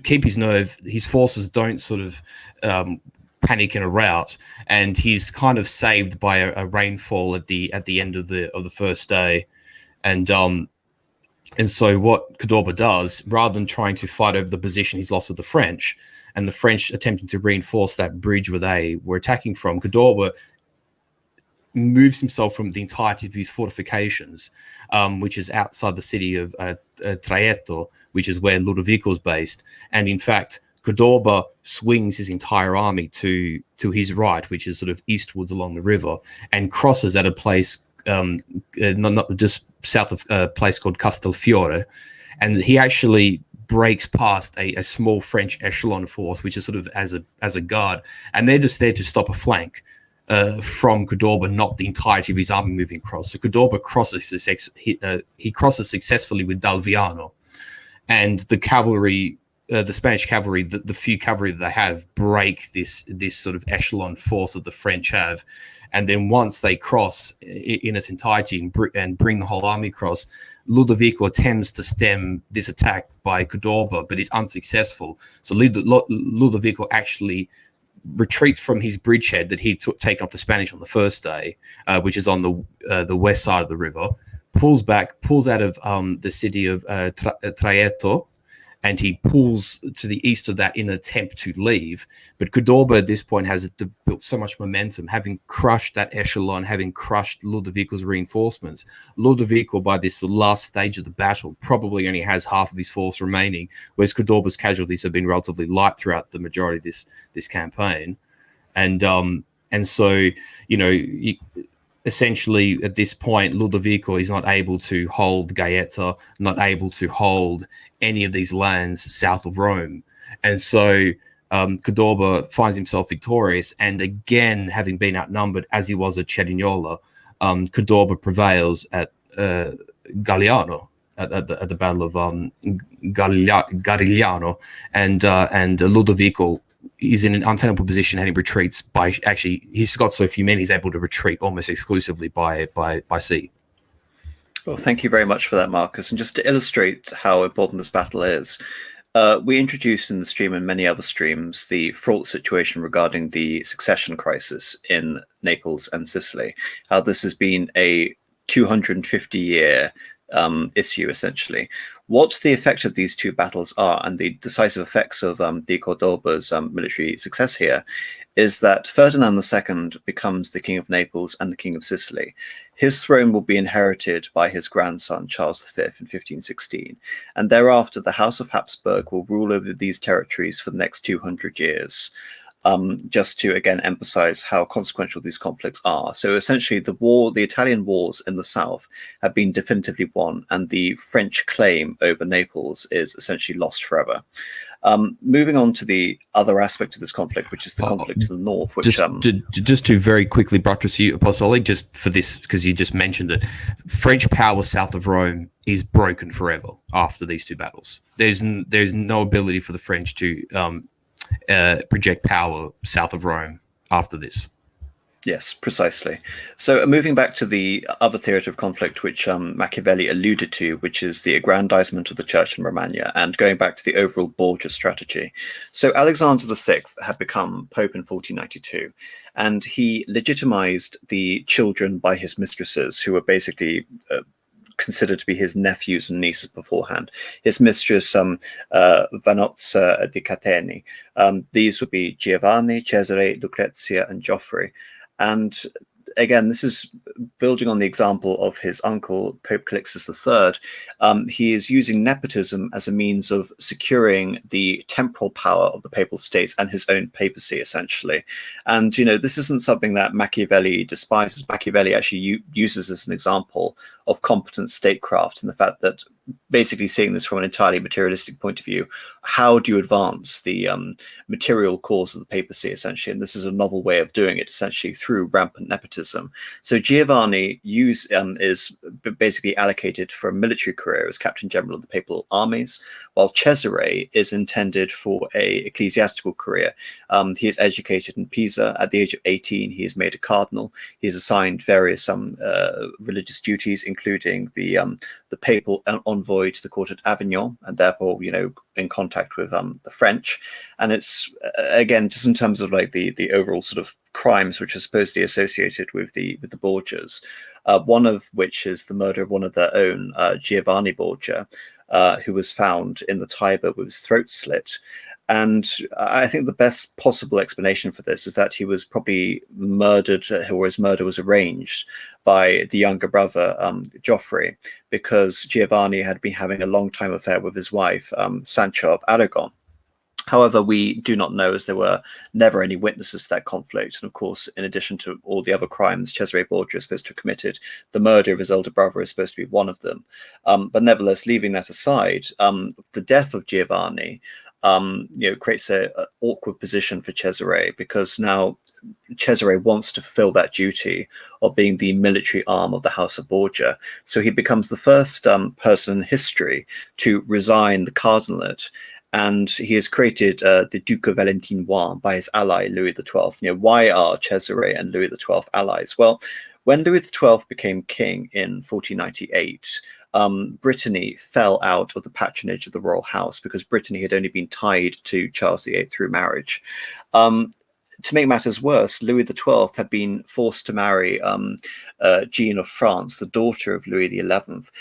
[SPEAKER 2] keep his nerve. His forces don't sort of panic in a rout, and he's kind of saved by a rainfall at the end of the first day, and so what Cordoba does, rather than trying to fight over the position he's lost with the French, and the French attempting to reinforce that bridge where they were attacking from, Cordoba moves himself from the entirety of his fortifications, which is outside the city of Trajetto, which is where Ludovico is based. And in fact, Cordoba swings his entire army to his right, which is sort of eastwards along the river, and crosses at a place not just south of a place called Castelfiore. And he actually breaks past a small French echelon force, which is sort of as a guard, and they're just there to stop a flank from Cordoba, not the entirety of his army moving across. So Cordoba crosses he crosses successfully with Dalviano, and the cavalry, the Spanish cavalry, the few cavalry that they have, break this sort of echelon force that the French have. And then once they cross in its entirety and bring the whole army across, Ludovico attempts to stem this attack by Cordoba, but is unsuccessful. So Ludovico actually retreats from his bridgehead that he'd taken off the Spanish on the first day, which is on the west side of the river, pulls out of the city of Trajetto, and he pulls to the east of that in an attempt to leave. But Cordoba at this point has built so much momentum, having crushed that echelon, having crushed Ludovico's reinforcements. Ludovico, by this last stage of the battle, probably only has half of his force remaining, whereas Cordoba's casualties have been relatively light throughout the majority of this campaign. And so, you know, essentially at this point, Ludovico is not able to hold Gaeta, not able to hold any of these lands south of Rome. And so Cordoba finds himself victorious, and again, having been outnumbered as he was at Cerignola, Cordoba prevails at Galliano, at the Battle of Garigliano, and Ludovico is in an untenable position, and he retreats by he's got so few men, he's able to retreat almost exclusively by sea.
[SPEAKER 1] Well, thank you very much for that, Marcus. And just to illustrate how important this battle is, we introduced in the stream and many other streams the fraught situation regarding the succession crisis in Naples and Sicily, how this has been a 250-year issue, essentially. What the effect of these two battles are, and the decisive effects of de Cordoba's military success here, is that Ferdinand II becomes the King of Naples and the King of Sicily. His throne will be inherited by his grandson, Charles V, in 1516. And thereafter, the House of Habsburg will rule over these territories for the next 200 years. Just to again emphasize how consequential these conflicts are. So essentially the Italian wars in the south have been definitively won, and the French claim over Naples is essentially lost forever. Moving on to the other aspect of this conflict, which is the conflict to the north. Which
[SPEAKER 2] just to very quickly buttress you, Apostolic, just for this, because you just mentioned it, French power south of Rome is broken forever after these two battles. There's no ability for the French to project power south of Rome after this.
[SPEAKER 1] Yes, precisely. So moving back to the other theatre of conflict, which Machiavelli alluded to, which is the aggrandizement of the church in Romagna, and going back to the overall Borgia strategy. So Alexander VI had become Pope in 1492, and he legitimized the children by his mistresses, who were basically considered to be his nephews and nieces beforehand. His mistress, Vanozza di Cateni. These would be Giovanni, Cesare, Lucrezia, and Geoffrey. And again, this is building on the example of his uncle, Pope Calixtus III. He is using nepotism as a means of securing the temporal power of the papal states and his own papacy, essentially. And, this isn't something that Machiavelli despises. Machiavelli actually uses as an example of competent statecraft, and the fact that, basically seeing this from an entirely materialistic point of view, how do you advance the material cause of the papacy, essentially? And this is a novel way of doing it, essentially through rampant nepotism. So Giovanni is basically allocated for a military career as Captain General of the papal armies, while Cesare is intended for a ecclesiastical career. He is educated in Pisa. At the age of 18, he is made a cardinal. He is assigned various religious duties, including the papal envoy to the court at Avignon, and therefore, in contact with the French. And it's again, just in terms of like the overall sort of crimes which are supposedly associated with the Borgias, one of which is the murder of one of their own, Giovanni Borgia, who was found in the Tiber with his throat slit. And I think the best possible explanation for this is that he was probably murdered, or his murder was arranged by the younger brother, Geoffrey, because Giovanni had been having a long-time affair with his wife, Sancho of Aragon. However, we do not know, as there were never any witnesses to that conflict. And of course, in addition to all the other crimes Cesare Borgia is supposed to have committed, the murder of his elder brother is supposed to be one of them. But nevertheless, leaving that aside, the death of Giovanni creates an awkward position for Cesare, because now Cesare wants to fulfill that duty of being the military arm of the House of Borgia. So he becomes the first person in history to resign the cardinalate, and he has created the Duke of Valentinois by his ally Louis XII. Why are Cesare and Louis XII allies? Well, when Louis XII became king in 1498, Brittany fell out of the patronage of the royal house, because Brittany had only been tied to Charles VIII through marriage. To make matters worse, Louis XII had been forced to marry Jean of France, the daughter of Louis XI.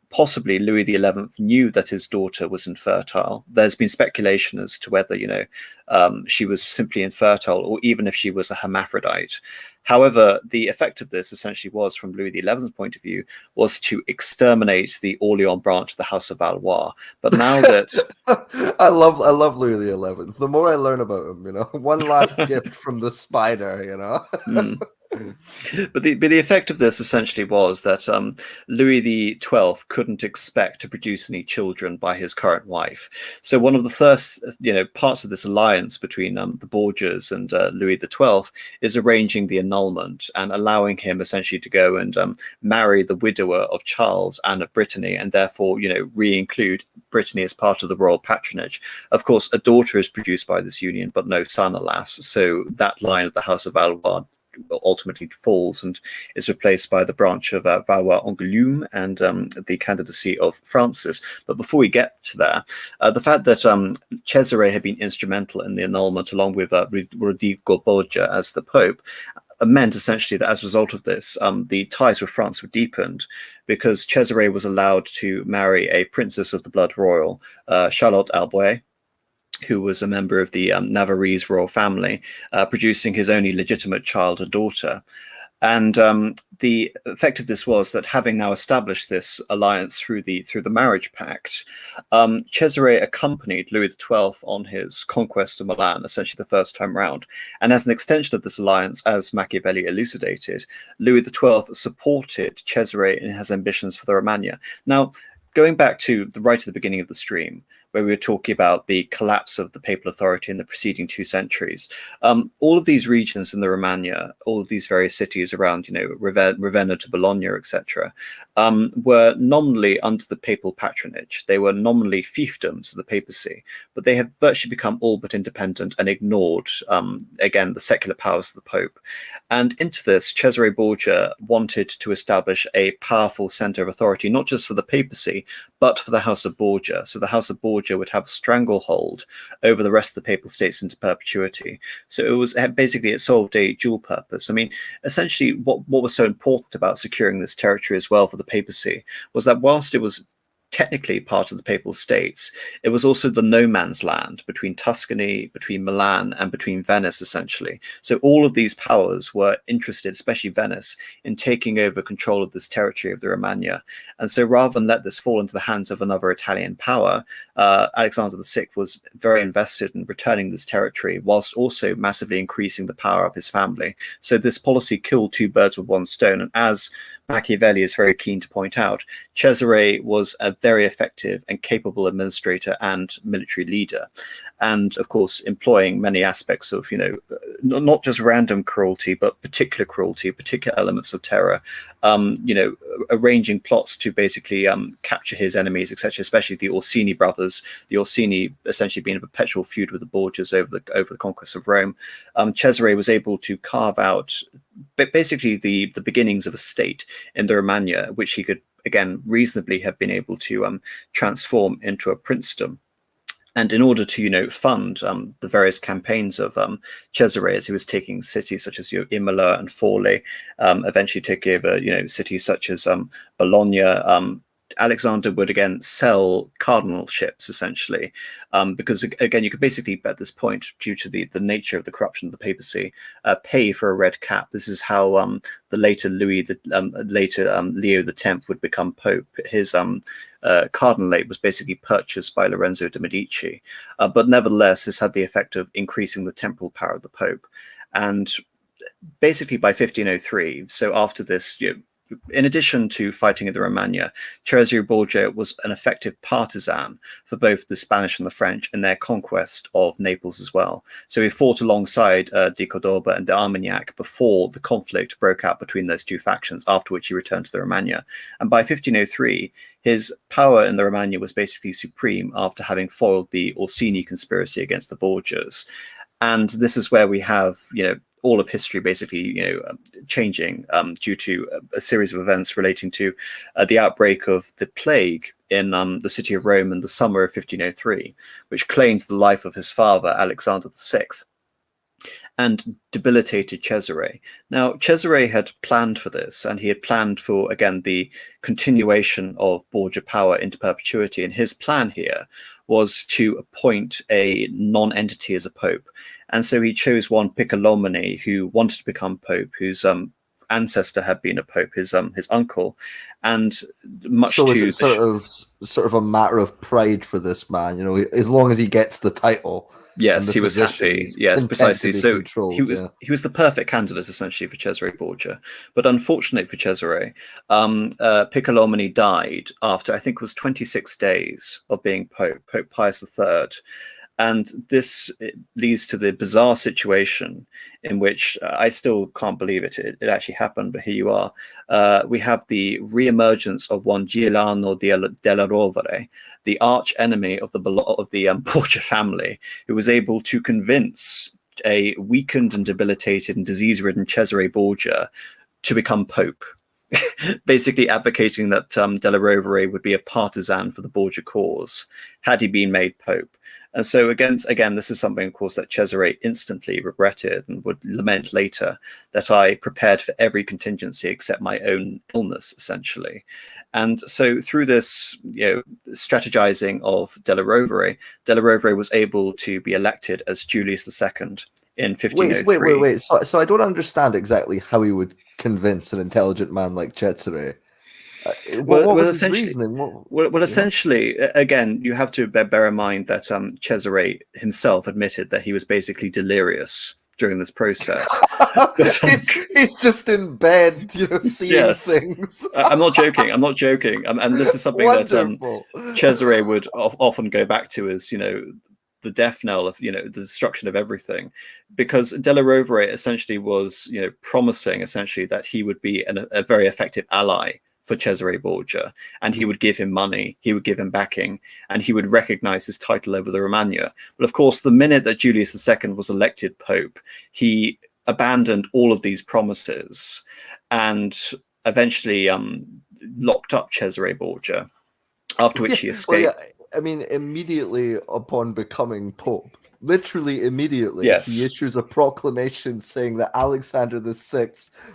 [SPEAKER 1] Possibly Louis XI knew that his daughter was infertile. There's been speculation as to whether, she was simply infertile, or even if she was a hermaphrodite. However, the effect of this essentially was, from Louis XI's point of view, was to exterminate the Orleans branch of the House of Valois. But now that
[SPEAKER 3] I love Louis XI. The more I learn about him, one last gift from the spider,
[SPEAKER 1] But the effect of this essentially was that Louis XII couldn't expect to produce any children by his current wife. So one of the first, parts of this alliance between the Borgias and Louis XII is arranging the annulment and allowing him essentially to go and marry the widower of Charles, Anne of Brittany, and therefore, re-include Brittany as part of the royal patronage. Of course, a daughter is produced by this union, but no son, alas. So that line of the House of Valois ultimately falls and is replaced by the branch of Valois-Angoulême and the candidacy of Francis. But before we get to there, the fact that Cesare had been instrumental in the annulment, along with Rodrigo Borgia as the Pope, meant essentially that as a result of this, the ties with France were deepened, because Cesare was allowed to marry a princess of the blood royal, Charlotte Albois, who was a member of the Navarrese royal family, producing his only legitimate child, a daughter. And the effect of this was that, having now established this alliance through the marriage pact, Cesare accompanied Louis XII on his conquest of Milan, essentially the first time round. And as an extension of this alliance, as Machiavelli elucidated, Louis XII supported Cesare in his ambitions for the Romagna. Now, going back to right at the beginning of the stream, where we were talking about the collapse of the papal authority in the preceding 2 centuries. All of these regions in the Romagna, all of these various cities around, Ravenna to Bologna, etc., were nominally under the papal patronage. They were nominally fiefdoms of the papacy, but they have virtually become all but independent and ignored, again, the secular powers of the Pope. And into this, Cesare Borgia wanted to establish a powerful center of authority, not just for the papacy, but for the House of Borgia. So the House of Borgia would have a stranglehold over the rest of the papal states into perpetuity. So it solved a dual purpose. I mean, essentially, what was so important about securing this territory as well for the papacy was that whilst it was technically part of the papal states, it was also the no man's land between Tuscany, between Milan, and between Venice, essentially. So all of these powers were interested, especially Venice, in taking over control of this territory of the Romagna. And so rather than let this fall into the hands of another Italian power, Alexander VI was very invested in returning this territory, whilst also massively increasing the power of his family. So this policy killed 2 birds with 1 stone. And as Machiavelli is very keen to point out, Cesare was a very effective and capable administrator and military leader, and of course employing many aspects of, not just random cruelty, but particular cruelty, particular elements of terror, arranging plots to basically capture his enemies, etc., especially the Orsini brothers, the Orsini essentially being a perpetual feud with the Borgias over the conquest of Rome. Cesare was able to carve out basically the beginnings of a state in the Romagna, which he could, again, reasonably have been able to transform into a princedom. And in order to, fund the various campaigns of Cesare, as he was taking cities such as Imola and Forli, eventually taking over, cities such as Bologna, Alexander would again sell cardinalships, essentially, because again you could basically, at this point, due to the nature of the corruption of the papacy, pay for a red cap. This is how the later Leo X would become pope. His cardinalate was basically purchased by Lorenzo de' Medici, but nevertheless this had the effect of increasing the temporal power of the Pope. And basically by 1503, so after this, in addition to fighting in the Romagna, Cesare Borgia was an effective partisan for both the Spanish and the French in their conquest of Naples as well. So he fought alongside de Cordoba and de Armagnac before the conflict broke out between those 2 factions, after which he returned to the Romagna. And by 1503, his power in the Romagna was basically supreme after having foiled the Orsini conspiracy against the Borgias. And this is where we have, all of history basically, changing due to a series of events relating to the outbreak of the plague in the city of Rome in the summer of 1503, which claims the life of his father, Alexander VI, and debilitated Cesare. Now, Cesare had planned for this, and he had planned for, again, the continuation of Borgia power into perpetuity. And his plan here was to appoint a non-entity as a pope. And so he chose one Piccolomini, who wanted to become pope, whose ancestor had been a pope, his uncle, and much
[SPEAKER 3] so
[SPEAKER 1] to
[SPEAKER 3] is it sort of a matter of pride for this man, as long as he gets the title.
[SPEAKER 1] Yes, he was happy. Yes, precisely. So he was the perfect candidate essentially for Cesare Borgia. But unfortunately for Cesare, Piccolomini died after, I think it was 26 days of being Pope Pius III. And this leads to the bizarre situation in which I still can't believe it actually happened, but here you are. We have the re-emergence of one Giuliano della Rovere, the arch enemy of the Borgia family, who was able to convince a weakened and debilitated and disease-ridden Cesare Borgia to become pope. Basically advocating that della Rovere would be a partisan for the Borgia cause had he been made pope. And so again, this is something, of course, that Cesare instantly regretted and would lament later, that I prepared for every contingency except my own illness, essentially. And so through this, strategizing of della Rovere was able to be elected as Julius II in 1503.
[SPEAKER 3] Wait. So I don't understand exactly how he would convince an intelligent man like Cesare. What was his reasoning?
[SPEAKER 1] Essentially, again, you have to bear in mind that Cesare himself admitted that he was basically delirious during this process.
[SPEAKER 3] He's just in bed, seeing things.
[SPEAKER 1] I'm not joking. And this is something
[SPEAKER 3] Wonderful.
[SPEAKER 1] that Cesare would often go back to as, the death knell of, the destruction of everything, because Della Rovere essentially was, promising essentially that he would be a very effective ally for Cesare Borgia, and he would give him money, he would give him backing, and he would recognize his title over the Romagna. But of course, the minute that Julius II was elected Pope, he abandoned all of these promises and eventually locked up Cesare Borgia, after which he escaped.
[SPEAKER 3] Well, I mean, immediately upon becoming Pope, literally immediately, he issues a proclamation saying that Alexander VI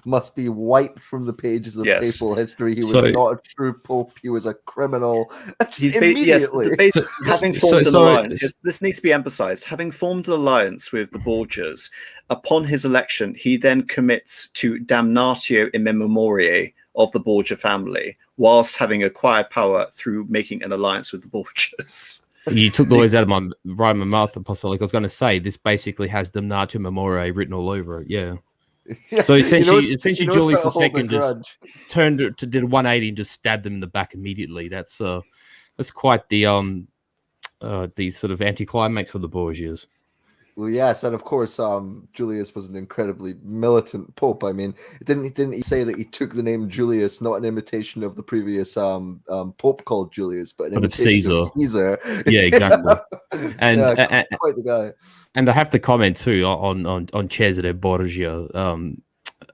[SPEAKER 3] must be wiped from the pages of papal history. He was not a true Pope. He was a criminal. Immediately.
[SPEAKER 1] Having formed an alliance, this needs to be emphasized, having formed an alliance with the Borgias, upon his election, he then commits to damnatio in memoriae of the Borgia family, whilst having acquired power through making an alliance with the Borgias.
[SPEAKER 4] You took the words out of my mouth, Apostolic. I was going to say this basically has damnatio memoriae written all over it. Yeah. So essentially, Julius II just did 180 and just stabbed them in the back immediately. That's quite the sort of anticlimax for the Borgias.
[SPEAKER 3] Well, yes, and of course, Julius was an incredibly militant pope. I mean, didn't he say that he took the name Julius not an imitation of the previous pope called Julius, but an imitation of Caesar?
[SPEAKER 4] Yeah, exactly. And,
[SPEAKER 3] quite the guy.
[SPEAKER 4] And I have to comment too on Cesare Borgia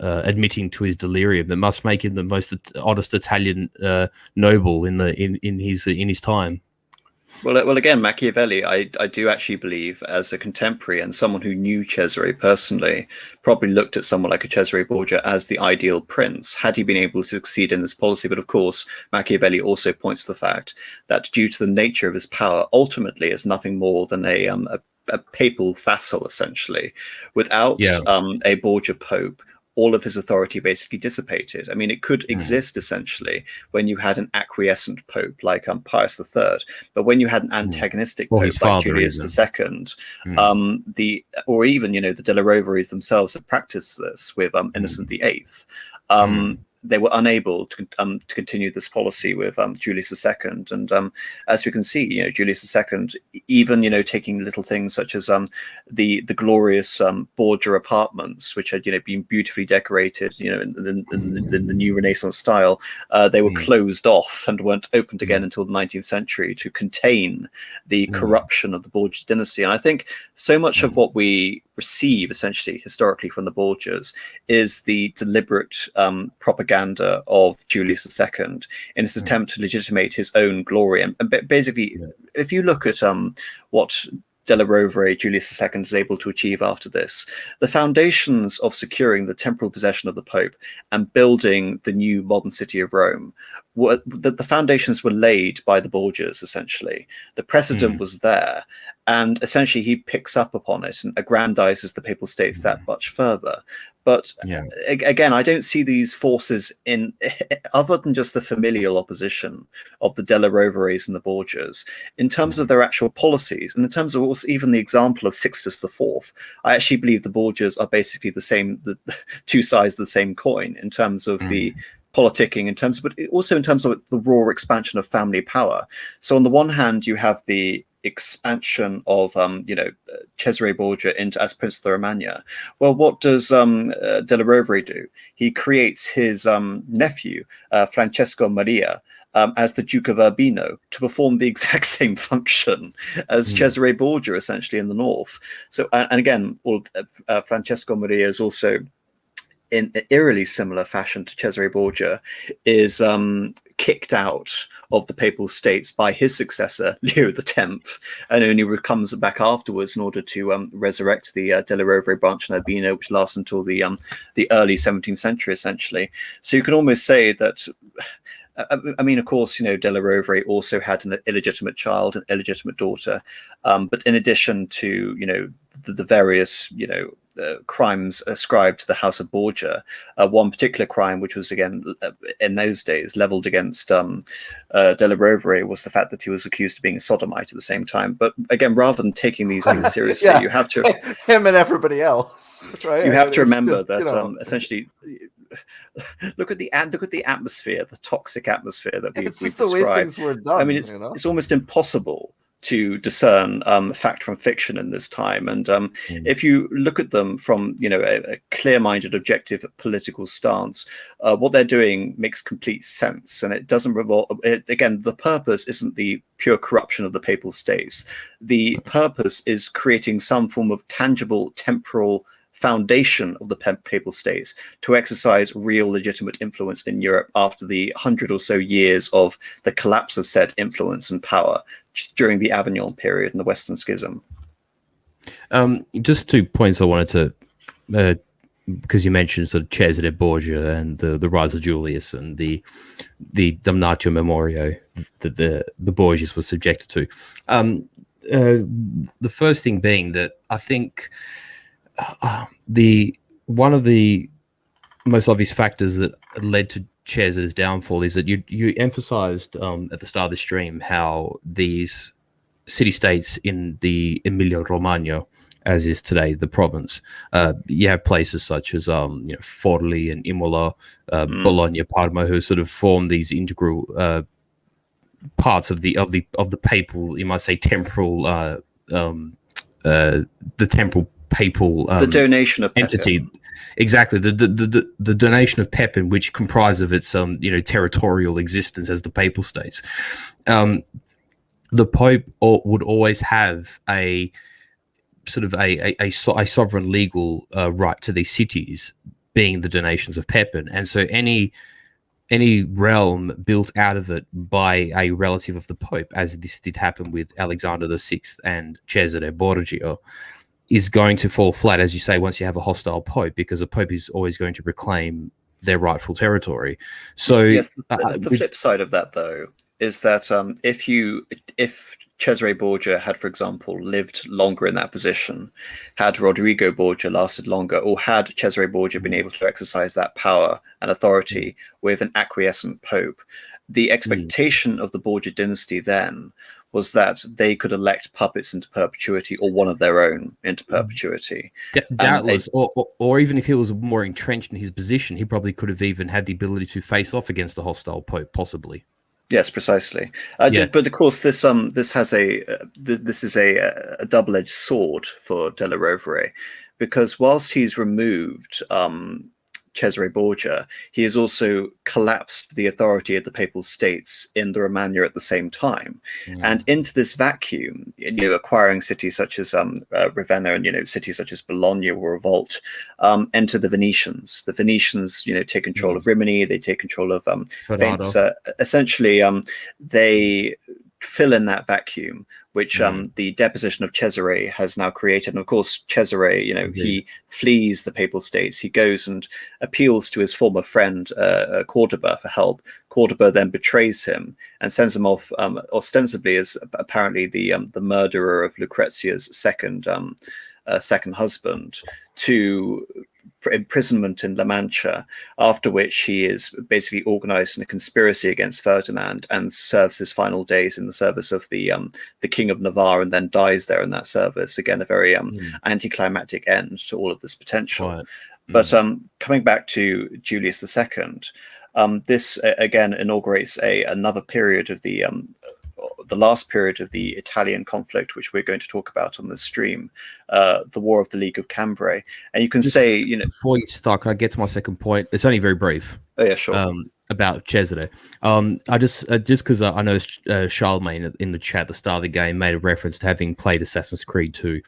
[SPEAKER 4] admitting to his delirium. That must make him the most honest Italian noble in his time.
[SPEAKER 1] Well, again, Machiavelli, I do actually believe, as a contemporary and someone who knew Cesare personally, probably looked at someone like a Cesare Borgia as the ideal prince, had he been able to succeed in this policy. But of course, Machiavelli also points to the fact that due to the nature of his power, ultimately is nothing more than a papal vassal, essentially. Without a Borgia pope, all of his authority basically dissipated. I mean, it could exist essentially when you had an acquiescent pope like Pius III, but when you had an antagonistic pope like Julius II, or even the Della Roveres themselves have practiced this with Innocent VIII. They were unable to continue this policy with Julius II, and as we can see, Julius II, even taking little things such as the glorious Borgia apartments, which had been beautifully decorated, in the new Renaissance style, they were closed off and weren't opened again until the 19th century to contain the corruption of the Borgia dynasty. And I think so much of what we receive essentially historically from the Borgias is the deliberate propaganda of Julius II in his attempt to legitimate his own glory. And basically, if you look at what Della Rovere, Julius II, is able to achieve after this, the foundations of securing the temporal possession of the Pope and building the new modern city of Rome, the foundations were laid by the Borgias, essentially. The precedent was there, and essentially he picks up upon it and aggrandizes the Papal States that much further. But again, I don't see these forces in other than just the familial opposition of the Della Roveres and the Borgias in terms of their actual policies, and in terms of also even the example of Sixtus IV. I actually believe the Borgias are basically the same, the two sides of the same coin in terms of the politicking, but also in terms of the raw expansion of family power. So on the one hand, you have the expansion of Cesare Borgia into as Prince of the Romagna. Well, what does Della Rovere do? He creates his nephew Francesco Maria as the Duke of Urbino to perform the exact same function as Cesare Borgia, essentially in the north. So and again, Francesco Maria is also, in an eerily similar fashion to Cesare Borgia, is kicked out of the Papal States by his successor, Leo X, and only comes back afterwards in order to resurrect the Della Rovere branch in Urbino, which lasts until the early 17th century, essentially. So you can almost say that I mean, of course, Della Rovere also had an illegitimate child, an illegitimate daughter. But in addition to, the various, crimes ascribed to the House of Borgia, one particular crime, which was, again, in those days, leveled against Della Rovere, was the fact that he was accused of being a sodomite at the same time. But again, rather than taking these things seriously, you have to...
[SPEAKER 3] Him and everybody else, right?
[SPEAKER 1] You have to remember that essentially... Look at the atmosphere, the toxic atmosphere that we've described. The way things were done, I mean, it's almost impossible to discern fact from fiction in this time. And if you look at them from a clear-minded, objective political stance, what they're doing makes complete sense. And it doesn't revolve. Again, the purpose isn't the pure corruption of the papal states. The purpose is creating some form of tangible temporal foundation of the papal states to exercise real legitimate influence in Europe after the 100 or so years of the collapse of said influence and power during the Avignon period and the Western Schism.
[SPEAKER 4] Just 2 points I wanted to, because you mentioned sort of Cesare Borgia and the rise of Julius and the damnatio memoriae that the Borgias were subjected to. The first thing being that I think one of the most obvious factors that led to Cesare's downfall is that you emphasized at the start of the stream how these city-states in the Emilia-Romagna, as is today the province, you have places such as Forli and Imola, Bologna, Parma, who sort of form these integral parts of the papal, you might say, temporal, the temporal papal
[SPEAKER 1] the donation of
[SPEAKER 4] entity. Pepin. Exactly, the donation of Pepin, which comprised of its territorial existence as the papal states. The Pope would always have a sort of a sovereign legal right to these cities, being the donations of Pepin, and so any realm built out of it by a relative of the Pope, as this did happen with Alexander VI and Cesare Borgia, is going to fall flat, as you say, once you have a hostile Pope, because a Pope is always going to reclaim their rightful territory. So
[SPEAKER 1] yes, the flip side of that, though, is that if Cesare Borgia had, for example, lived longer in that position, had Rodrigo Borgia lasted longer, or had Cesare Borgia been able to exercise that power and authority with an acquiescent Pope, the expectation of the Borgia dynasty then was that they could elect puppets into perpetuity, or one of their own into perpetuity.
[SPEAKER 4] Doubtless, or even if he was more entrenched in his position, he probably could have even had the ability to face off against the hostile Pope, possibly.
[SPEAKER 1] Yes, precisely. But of course, this is a double-edged sword for Della Rovere, because whilst he's removed Cesare Borgia, he has also collapsed the authority of the papal states in the Romagna at the same time. And into this vacuum, acquiring cities such as Ravenna and cities such as Bologna will revolt, enter the Venetians. The Venetians, take control of Rimini, they take control of Faenza. Essentially, they fill in that vacuum, which the deposition of Cesare has now created. And of course, Cesare, he flees the papal states. He goes and appeals to his former friend Cordoba for help. Cordoba then betrays him and sends him off, ostensibly as apparently the murderer of Lucrezia's second husband, to imprisonment in La Mancha, after which he is basically organized in a conspiracy against Ferdinand and serves his final days in the service of the King of Navarre, and then dies there in that service. Again, a very anticlimactic end to all of this potential. Right. But coming back to Julius II, this again inaugurates another period of the last period of the Italian conflict, which we're going to talk about on this stream, the War of the League of Cambrai. And you can say,
[SPEAKER 4] before you start, can I get to my second point? It's only very brief.
[SPEAKER 1] Oh yeah, sure.
[SPEAKER 4] About Cesare. I just because I know Charlemagne in the chat at the start of the game made a reference to having played Assassin's Creed 2.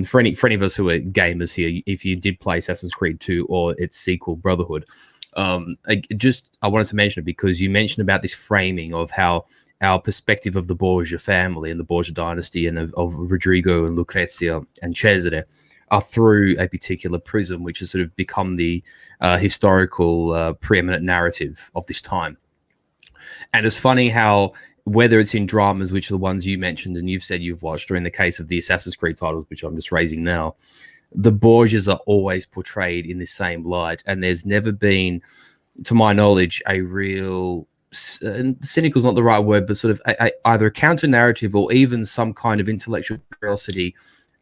[SPEAKER 4] For any of us who are gamers here, if you did play Assassin's Creed 2 or its sequel Brotherhood, I wanted to mention it because you mentioned about this framing of how our perspective of the Borgia family and the Borgia dynasty and of Rodrigo and Lucrezia and Cesare are through a particular prism, which has sort of become the historical preeminent narrative of this time. And it's funny how, whether it's in dramas, which are the ones you mentioned and you've said you've watched, or in the case of the Assassin's Creed titles, which I'm just raising now, the Borgias are always portrayed in the same light. And there's never been, to my knowledge, a real, cynical is not the right word, but sort of either a counter narrative or even some kind of intellectual curiosity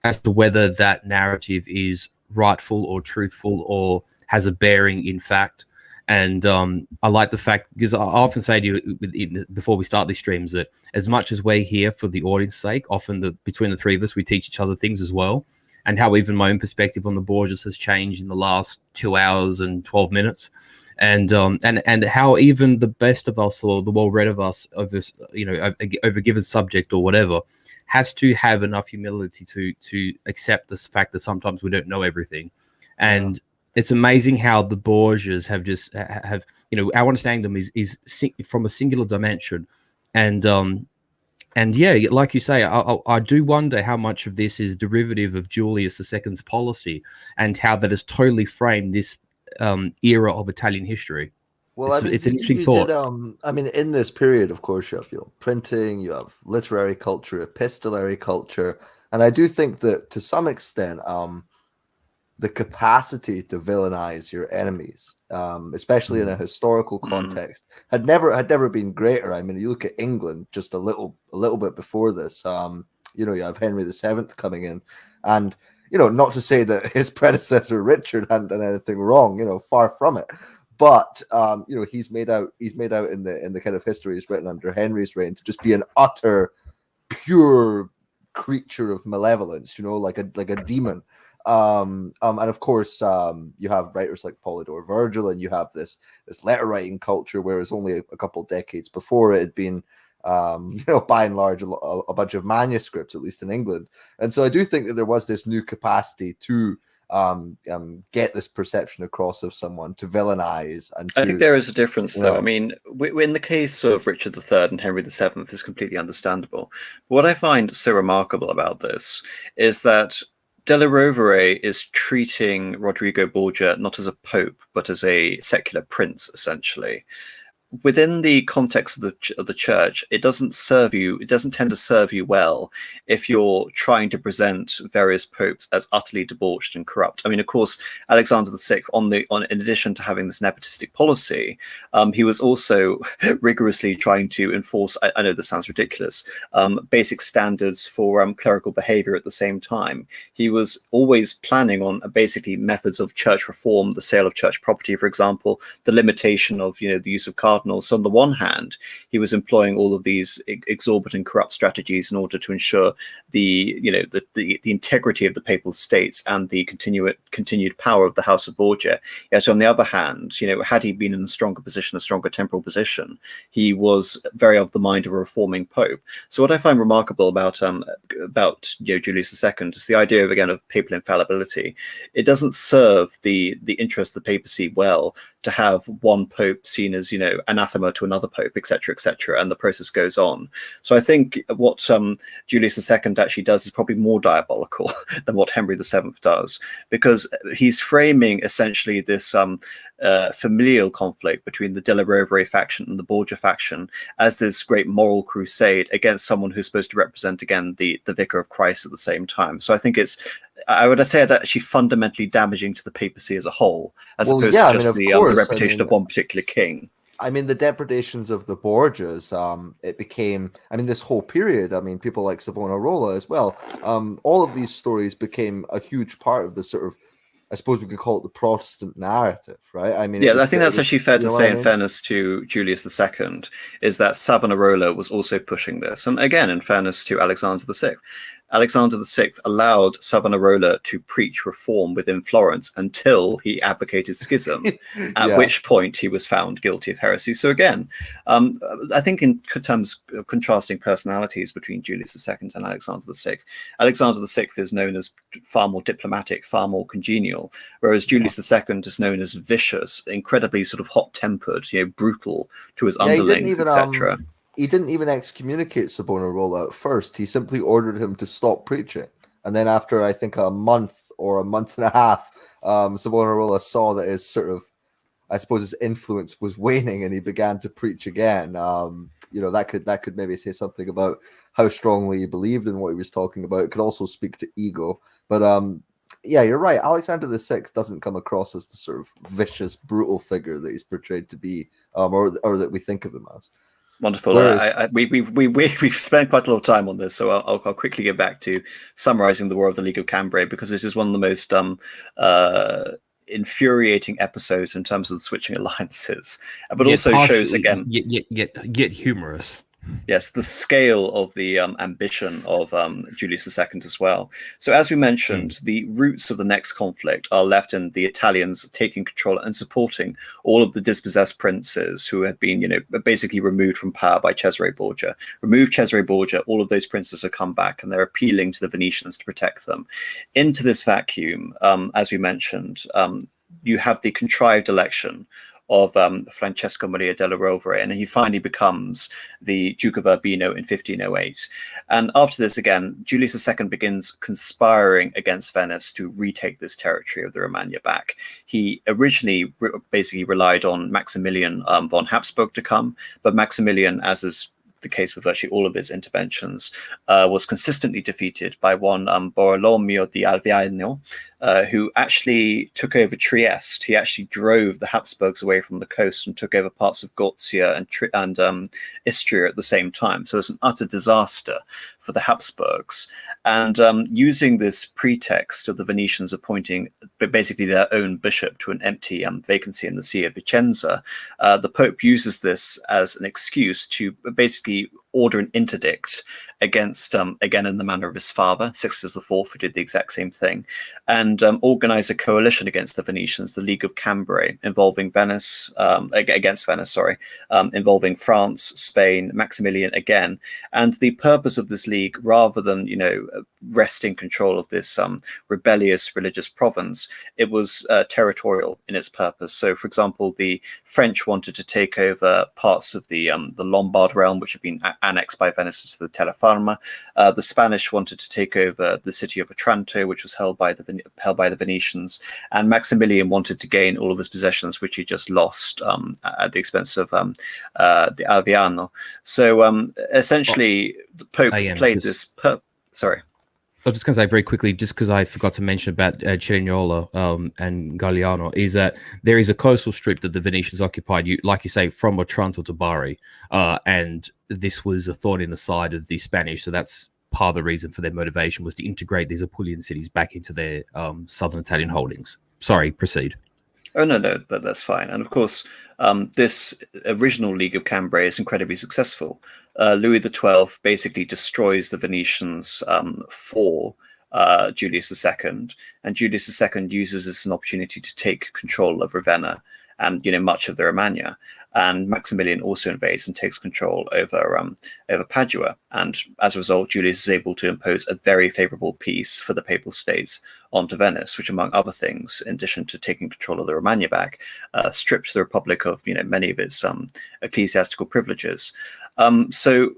[SPEAKER 4] as to whether that narrative is rightful or truthful or has a bearing in fact. And I like the fact, because I often say to you before we start these streams, that as much as we're here for the audience's sake, often between the three of us, we teach each other things as well. And how even my own perspective on the Borgias has changed in the last 2 hours and 12 minutes. And how even the best of us or the well-read of us over a given subject or whatever has to have enough humility to accept this fact that sometimes we don't know everything. And it's amazing how the Borgias have our understanding of them is from a singular dimension. And yeah, like you say, I do wonder how much of this is derivative of Julius II's policy and how that has totally framed this era of Italian history.
[SPEAKER 3] Well, it's an interesting thought. In this period, of course, you have printing, you have literary culture, epistolary culture, and I do think that to some extent, the capacity to villainize your enemies, especially in a historical context, had never been greater. I mean, you look at England just a little bit before this. You have Henry VII coming in, and not to say that his predecessor Richard hadn't done anything wrong. Far from it. But he's made out in the kind of histories written under Henry's reign to just be an utter pure creature of malevolence, like a demon. And of course, you have writers like Polydore Virgil, and you have this letter writing culture, whereas only a couple decades before it had been, by and large, a bunch of manuscripts, at least in England. And so I do think that there was this new capacity to get this perception across of someone, to villainize. And I
[SPEAKER 1] think there is a difference, though. I mean, in the case of Richard III and Henry VII, is completely understandable. What I find so remarkable about this is that Della Rovere is treating Rodrigo Borgia not as a pope, but as a secular prince, essentially. Within the context of the church, it doesn't tend to serve you well if you're trying to present various popes as utterly debauched and corrupt. I mean, of course, Alexander VI, in addition to having this nepotistic policy, he was also rigorously trying to enforce, I know this sounds ridiculous, basic standards for clerical behavior at the same time. He was always planning on basically methods of church reform, the sale of church property, for example, the limitation of the use of cardinals. So on the one hand, he was employing all of these exorbitant corrupt strategies in order to ensure the integrity of the papal states and the continued power of the House of Borgia. Yet on the other hand, had he been in a stronger temporal position, he was very of the mind of a reforming pope. So what I find remarkable about Julius II is the idea of papal infallibility. It doesn't serve the interest of the papacy well to have one pope seen as anathema to another pope, etc., and the process goes on. So I think what Julius II actually does is probably more diabolical than what Henry VII does, because he's framing essentially this familial conflict between the Della Rovere faction and the Borgia faction as this great moral crusade against someone who's supposed to represent, again, the vicar of Christ at the same time. So I think I would say it's actually fundamentally damaging to the papacy as a whole, as opposed to just the reputation of one particular king.
[SPEAKER 3] I mean, the depredations of the Borgias, it became, this whole period, people like Savonarola as well, all of these stories became a huge part of the sort of, I suppose we could call it the Protestant narrative, right? I think
[SPEAKER 1] that's actually fair to say, in fairness to Julius II, is that Savonarola was also pushing this. And again, in fairness to Alexander VI. Alexander VI allowed Savonarola to preach reform within Florence until he advocated schism, at which point he was found guilty of heresy. So again, I think in terms of contrasting personalities between Julius II and Alexander VI, Alexander VI is known as far more diplomatic, far more congenial, whereas Julius II is known as vicious, incredibly sort of hot-tempered, brutal to his underlings, etc.
[SPEAKER 3] He didn't even excommunicate Savonarola at first. He simply ordered him to stop preaching. And then after, I think, a month or a month and a half, Savonarola saw that his sort of, I suppose his influence was waning and he began to preach again. That could maybe say something about how strongly he believed in what he was talking about. It could also speak to ego. But yeah, you're right. Alexander VI doesn't come across as the sort of vicious, brutal figure that he's portrayed to be, or that we think of him as.
[SPEAKER 1] Wonderful. We've spent quite a lot of time on this, so I'll quickly get back to summarizing the War of the League of Cambrai, because this is one of the most infuriating episodes in terms of the switching alliances, but also shows again
[SPEAKER 2] yet humorous.
[SPEAKER 1] Yes, the scale of the ambition of Julius II as well. So as we mentioned, the roots of the next conflict are left in the Italians taking control and supporting all of the dispossessed princes who had been, basically removed from power by Cesare Borgia. Remove Cesare Borgia, all of those princes have come back, and they're appealing to the Venetians to protect them. Into this vacuum, as we mentioned, you have the contrived election of Francesco Maria della Rovere, and he finally becomes the Duke of Urbino in 1508. And after this, again, Julius II begins conspiring against Venice to retake this territory of the Romagna back. He originally basically relied on Maximilian von Habsburg to come, but Maximilian, as is the case with virtually all of his interventions, was consistently defeated by one Borrolomeo di Alviano, who actually took over Trieste. He actually drove the Habsburgs away from the coast and took over parts of Gorizia and Istria at the same time. So it was an utter disaster for the Habsburgs. And using this pretext of the Venetians appointing basically their own bishop to an empty vacancy in the See of Vicenza, the Pope uses this as an excuse to basically order an interdict against, again in the manner of his father, Sixtus IV, who did the exact same thing, and organize a coalition against the Venetians, the League of Cambrai, involving involving France, Spain, Maximilian again. And the purpose of this league, rather than wresting control of this rebellious religious province, it was territorial in its purpose. So, for example, the French wanted to take over parts of the Lombard realm, which had been annexed by Venice to the Terrafarma. The Spanish wanted to take over the city of Otranto, which was held by the Venetians, and Maximilian wanted to gain all of his possessions, which he just lost at the expense of the Alviano. So essentially, the Pope played this. Sorry.
[SPEAKER 4] I was just going to say very quickly, just because I forgot to mention about Cerignola and Galliano, is that there is a coastal strip that the Venetians occupied, like you say, from Otranto to Bari, and this was a thorn in the side of the Spanish, so that's part of the reason for their motivation, was to integrate these Apulian cities back into their southern Italian holdings. Sorry, proceed.
[SPEAKER 1] Oh, no, that's fine. And of course, this original League of Cambrai is incredibly successful. Louis XII basically destroys the Venetians for Julius II, and Julius II uses this as an opportunity to take control of Ravenna and much of the Romagna. And Maximilian also invades and takes control over Padua. And as a result, Julius is able to impose a very favorable peace for the Papal States onto Venice, which, among other things, in addition to taking control of the Romagna back, stripped the Republic of many of its ecclesiastical privileges. So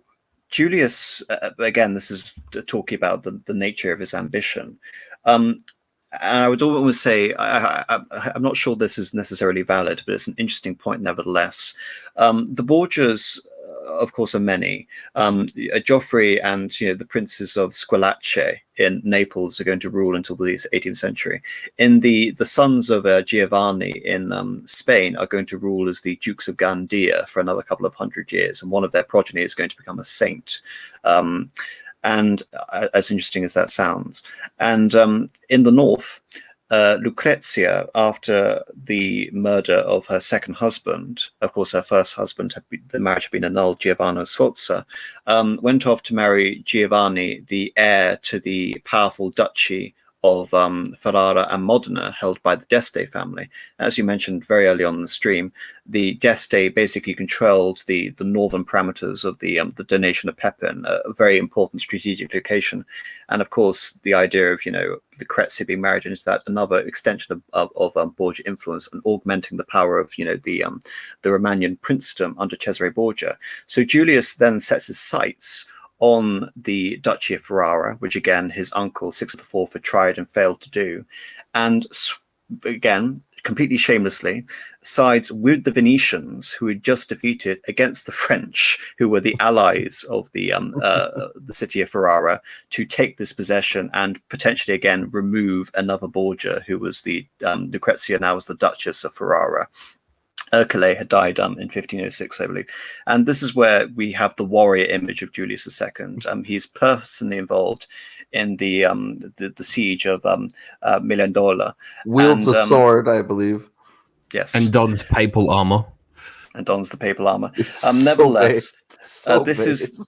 [SPEAKER 1] Julius, again, this is talking about the nature of his ambition. And I would almost say, I'm not sure this is necessarily valid, but it's an interesting point nevertheless. The Borgias, of course, are many. Geoffrey and the princes of Squillace in Naples are going to rule until the 18th century. In the sons of Giovanni in Spain are going to rule as the Dukes of Gandia for another couple of hundred years, and one of their progeny is going to become a saint. And as interesting as that sounds. And in the north, Lucrezia, after the murder of her second husband, of course, her first husband, the marriage had been annulled, Giovanni Sforza, went off to marry Giovanni, the heir to the powerful duchy of Ferrara and Modena, held by the d'Este family. As you mentioned very early on in the stream, the d'Este basically controlled the northern parameters of the donation of Pepin, a very important strategic location. And of course, the idea of Lucrezia being married into that, another extension of Borgia influence and augmenting the power of the Romagnan princedom under Cesare Borgia. So Julius then sets his sights on the Duchy of Ferrara, which again his uncle Sixtus IV had tried and failed to do, and again completely shamelessly, sides with the Venetians, who had just defeated, against the French, who were the allies of the city of Ferrara, to take this possession and potentially again remove another Borgia, who was the Lucrezia now was the Duchess of Ferrara. Ercole had died in 1506, I believe. And this is where we have the warrior image of Julius II. He's personally involved in the siege of Mirandola.
[SPEAKER 3] Wields a sword, I believe.
[SPEAKER 1] Yes.
[SPEAKER 2] And dons papal armor.
[SPEAKER 1] And dons the papal armor.
[SPEAKER 3] So
[SPEAKER 1] Nevertheless,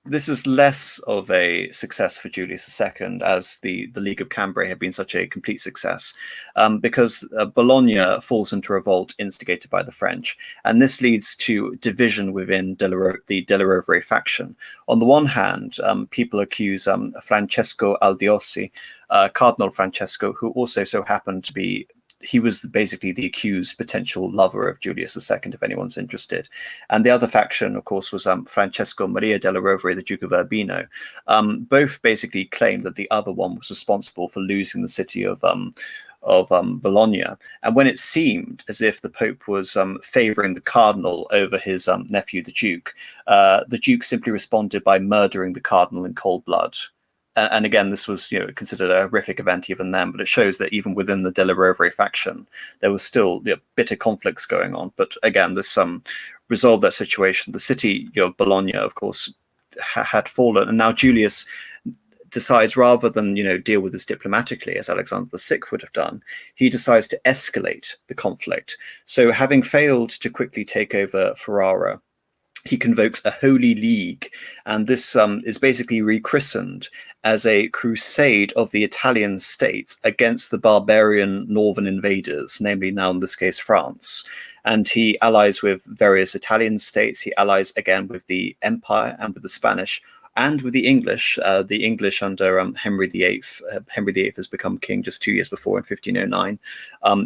[SPEAKER 3] this
[SPEAKER 1] is less of a success for Julius II, as the League of Cambrai had been such a complete success, because Bologna falls into revolt instigated by the French, and this leads to division within the Della Rovere faction. On the one hand, people accuse Francesco Aldiossi, Cardinal Francesco, who also so happened to be. He was basically the accused potential lover of Julius II, if anyone's interested. And the other faction, of course, was Francesco Maria della Rovere, the Duke of Urbino. Both basically claimed that the other one was responsible for losing the city of Bologna. And when it seemed as if the Pope was favouring the Cardinal over his nephew, the Duke simply responded by murdering the Cardinal in cold blood. And again, this was considered a horrific event even then, but it shows that even within the Della Rovere faction, there was still bitter conflicts going on. But again, this resolved that situation. The city of Bologna, of course, had fallen, and now Julius decides, rather than deal with this diplomatically as Alexander VI would have done, he decides to escalate the conflict. So, having failed to quickly take over Ferrara, he convokes a Holy League, and this is basically rechristened as a crusade of the Italian states against the barbarian northern invaders, namely now in this case France. And he allies with various Italian states. He allies again with the Empire and with the Spanish and with the English. The English under Henry VIII. Henry VIII has become king just 2 years before in 1509.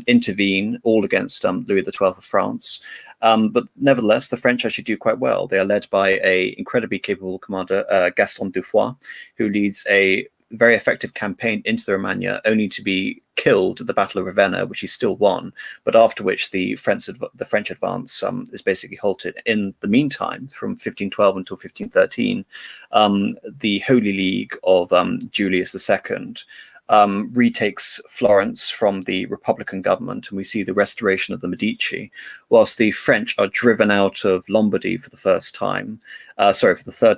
[SPEAKER 1] Intervene all against Louis XII of France. But nevertheless, the French actually do quite well. They are led by an incredibly capable commander, Gaston Dufoy, who leads a very effective campaign into the Romagna, only to be killed at the Battle of Ravenna, which he still won, but after which the French advance is basically halted. In the meantime, from 1512 until 1513, the Holy League of Julius II retakes Florence from the Republican government, and we see the restoration of the Medici, whilst the French are driven out of Lombardy for the third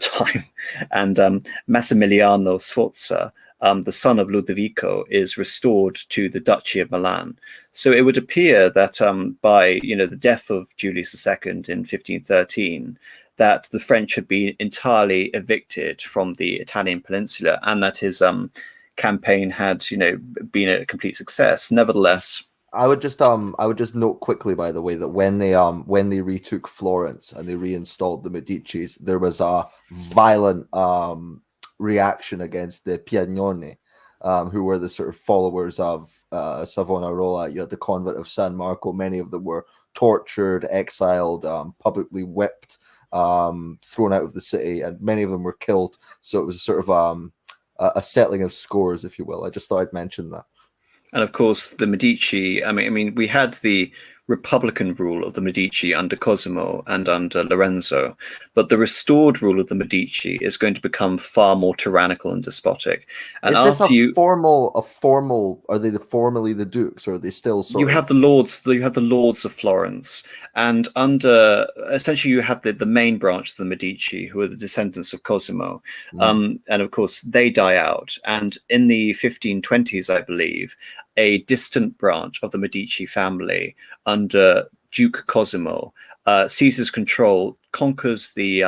[SPEAKER 1] time, and Massimiliano Sforza, the son of Ludovico, is restored to the Duchy of Milan. So it would appear that by the death of Julius II in 1513, that the French had been entirely evicted from the Italian peninsula, and that his campaign had been a complete success. Nevertheless,
[SPEAKER 3] I would just note quickly, by the way, that when they retook Florence and they reinstalled the Medicis, there was a violent reaction against the Piagnoni, who were the sort of followers of Savonarola. You had the convent of San Marco. Many of them were tortured, exiled, publicly whipped, thrown out of the city, and many of them were killed. So it was sort of a settling of scores, if you will. I just thought I'd mention that.
[SPEAKER 1] And of course, the Medici, I mean, we had the Republican rule of the Medici under Cosimo and under Lorenzo, but the restored rule of the Medici is going to become far more tyrannical and despotic. And
[SPEAKER 3] is this formal? Are they formally the dukes, or are they still sort
[SPEAKER 1] of? You have the lords of Florence, and under essentially you have the main branch of the Medici, who are the descendants of Cosimo, and of course they die out. And in the 1520s, I believe, a distant branch of the Medici family under Duke Cosimo seizes control, conquers the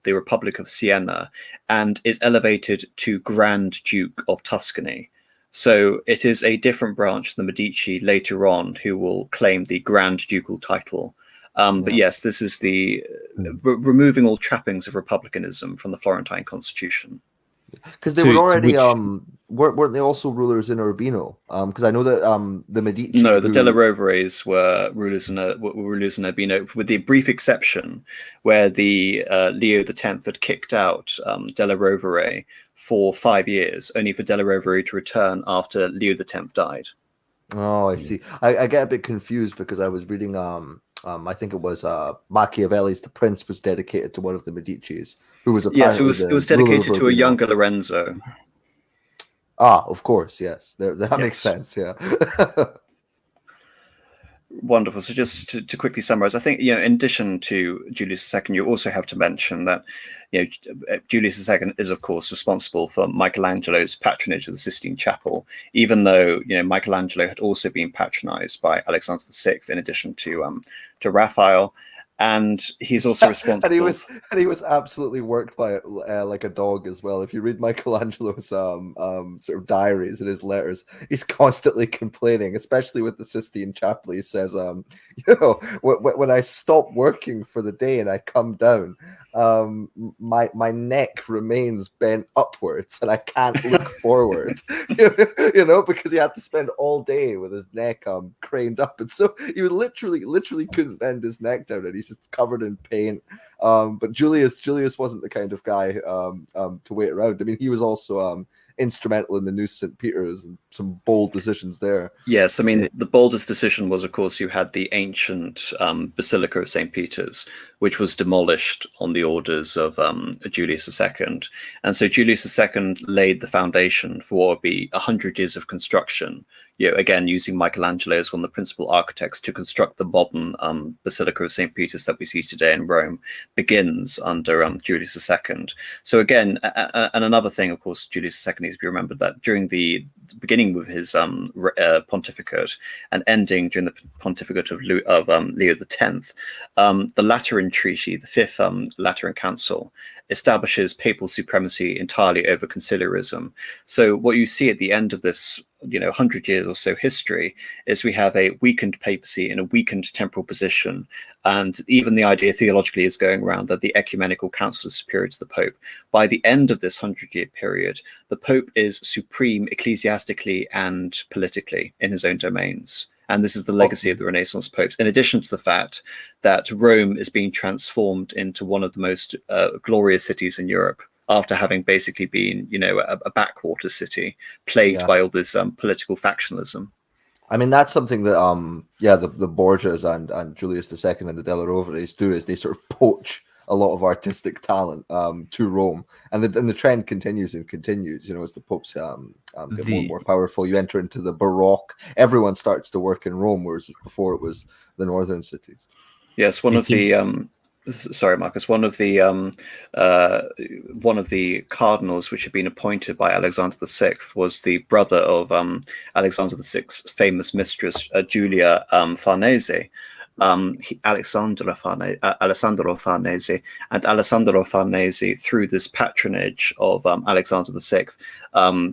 [SPEAKER 1] Republic of Siena, and is elevated to Grand Duke of Tuscany. So it is a different branch of the Medici later on who will claim the Grand Ducal title. But yes, this is the removing all trappings of republicanism from the Florentine constitution.
[SPEAKER 3] Because they were already weren't they also rulers in Urbino? Because I know that the Medici.
[SPEAKER 1] No, the Della Roveres were rulers in Urbino, with the brief exception where the Leo X had kicked out Della Rovere for 5 years, only for Della Rovere to return after Leo X died.
[SPEAKER 3] Oh, I see. I get a bit confused because I was reading I think it was Machiavelli's The Prince was dedicated to one of the Medicis, who was
[SPEAKER 1] Yes,
[SPEAKER 3] apparently
[SPEAKER 1] it was
[SPEAKER 3] the ruler of
[SPEAKER 1] dedicated to a
[SPEAKER 3] Urbino.
[SPEAKER 1] younger Lorenzo.
[SPEAKER 3] Ah, of course, yes. That makes
[SPEAKER 1] Yes.
[SPEAKER 3] sense, yeah.
[SPEAKER 1] Wonderful. So just to quickly summarize, I think, in addition to Julius II, you also have to mention that, Julius II is, of course, responsible for Michelangelo's patronage of the Sistine Chapel, even though, Michelangelo had also been patronized by Alexander VI in addition to Raphael. And he's also responsible.
[SPEAKER 3] and he was absolutely worked by it like a dog as well. If you read Michelangelo's sort of diaries and his letters, he's constantly complaining, especially with the Sistine Chapel. He says, when I stop working for the day and I come down, my neck remains bent upwards and I can't look forward. Because he had to spend all day with his neck craned up, and so he would literally couldn't bend his neck down, and he's just covered in paint. But Julius wasn't the kind of guy to wait around. I mean, he was also instrumental in the new St. Peter's and some bold decisions there.
[SPEAKER 1] Yes, I mean, the boldest decision was, of course, you had the ancient Basilica of St. Peter's, which was demolished on the orders of Julius II. And so Julius II laid the foundation for what would be 100 years of construction, again, using Michelangelo as one of the principal architects to construct the modern Basilica of St. Peter's that we see today in Rome, begins under Julius II. So again, and another thing, of course, Julius II needs to be remembered that during the beginning with his pontificate and ending during the pontificate of Leo X, the Lateran Treaty, the Fifth Lateran Council, establishes papal supremacy entirely over conciliarism. So what you see at the end of this 100 years or so history is we have a weakened papacy in a weakened temporal position, and even the idea theologically is going around that the ecumenical council is superior to the Pope. By the end of this 100-year period, the Pope is supreme ecclesiastically and politically in his own domains. And this is the legacy of the Renaissance popes, in addition to the fact that Rome is being transformed into one of the most glorious cities in Europe, after having basically been, a backwater city plagued by all this political factionalism.
[SPEAKER 3] I mean, that's something that the Borges and Julius II and the Della Roveres do, is they sort of poach a lot of artistic talent to Rome, and the trend continues and continues. As the popes get more and more powerful, you enter into the Baroque. Everyone starts to work in Rome, whereas before it was the northern cities.
[SPEAKER 1] Yes, sorry, Marcus. One of the cardinals which had been appointed by Alexander VI was the brother of Alexander VI's famous mistress, Julia Farnese. Alessandro Farnese, and Alessandro Farnese, through this patronage of Alexander VI,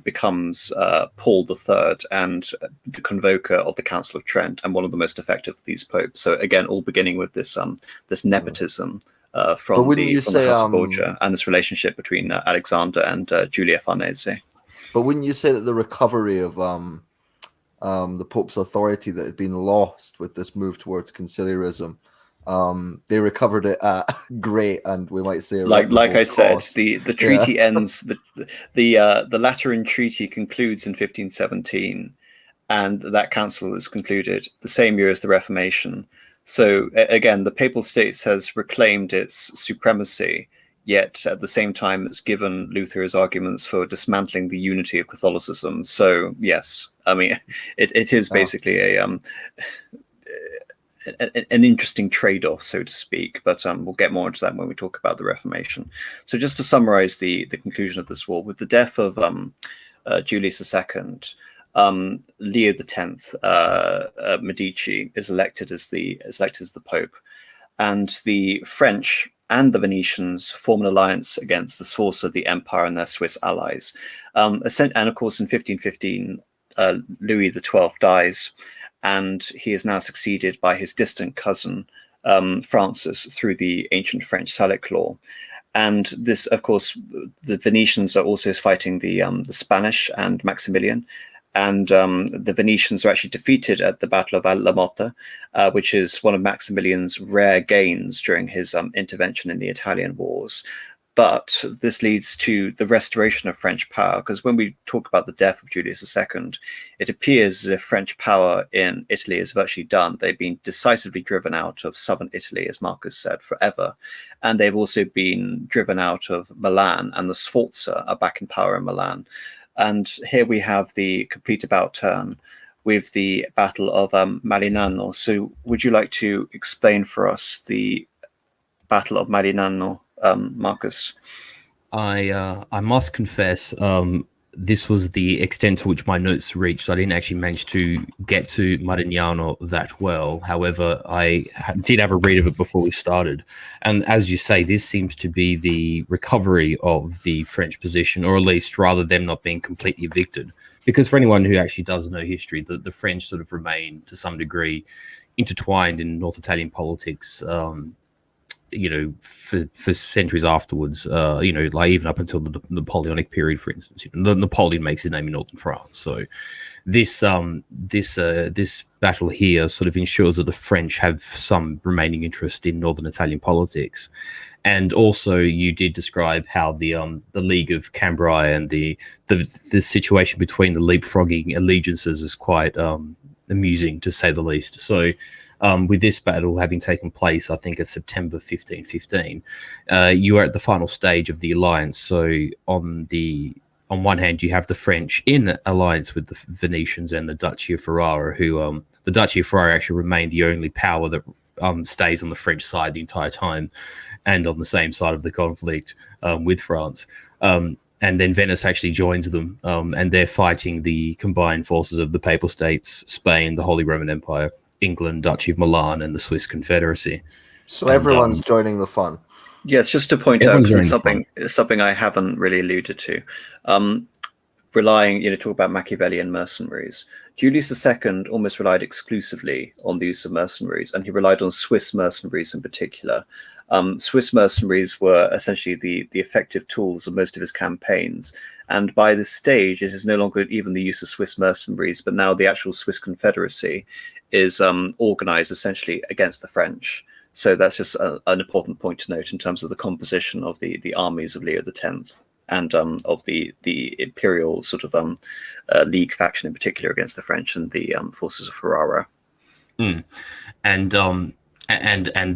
[SPEAKER 1] becomes Paul III and the convoker of the Council of Trent, and one of the most effective of these popes. So again, all beginning with this nepotism from the House of Borgia, and this relationship between Alexander and Julia Farnese.
[SPEAKER 3] But wouldn't you say that the recovery of the Pope's authority that had been lost with this move towards conciliarism, they recovered it great, and we might say
[SPEAKER 1] like I said, the treaty ends. The Lateran Treaty concludes in 1517, and that council was concluded the same year as the Reformation. So again, the Papal States has reclaimed its supremacy, yet at the same time it's given Luther his arguments for dismantling the unity of Catholicism. So yes, I mean, it is basically an interesting trade-off, so to speak, but we'll get more into that when we talk about the Reformation. So just to summarize the conclusion of this war, with the death of Julius II, Leo X Medici is elected as the Pope, and the French and the Venetians form an alliance against the force of the empire and their Swiss allies. And of course, in 1515, Louis XII dies, and he is now succeeded by his distant cousin, Francis, through the ancient French Salic law. And this, of course, the Venetians are also fighting the Spanish and Maximilian. And the Venetians are actually defeated at the Battle of La Motta, which is one of Maximilian's rare gains during his intervention in the Italian wars. But this leads to the restoration of French power, because when we talk about the death of Julius II, it appears as if French power in Italy is virtually done. They've been decisively driven out of southern Italy, as Marcus said, forever. And they've also been driven out of Milan, and the Sforza are back in power in Milan. And here we have the complete about turn with the Battle of Marignano. So would you like to explain for us the Battle of Marignano, Marcus?
[SPEAKER 2] I must confess, this was the extent to which my notes reached. I didn't actually manage to get to Marignano that well. However, I did have a read of it before we started. And as you say, this seems to be the recovery of the French position, or at least rather them not being completely evicted. Because for anyone who actually does know history, the French sort of remain to some degree intertwined in North Italian politics, for centuries afterwards, like even up until the Napoleonic period, for instance. Napoleon makes his name in northern France. So this battle here sort of ensures that the French have some remaining interest in northern Italian politics. And also, you did describe how the League of Cambrai and the situation between the leapfrogging allegiances is quite amusing, to say the least. So, with this battle having taken place, I think it's September 1515, you are at the final stage of the alliance. So, on one hand, you have the French in alliance with the Venetians and the Duchy of Ferrara, who the Duchy of Ferrara actually remained the only power that stays on the French side the entire time, and on the same side of the conflict with France. And then Venice actually joins them, and they're fighting the combined forces of the Papal States, Spain, the Holy Roman Empire, England, Duchy of Milan, and the Swiss Confederacy.
[SPEAKER 3] So everyone's joining the fun.
[SPEAKER 1] Yes, just to point out, because it's something I haven't really alluded to. Talk about Machiavellian mercenaries. Julius II almost relied exclusively on the use of mercenaries, and he relied on Swiss mercenaries in particular. Swiss mercenaries were essentially the effective tools of most of his campaigns. And by this stage, it is no longer even the use of Swiss mercenaries, but now the actual Swiss Confederacy is organized essentially against the French. So that's just an important point to note in terms of the composition of the armies of Leo X and of the imperial sort of League faction in particular against the French and the forces of Ferrara.
[SPEAKER 2] And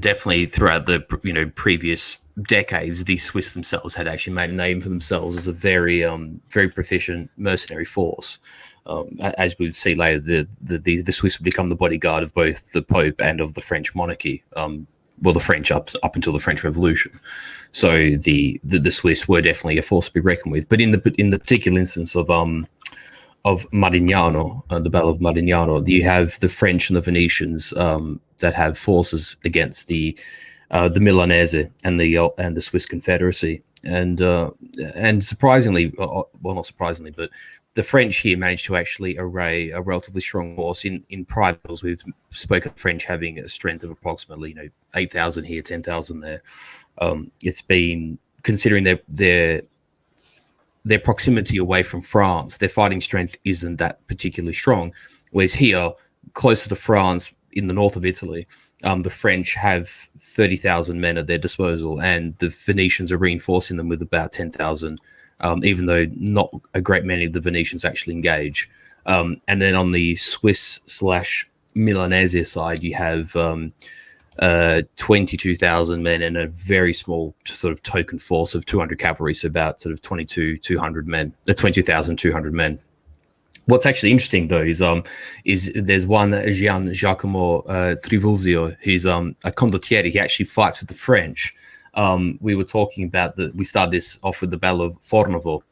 [SPEAKER 2] definitely throughout the previous decades, the Swiss themselves had actually made a name for themselves as a very very proficient mercenary force. As we would see later, the Swiss would become the bodyguard of both the Pope and of the French monarchy. The French up until the French Revolution. So the Swiss were definitely a force to be reckoned with. But in the particular instance of Marignano, the Battle of Marignano, you have the French and the Venetians that have forces against the Milanese and the Swiss Confederacy, and surprisingly, well, not surprisingly, but the French here managed to actually array a relatively strong force. In prior battles, we've spoken of French having a strength of approximately 8,000 here, 10,000 there. It's been, considering their proximity away from France, their fighting strength isn't that particularly strong. Whereas here, closer to France, in the north of Italy, the French have 30,000 men at their disposal, and the Venetians are reinforcing them with about 10,000, even though not a great many of the Venetians actually engage. And then on the Swiss/Milanese side, you have 22,000 men and a very small sort of token force of 200 cavalry, so about sort of 22,200 men. What's actually interesting, though, is there's one Gian Giacomo Trivulzio. He's a condottiere. He actually fights with the French. We were talking about we started this off with the Battle of Fornovo,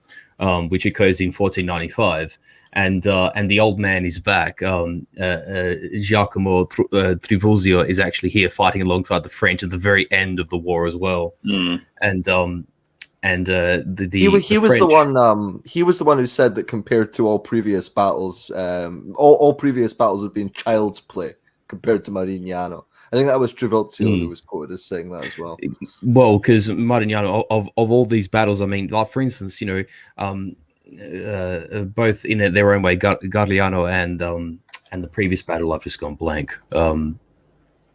[SPEAKER 2] which occurs in 1495, and the old man is back. Giacomo Trivulzio is actually here fighting alongside the French at the very end of the war as well. And he was the one who said that compared to all previous battles, all previous battles have been child's play compared to Marignano. I think that was Trivulzio who was quoted as saying that as well. Well, because Marignano, of all these battles, I mean, like for instance, both in their own way, Garliano and the previous battle, I've just gone blank.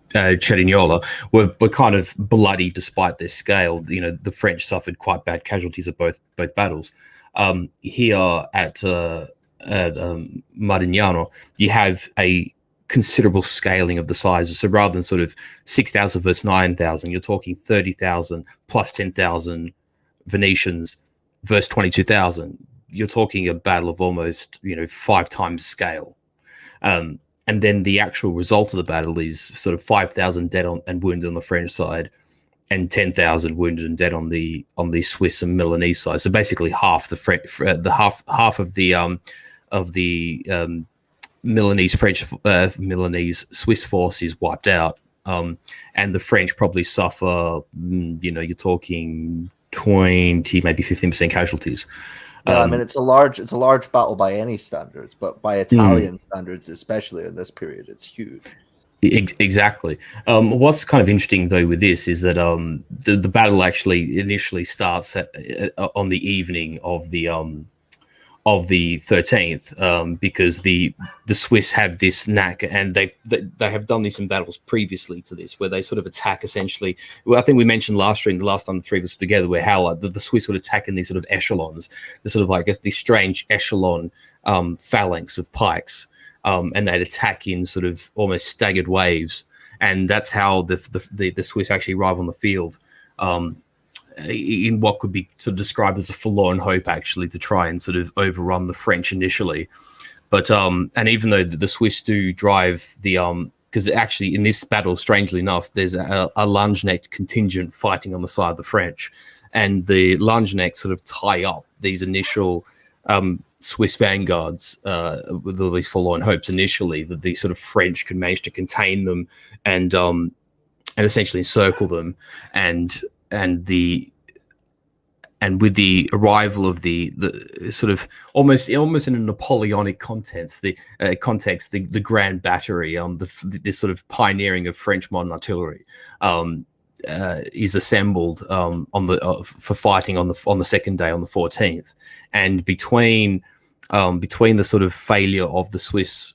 [SPEAKER 2] Cerignola were kind of bloody despite their scale. You know, the French suffered quite bad casualties at both battles. Here at Marignano, you have a considerable scaling of the sizes. So rather than sort of 6,000 versus 9,000, you're talking 30,000 plus 10,000 Venetians versus 22,000. You're talking a battle of almost 5 times scale. And then the actual result of the battle is sort of 5,000 dead and wounded on the French side, and 10,000 wounded and dead on the Swiss and Milanese side. So basically half half of the Milanese Swiss force is wiped out, and the French probably suffer. You're talking 20, maybe 15% casualties.
[SPEAKER 3] Yeah, I mean it's a large battle by any standards, but by Italian standards, especially in this period, it's huge.
[SPEAKER 2] Exactly. What's kind of interesting though with this is that the battle actually initially starts on the evening of the 13th, because the Swiss have this knack, and they have done this in battles previously to this, where they sort of attack essentially. Well, I think we mentioned last time the three of us together, where how the Swiss would attack in these sort of echelons, the sort of like these strange echelon phalanx of pikes, and they'd attack in sort of almost staggered waves, and that's how the Swiss actually arrive on the field. In what could be sort of described as a forlorn hope, actually, to try and sort of overrun the French initially. But and even though the Swiss do drive the because actually in this battle, strangely enough, there's a Landsknecht contingent fighting on the side of the French, and the Landsknecht sort of tie up these initial Swiss vanguards with all these forlorn hopes initially that the sort of French could manage to contain them and essentially encircle them, and with the arrival of the sort of almost in a Napoleonic context, the Grand Battery, this sort of pioneering of French modern artillery, is assembled for fighting on the second day, on the 14th, and between the sort of failure of the Swiss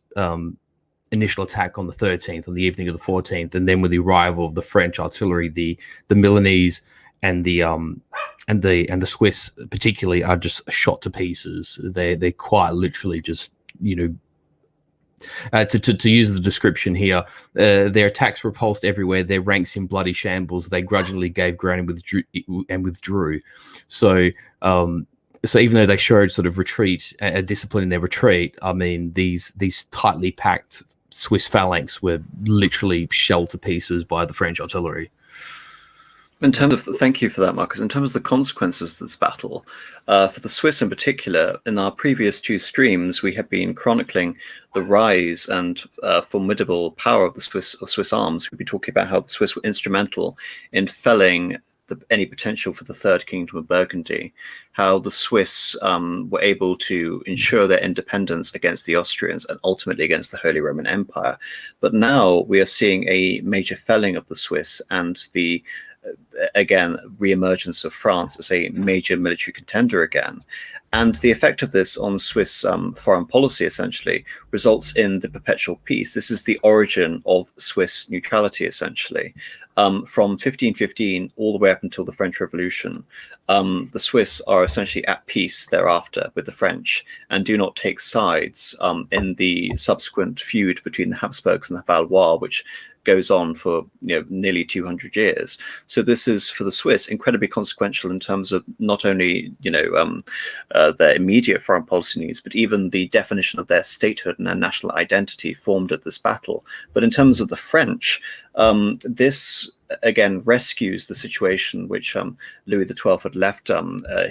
[SPEAKER 2] initial attack on the 13th, on the evening of the 14th, and then with the arrival of the French artillery, the Milanese and the Swiss particularly are just shot to pieces. They're quite literally just, to use the description here, their attacks repulsed everywhere, their ranks in bloody shambles, they grudgingly gave ground and withdrew. So even though they showed sort of retreat, a discipline in their retreat, I mean, these tightly packed Swiss phalanx were literally shelled to pieces by the French artillery.
[SPEAKER 1] In terms of thank you for that, Marcus. In terms of the consequences of this battle, for the Swiss in particular, in our previous 2 streams, we have been chronicling the rise and formidable power of the Swiss arms. We've been talking about how the Swiss were instrumental in felling any potential for the Third Kingdom of Burgundy, how the Swiss were able to ensure their independence against the Austrians and ultimately against the Holy Roman Empire. But now we are seeing a major felling of the Swiss and the again re-emergence of France as a major military contender again. And the effect of this on Swiss foreign policy essentially results in the perpetual peace. This is the origin of Swiss neutrality essentially. From 1515 all the way up until the French Revolution, the Swiss are essentially at peace thereafter with the French and do not take sides in the subsequent feud between the Habsburgs and the Valois, which goes on for nearly 200 years. So this is, for the Swiss, incredibly consequential in terms of not only their immediate foreign policy needs, but even the definition of their statehood and their national identity formed at this battle. But in terms of the French, this again rescues the situation which Louis XII had left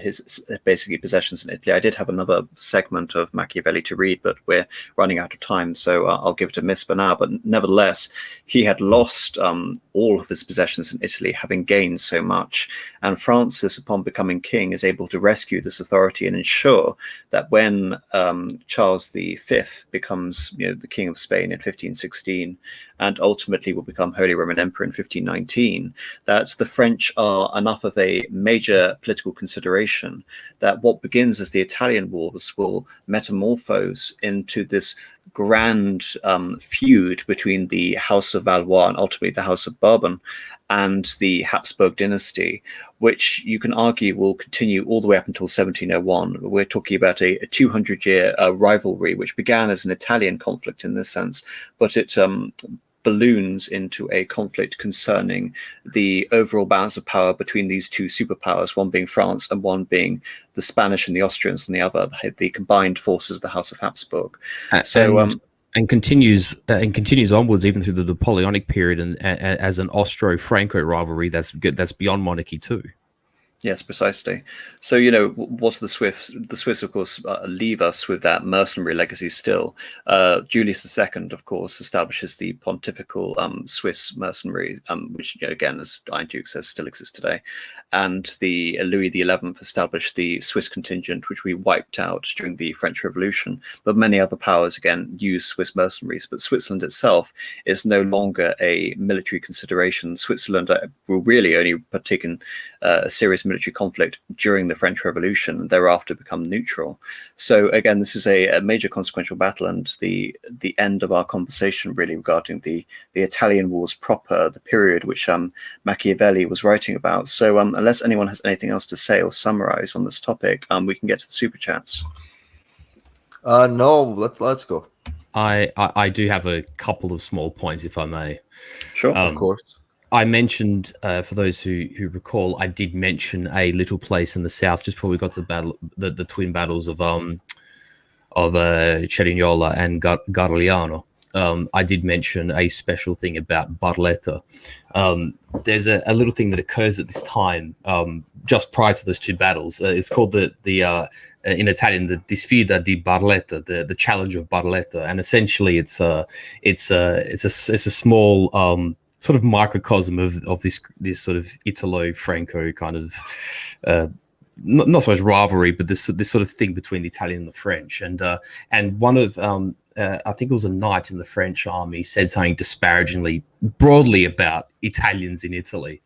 [SPEAKER 1] his basically possessions in Italy. I did have another segment of Machiavelli to read, but we're running out of time, so I'll give it to Miss for now. But nevertheless, he had lost all of his possessions in Italy, having gained so much. And Francis, upon becoming king, is able to rescue this authority and ensure that when Charles V becomes the King of Spain in 1516, and ultimately will become Holy Roman Emperor in 1519, that the French are enough of a major political consideration that what begins as the Italian Wars will metamorphose into this grand feud between the House of Valois and ultimately the House of Bourbon and the Habsburg dynasty, which you can argue will continue all the way up until 1701. We're talking about a 200-year rivalry, which began as an Italian conflict in this sense, but it balloons into a conflict concerning the overall balance of power between these two superpowers, one being France and one being the Spanish and the Austrians on the other, the combined forces of the House of Habsburg.
[SPEAKER 4] And continues onwards even through the Napoleonic period, and as an Austro-Franco rivalry that's beyond monarchy too.
[SPEAKER 1] Yes, precisely. So, you know, what's the Swiss? The Swiss, of course, leave us with that mercenary legacy still. Julius II, of course, establishes the pontifical Swiss mercenaries, which, you know, again, as Iron Duke says, still exists today. And the Louis XI established the Swiss contingent, which we wiped out during the French Revolution. But many other powers, again, use Swiss mercenaries. But Switzerland itself is no longer a military consideration. Switzerland will really only partake in a serious military conflict during the French Revolution and thereafter become neutral. So again, this is a major consequential battle, and the end of our conversation really regarding the Italian Wars proper, the period which Machiavelli was writing about. So unless anyone has anything else to say or summarize on this topic, we can get to the super chats.
[SPEAKER 3] No, let's go.
[SPEAKER 4] I do have a couple of small points, if I may.
[SPEAKER 1] Sure,
[SPEAKER 3] of course.
[SPEAKER 4] I mentioned, for those who recall, I did mention a little place in the south just before we got to the twin battles of Cerignola and Garigliano. I did mention a special thing about Barletta. There's a little thing that occurs at this time, just prior to those two battles. It's called the in Italian the Sfida di Barletta, the challenge of Barletta, and essentially it's a small sort of microcosm of this sort of Italo-Franco kind of not so much rivalry, but this sort of thing between the Italian and the French. And one of I think it was a knight in the French army said something disparagingly broadly about Italians in Italy,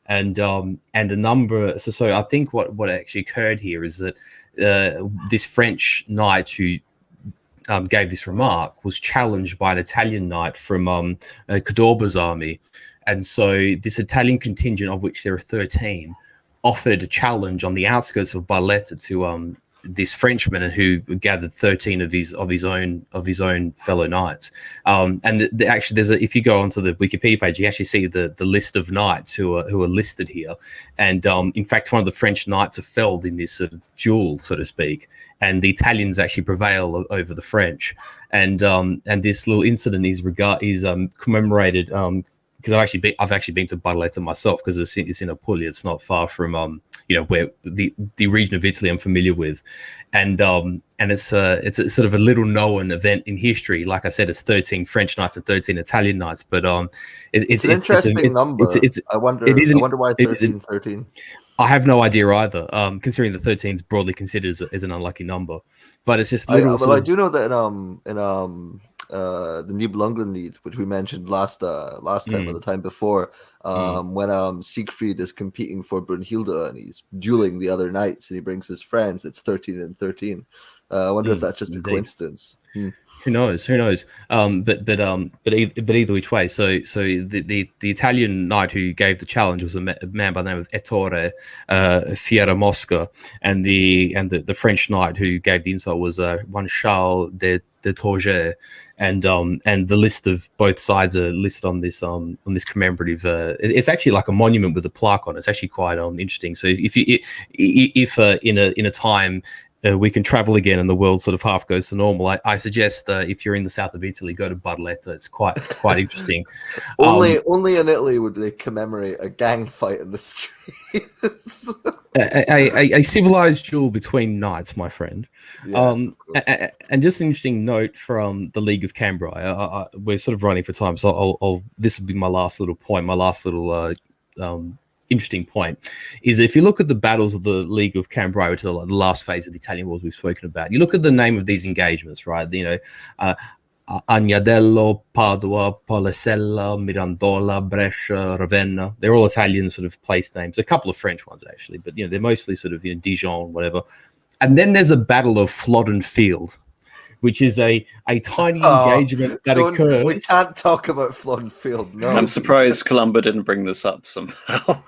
[SPEAKER 4] and a number. So I think what actually occurred here is that this French knight who gave this remark was challenged by an Italian knight from Cadorba's army. And so this Italian contingent, of which there are 13, offered a challenge on the outskirts of Barletta to this Frenchman, who gathered 13 of his own fellow knights. And actually, there's if you go onto the Wikipedia page, you actually see the list of knights who are listed here. And in fact, one of the French knights are felled in this sort of duel, so to speak. And the Italians actually prevail over the French. And this little incident is commemorated. Because I've actually been to Barletta myself, because it's in Apulia. It's not far from where the region of Italy I'm familiar with, and it's a sort of a little known event in history. Like I said, it's 13 French knights and 13 Italian knights, but it's an
[SPEAKER 3] interesting number. I wonder why it's 13.
[SPEAKER 4] I have no idea either, considering the 13 is broadly considered as an unlucky number. But it's just little.
[SPEAKER 3] I do know that in the Nibelungenlied, which we mentioned last time or the time before, when Siegfried is competing for Brunhilde and he's dueling the other knights and he brings his friends, it's 13 and 13. I wonder if that's just a coincidence.
[SPEAKER 4] Who knows? But either which way. So the Italian knight who gave the challenge was a man by the name of Ettore Fieramosca, and the French knight who gave the insult was one Charles de Torget, and the list of both sides are listed on this commemorative. It's actually like a monument with a plaque on it. It's actually quite interesting. So if in a time we can travel again and the world sort of half goes to normal, I suggest if you're in the south of Italy, go to Barletta. It's quite interesting.
[SPEAKER 3] Only in Italy would they commemorate a gang fight in the streets.
[SPEAKER 4] a civilized duel between knights, my friend.
[SPEAKER 3] Yes,
[SPEAKER 4] and just an interesting note from the League of Cambrai. We're sort of running for time, so this will be my last little point, my last little interesting point, is if you look at the battles of the League of Cambrai, which are the last phase of the Italian Wars we've spoken about, you look at the name of these engagements, right? Agnadello, Padua, Polesella, Mirandola, Brescia, Ravenna. They're all Italian sort of place names. A couple of French ones, actually, but they're mostly sort of Dijon, whatever. And then there's a battle of Flodden Field, which is a tiny engagement that occurs.
[SPEAKER 3] We can't talk about Flonfield. No,
[SPEAKER 1] I'm surprised Columba didn't bring this up somehow.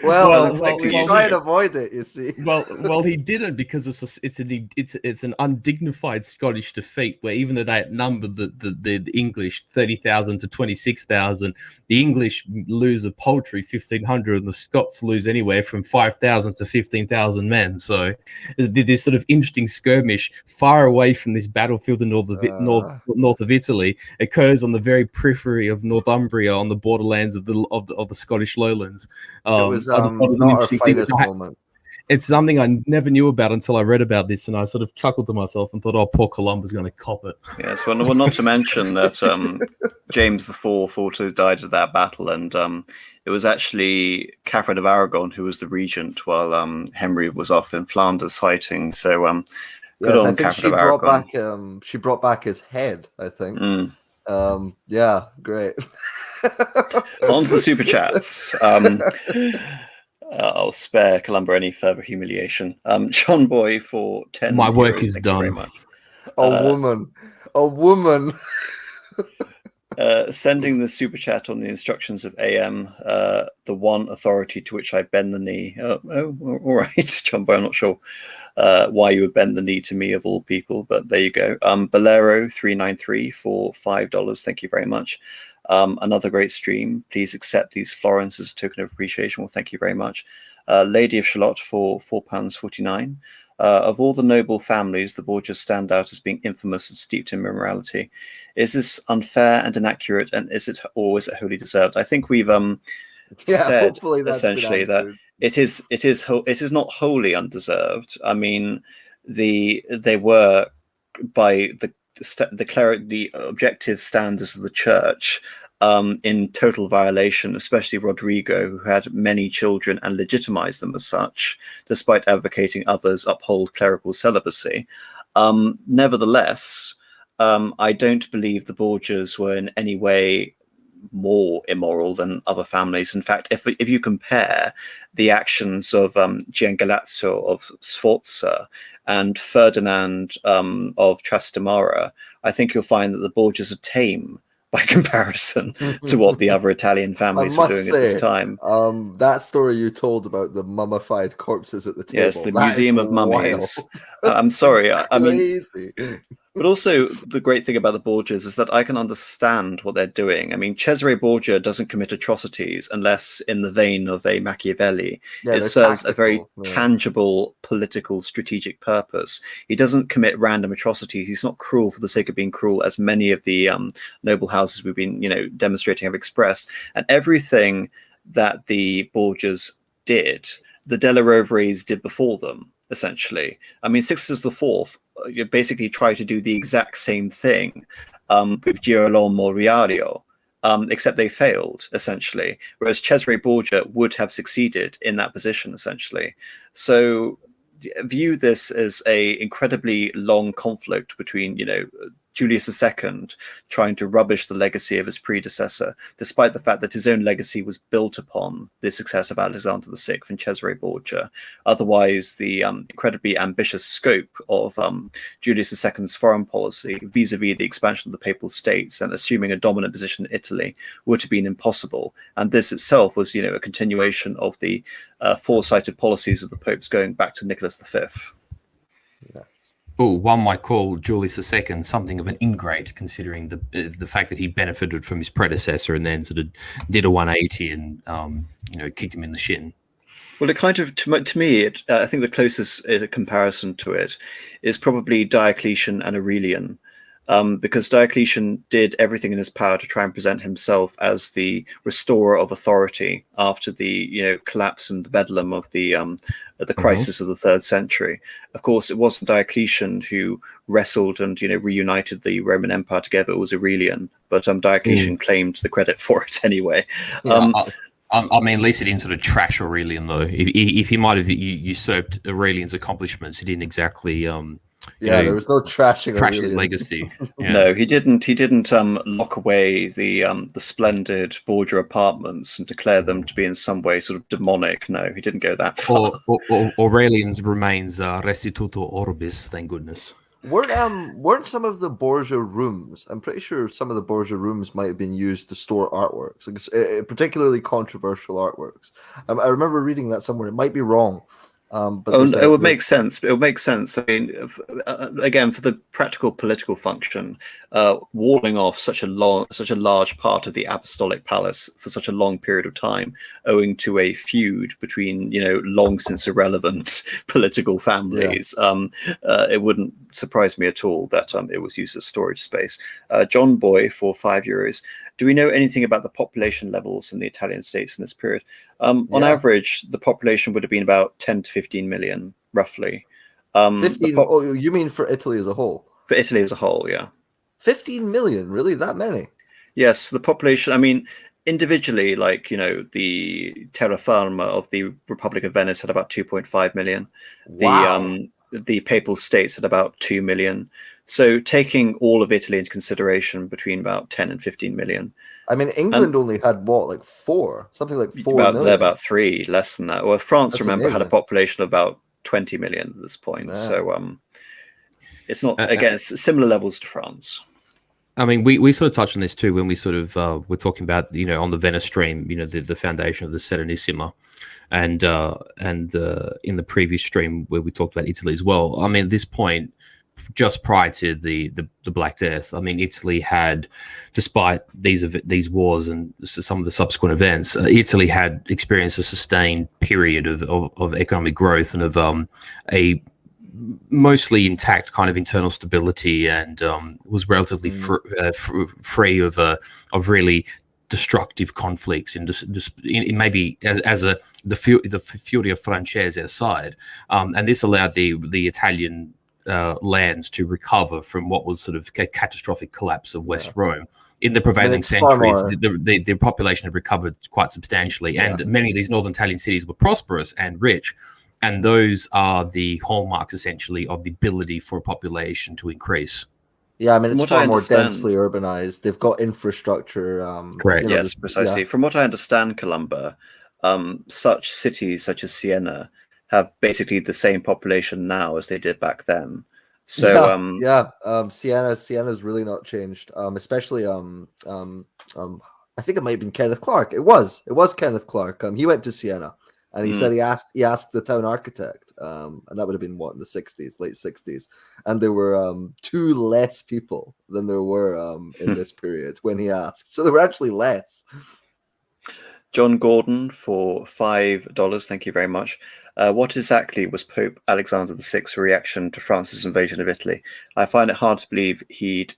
[SPEAKER 3] Well, we try and avoid it. You see.
[SPEAKER 4] Well, he didn't, because it's an undignified Scottish defeat where, even though they outnumbered the English 30,000 to 26,000, the English lose a paltry 1,500, and the Scots lose anywhere from 5,000 to 15,000 men. So this sort of interesting skirmish far away from this battlefield in north of Italy occurs on the very periphery of Northumbria, on the borderlands of the Scottish lowlands.
[SPEAKER 3] It was not our finest moment.
[SPEAKER 4] It's something I never knew about until I read about this, and I sort of chuckled to myself and thought, "Oh, poor Columba's going to cop it."
[SPEAKER 1] Yes, well, not to mention that James IV also died at that battle, and it was actually Catherine of Aragon who was the regent while Henry was off in Flanders fighting. So, good on Catherine of Aragon.
[SPEAKER 3] She brought back his head, I think. Yeah, great.
[SPEAKER 1] On to the super chats. I'll spare Columba any further humiliation. John Boy for 10.
[SPEAKER 4] My work is done.
[SPEAKER 3] A woman.
[SPEAKER 1] Sending the super chat on the instructions of AM, the one authority to which I bend the knee. All right, John Boy. I'm not sure why you would bend the knee to me of all people, but there you go. Bolero 393 for $5. Thank you very much. Another great stream. Please accept these florins as a token of appreciation. Well, thank you very much. Lady of Shalott for £4.49. Of all the noble families, the Borgias stand out as being infamous and steeped in immorality. Is this unfair and inaccurate, and is it wholly deserved? I think we've said essentially that it is not wholly undeserved. I mean, they were, by the objective standards of the church, in total violation, especially Rodrigo, who had many children and legitimized them as such, despite advocating others uphold clerical celibacy. Nevertheless, I don't believe the Borgias were in any way more immoral than other families. In fact, if you compare the actions of Giangalazzo of Sforza and Ferdinand of Trastamara, I think you'll find that the Borgias are tame by comparison to what the other Italian families were doing at this time.
[SPEAKER 3] That story you told about the mummified corpses at the table.
[SPEAKER 1] Yes, the Museum of Mummies. I'm sorry. I mean, but also the great thing about the Borgias is that I can understand what they're doing. I mean, Cesare Borgia doesn't commit atrocities unless in the vein of a Machiavelli. It serves a very tangible political strategic purpose. He doesn't commit random atrocities. He's not cruel for the sake of being cruel, as many of the noble houses we've been, demonstrating have expressed. And everything that the Borgias did, the Della Roveres did before them, essentially. I mean, Sixtus IV basically tried to do the exact same thing with Girolamo Riario, except they failed, essentially, whereas Cesare Borgia would have succeeded in that position, essentially. So view this as a incredibly long conflict between, Julius II trying to rubbish the legacy of his predecessor, despite the fact that his own legacy was built upon the success of Alexander VI and Cesare Borgia. Otherwise, the incredibly ambitious scope of Julius II's foreign policy vis-a-vis the expansion of the Papal States and assuming a dominant position in Italy would have been impossible. And this itself was, a continuation of the foresighted policies of the popes going back to Nicholas V.
[SPEAKER 3] Yeah.
[SPEAKER 2] Oh, one might call Julius II something of an ingrate, considering the fact that he benefited from his predecessor and then sort of did a 180 and kicked him in the shin.
[SPEAKER 1] Well, it kind of, to me, I think the closest comparison to it is probably Diocletian and Aurelian. Because Diocletian did everything in his power to try and present himself as the restorer of authority after the collapse and the bedlam of the crisis of the 3rd century. Of course, it wasn't Diocletian who wrestled and reunited the Roman Empire together. It was Aurelian, but Diocletian claimed the credit for it anyway.
[SPEAKER 2] Yeah, I mean, at least he didn't sort of trash Aurelian, though. If he might have usurped Aurelian's accomplishments, he didn't exactly.
[SPEAKER 3] There was no trashing.
[SPEAKER 2] Trash his legacy. Yeah.
[SPEAKER 1] No, he didn't. He didn't lock away the splendid Borgia apartments and declare them to be in some way sort of demonic. No, he didn't go that far.
[SPEAKER 2] Or Aurelian's remains restituto orbis. Thank goodness.
[SPEAKER 3] Weren't some of the Borgia rooms? I'm pretty sure some of the Borgia rooms might have been used to store artworks, like, particularly controversial artworks. I remember reading that somewhere. It might be wrong, but
[SPEAKER 1] it would make sense. It would make sense. I mean, again, for the practical political function, walling off such a large part of the apostolic palace for such a long period of time, owing to a feud between long since irrelevant political families, it wouldn't surprise me at all that it was used as storage space. John Boy for €5. Do we know anything about the population levels in the Italian states in this period? On average, the population would have been about 10 to 15 million, roughly.
[SPEAKER 3] 15? Oh, you mean for Italy as a whole?
[SPEAKER 1] For Italy as a whole, yeah.
[SPEAKER 3] 15 million? Really? That many?
[SPEAKER 1] Yes, the population, I mean, individually, like, the terra firma of the Republic of Venice had about 2.5 million.
[SPEAKER 3] Wow.
[SPEAKER 1] The Papal States had about 2 million. So taking all of Italy into consideration, between about 10 and 15 million.
[SPEAKER 3] I mean, England only had what, like 4? Something like 4 million?
[SPEAKER 1] They're about 3, less than that. Well, France,
[SPEAKER 3] That's
[SPEAKER 1] remember,
[SPEAKER 3] amazing.
[SPEAKER 1] had a population of about 20 million at this point. Yeah. So it's not, again, it's similar levels to France.
[SPEAKER 4] I mean, we sort of touched on this too when we sort of were talking about, on the Venice stream, the foundation of the Serenissima, and in the previous stream where we talked about Italy as well. I mean, at this point, just prior to the Black Death, I mean, Italy had, despite these wars and some of the subsequent events, Italy had experienced a sustained period of economic growth and of a mostly intact kind of internal stability, and was relatively free of really destructive conflicts in maybe as the Furia Francese aside, and this allowed the Italian lands to recover from what was sort of a catastrophic collapse of West Rome. In the prevailing centuries, the population had recovered quite substantially, and many of these northern Italian cities were prosperous and rich. And those are the hallmarks, essentially, of the ability for a population to increase.
[SPEAKER 3] Yeah, I mean, it's far more densely urbanized. They've got infrastructure.
[SPEAKER 1] Correct. Yes, precisely. Yeah. From what I understand, Columba, such cities such as Siena have basically the same population now as they did back then. So Siena's
[SPEAKER 3] really not changed. Especially I think it might have been Kenneth Clark. It was Kenneth Clark. He went to Siena. And he said he asked the town architect, and that would have been what, in the 60s, late 60s, and there were 2 less people than there were in this period when he asked. So there were actually less.
[SPEAKER 1] John Gordon for $5. Thank you very much. What exactly was Pope Alexander VI's reaction to France's invasion of Italy? I find it hard to believe he'd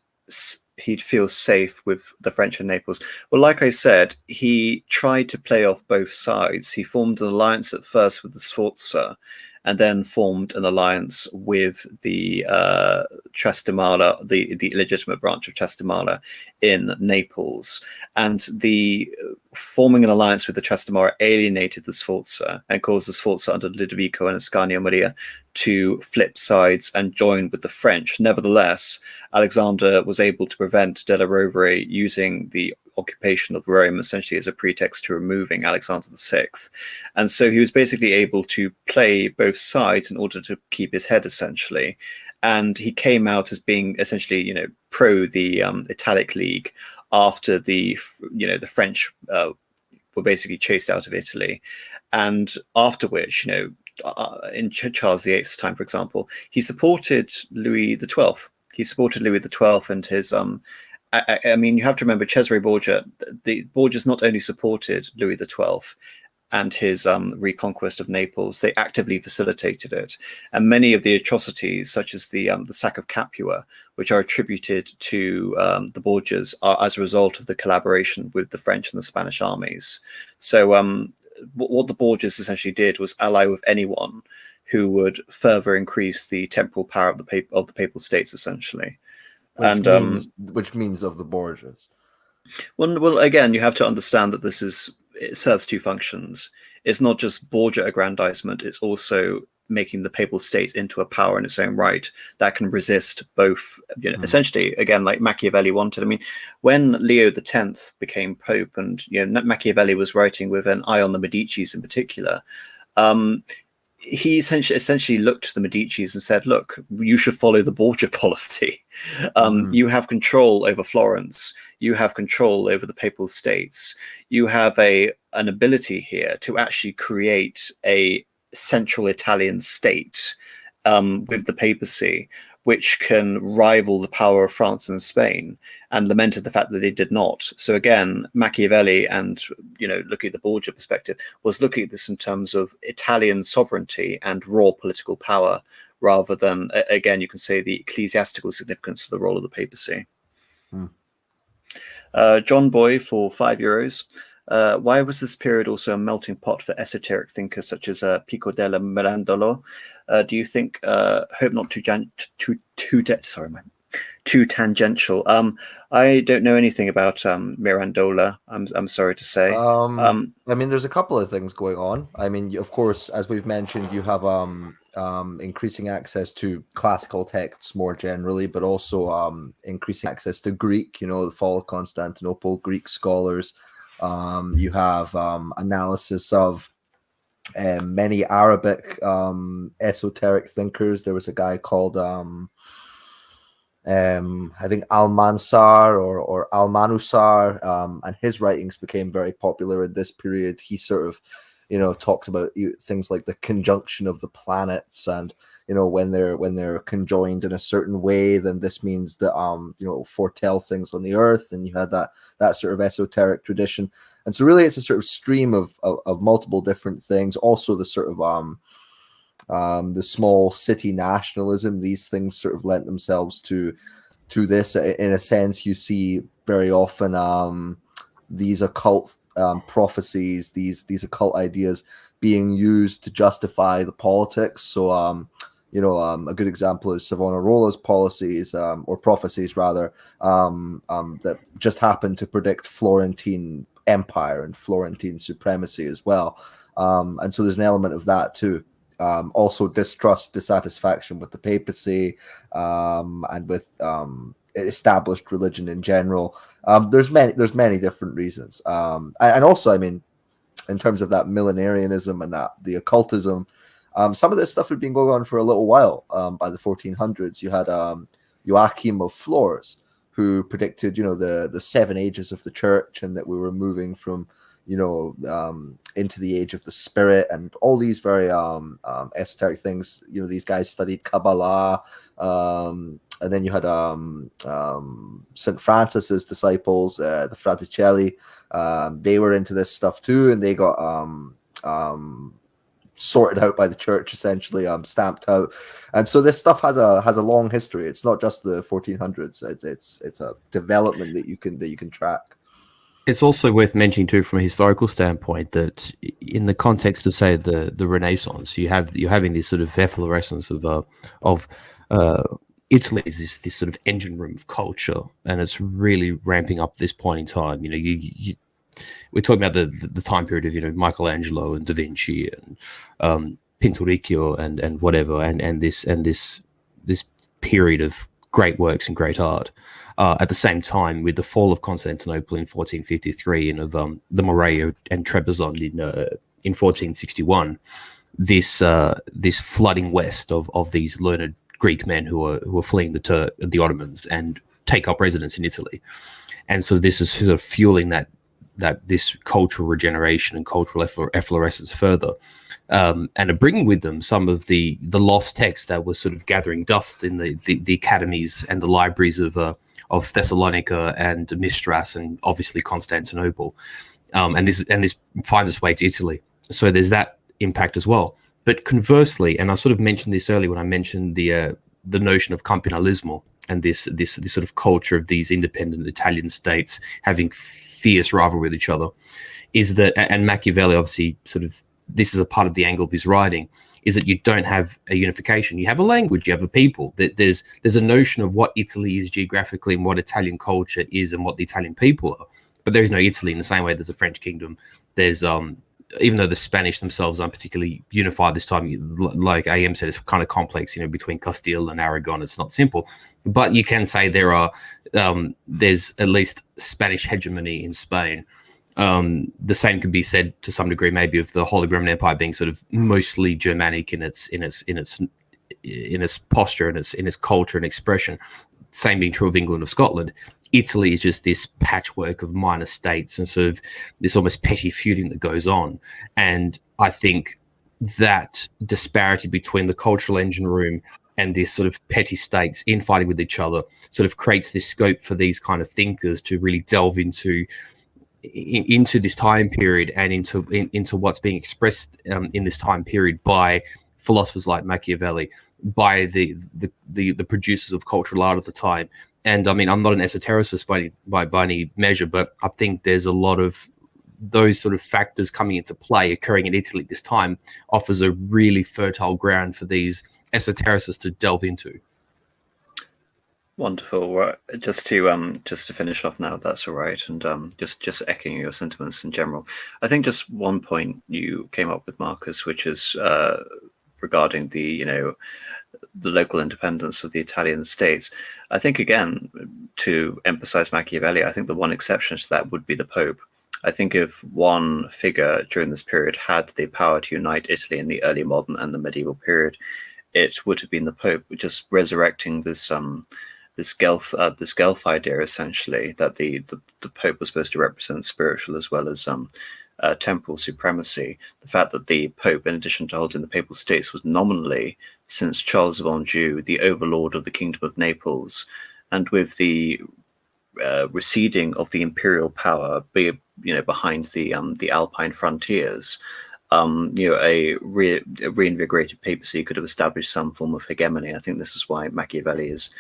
[SPEAKER 1] feel safe with the French in Naples. Well, like I said, he tried to play off both sides. He formed an alliance at first with the Sforza, and then formed an alliance with the Trastamara, the illegitimate branch of Trastamara in Naples. And the forming an alliance with the Trastamara alienated the Sforza and caused the Sforza under Ludovico and Ascanio Maria to flip sides and join with the French. Nevertheless, Alexander was able to prevent Della Rovere using the occupation of Rome essentially as a pretext to removing Alexander VI. And so he was basically able to play both sides in order to keep his head, essentially. And he came out as being essentially, pro the Italic League after the French were basically chased out of Italy. And after which, in Charles VIII's time, for example, he supported Louis XII. He supported Louis XII and his I mean, you have to remember Cesare Borgia. The Borgias not only supported Louis XII and his reconquest of Naples, they actively facilitated it. And many of the atrocities, such as the sack of Capua, which are attributed to the Borgias, are as a result of the collaboration with the French and the Spanish armies. So what the Borgias essentially did was ally with anyone who would further increase the temporal power of the Papal States, essentially.
[SPEAKER 3] Which means of the Borgias.
[SPEAKER 1] Well, again, you have to understand that it serves 2 functions. It's not just Borgia aggrandizement; it's also making the Papal State into a power in its own right that can resist both. Essentially, again, like Machiavelli wanted. I mean, when Leo X became Pope, and Machiavelli was writing with an eye on the Medicis in particular. he essentially looked to the Medicis and said, look, you should follow the Borgia policy. You have control over Florence. You have control over the Papal States. You have an ability here to actually create a central Italian state with the papacy, which can rival the power of France and Spain, and lamented the fact that they did not. So again, Machiavelli, and looking at the Borgia perspective, was looking at this in terms of Italian sovereignty and raw political power, rather than, again, you can say, the ecclesiastical significance of the role of the papacy. John Boy for €5. Why was this period also a melting pot for esoteric thinkers such as Pico della Mirandola? Do you think, hope not too tangential? I don't know anything about Mirandola. I'm sorry to say.
[SPEAKER 3] I mean, there's a couple of things going on. I mean, of course, as we've mentioned, you have increasing access to classical texts more generally, but also increasing access to Greek. The fall of Constantinople, Greek scholars. You have analysis of many Arabic esoteric thinkers. There was a guy called I think Al-Mansar or Al-Manusar, and his writings became very popular in this period. He sort of, talked about things like the conjunction of the planets, and when they're conjoined in a certain way, then this means that foretell things on the earth, and you had that sort of esoteric tradition. And so really it's a sort of stream of multiple different things. Also the sort of the small city nationalism, these things sort of lent themselves to this. In a sense, you see very often these occult prophecies, these occult ideas being used to justify the politics. So a good example is Savonarola's policies, or prophecies rather, that just happened to predict Florentine empire and Florentine supremacy as well. And so there's an element of that too. Also distrust, dissatisfaction with the papacy, and with established religion in general. There's many different reasons. And also, I mean, in terms of that millenarianism and that the occultism, some of this stuff had been going on for a little while. By the 1400s, you had Joachim of Flores, who predicted, the 7 ages of the church, and that we were moving from, into the age of the spirit, and all these very esoteric things. These guys studied Kabbalah, and then you had St. Francis's disciples, the Fraticelli. They were into this stuff too, and they got sorted out by the church, essentially, stamped out. And so this stuff has a long history. It's not just the 1400s. It's a development that you can track.
[SPEAKER 4] It's also worth mentioning too, from a historical standpoint, that in the context of, say, the Renaissance, you're having this sort of efflorescence of Italy is this sort of engine room of culture, and it's really ramping up at this point in time. We're talking about the time period of Michelangelo and Da Vinci and Pinturicchio and whatever, and this period of great works and great art. At the same time, with the fall of Constantinople in 1453 and of the Morea and Trebizond in 1461, this flooding west of these learned Greek men who are fleeing the Ottomans and take up residence in Italy, and so this is sort of fueling that this cultural regeneration and cultural efflorescence further, and are bringing with them some of the lost texts that were sort of gathering dust in the academies and the libraries of Thessalonica and Mistras and obviously Constantinople, and this finds its way to Italy. So there's that impact as well. But conversely, and I sort of mentioned this earlier when I mentioned the notion of campanalismo and this sort of culture of these independent Italian states having fierce rivalry with each other, is that, and Machiavelli obviously sort of, this is a part of the angle of his writing, is that you don't have a unification. You have a language, you have a people. There's a notion of what Italy is geographically and what Italian culture is and what the Italian people are. But there is no Italy in the same way there's a French kingdom. There's even though the Spanish themselves aren't particularly unified this time, like AM said, it's kind of complex, between Castile and Aragon. It's not simple, but you can say there's at least Spanish hegemony in Spain.
[SPEAKER 2] The same could be said to some degree, maybe, of the Holy Roman Empire being sort of mostly Germanic in its posture and in its culture and expression. Same being true of England or Scotland. Italy is just this patchwork of minor states and sort of this almost petty feuding that goes on. And I think that disparity between the cultural engine room and this sort of petty states infighting with each other sort of creates this scope for these kind of thinkers to really delve into this time period and into what's being expressed in this time period by philosophers like Machiavelli, by the producers of cultural art of the time. And I mean, I'm not an esotericist by any measure, but I think there's a lot of those sort of factors coming into play occurring in Italy at this time offers a really fertile ground for these esotericists to delve into.
[SPEAKER 1] Wonderful. Just to finish off now, if that's all right, and just echoing your sentiments in general. I think just one point you came up with, Marcus, which is regarding the local independence of the Italian states. I think, again, to emphasize Machiavelli, I think the one exception to that would be the Pope. I think if one figure during this period had the power to unite Italy in the early modern and the medieval period, it would have been the Pope, just resurrecting this Guelph idea, essentially, that the Pope was supposed to represent spiritual as well as temporal supremacy. The fact that the Pope, in addition to holding the Papal States, was nominally, since Charles of Anjou, the overlord of the Kingdom of Naples, and with the receding of the imperial power, behind the Alpine frontiers, a reinvigorated papacy could have established some form of hegemony. I think this is why Machiavelli is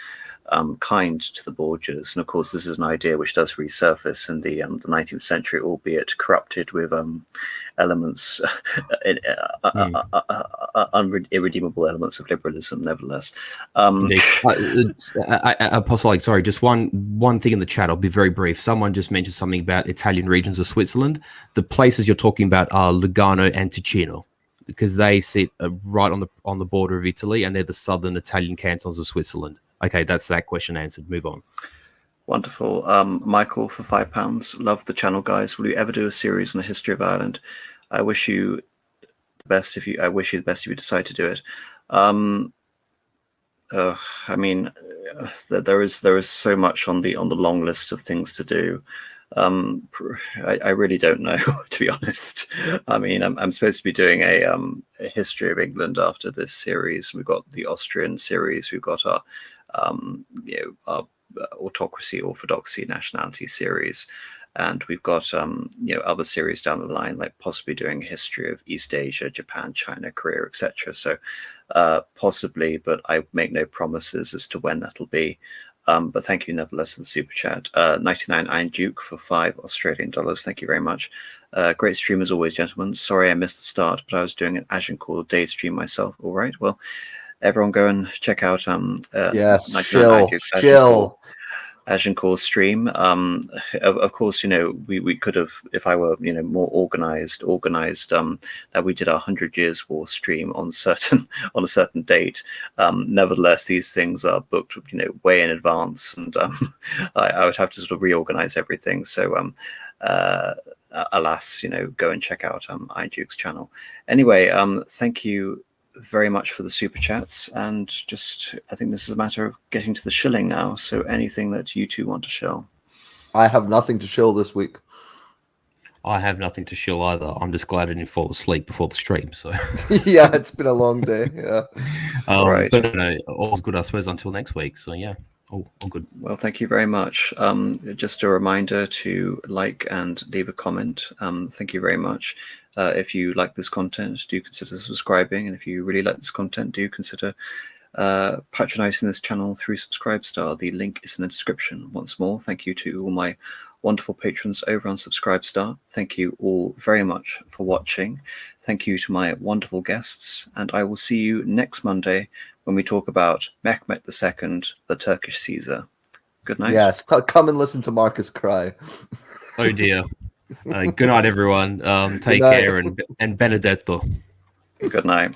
[SPEAKER 1] kind to the Borgias, and of course this is an idea which does resurface in the 19th century, albeit corrupted with elements, irredeemable elements of liberalism, nevertheless.
[SPEAKER 2] Apostle, sorry, just one thing in the chat. I'll be very brief. Someone just mentioned something about Italian regions of Switzerland. The places you're talking about are Lugano and Ticino, because they sit right on the border of Italy, and they're the southern Italian cantons of Switzerland. Okay, that's that question answered. Move on.
[SPEAKER 1] Wonderful. Michael, for £5. Love the channel, guys. Will you ever do a series on the history of Ireland? I wish you the best if you decide to do it. I mean, there is so much on the long list of things to do. I really don't know, to be honest. I mean, I'm supposed to be doing a history of England after this series. We've got the Austrian series. We've got our our autocracy, orthodoxy, nationality series, and we've got other series down the line, like possibly doing a history of East Asia, Japan, China, Korea, etc. So possibly, but I make no promises as to when that'll be. But thank you nevertheless for the super chat. 99 Iron Duke for $5 Thank you very much. Great stream as always, gentlemen. Sorry I missed the start, but I was doing an Agincourt day stream myself. All right, well, everyone go and check out
[SPEAKER 3] yes, chill
[SPEAKER 1] Agincourt stream. Of course, we could have, if I were more organized that we did our 100 Years War stream on a certain date. Nevertheless, these things are booked way in advance, and I would have to sort of reorganize everything. So alas, go and check out Iron Duke's channel. Anyway, thank you very much for the super chats, and I think this is a matter of getting to the shilling now. So anything that you two want to shill?
[SPEAKER 3] I have nothing to shill this week.
[SPEAKER 2] I have nothing to shill either. I'm just glad I didn't fall asleep before the stream. So
[SPEAKER 3] yeah, it's been a long day. Yeah.
[SPEAKER 2] Right. But all's good, I suppose, until next week. So yeah. All good.
[SPEAKER 1] Well, thank you very much. Just a reminder to like and leave a comment. Thank you very much. If you like this content, do consider subscribing. And if you really like this content, do consider patronizing this channel through Subscribestar. The link is in the description. Once more, thank you to all my wonderful patrons over on Subscribestar. Thank you all very much for watching. Thank you to my wonderful guests. And I will see you next Monday when we talk about Mehmet II, the Turkish Caesar. Good night.
[SPEAKER 3] Yes, come and listen to Marcus cry.
[SPEAKER 2] Oh dear. Good night, everyone. Take care, and Benedetto.
[SPEAKER 1] Good night.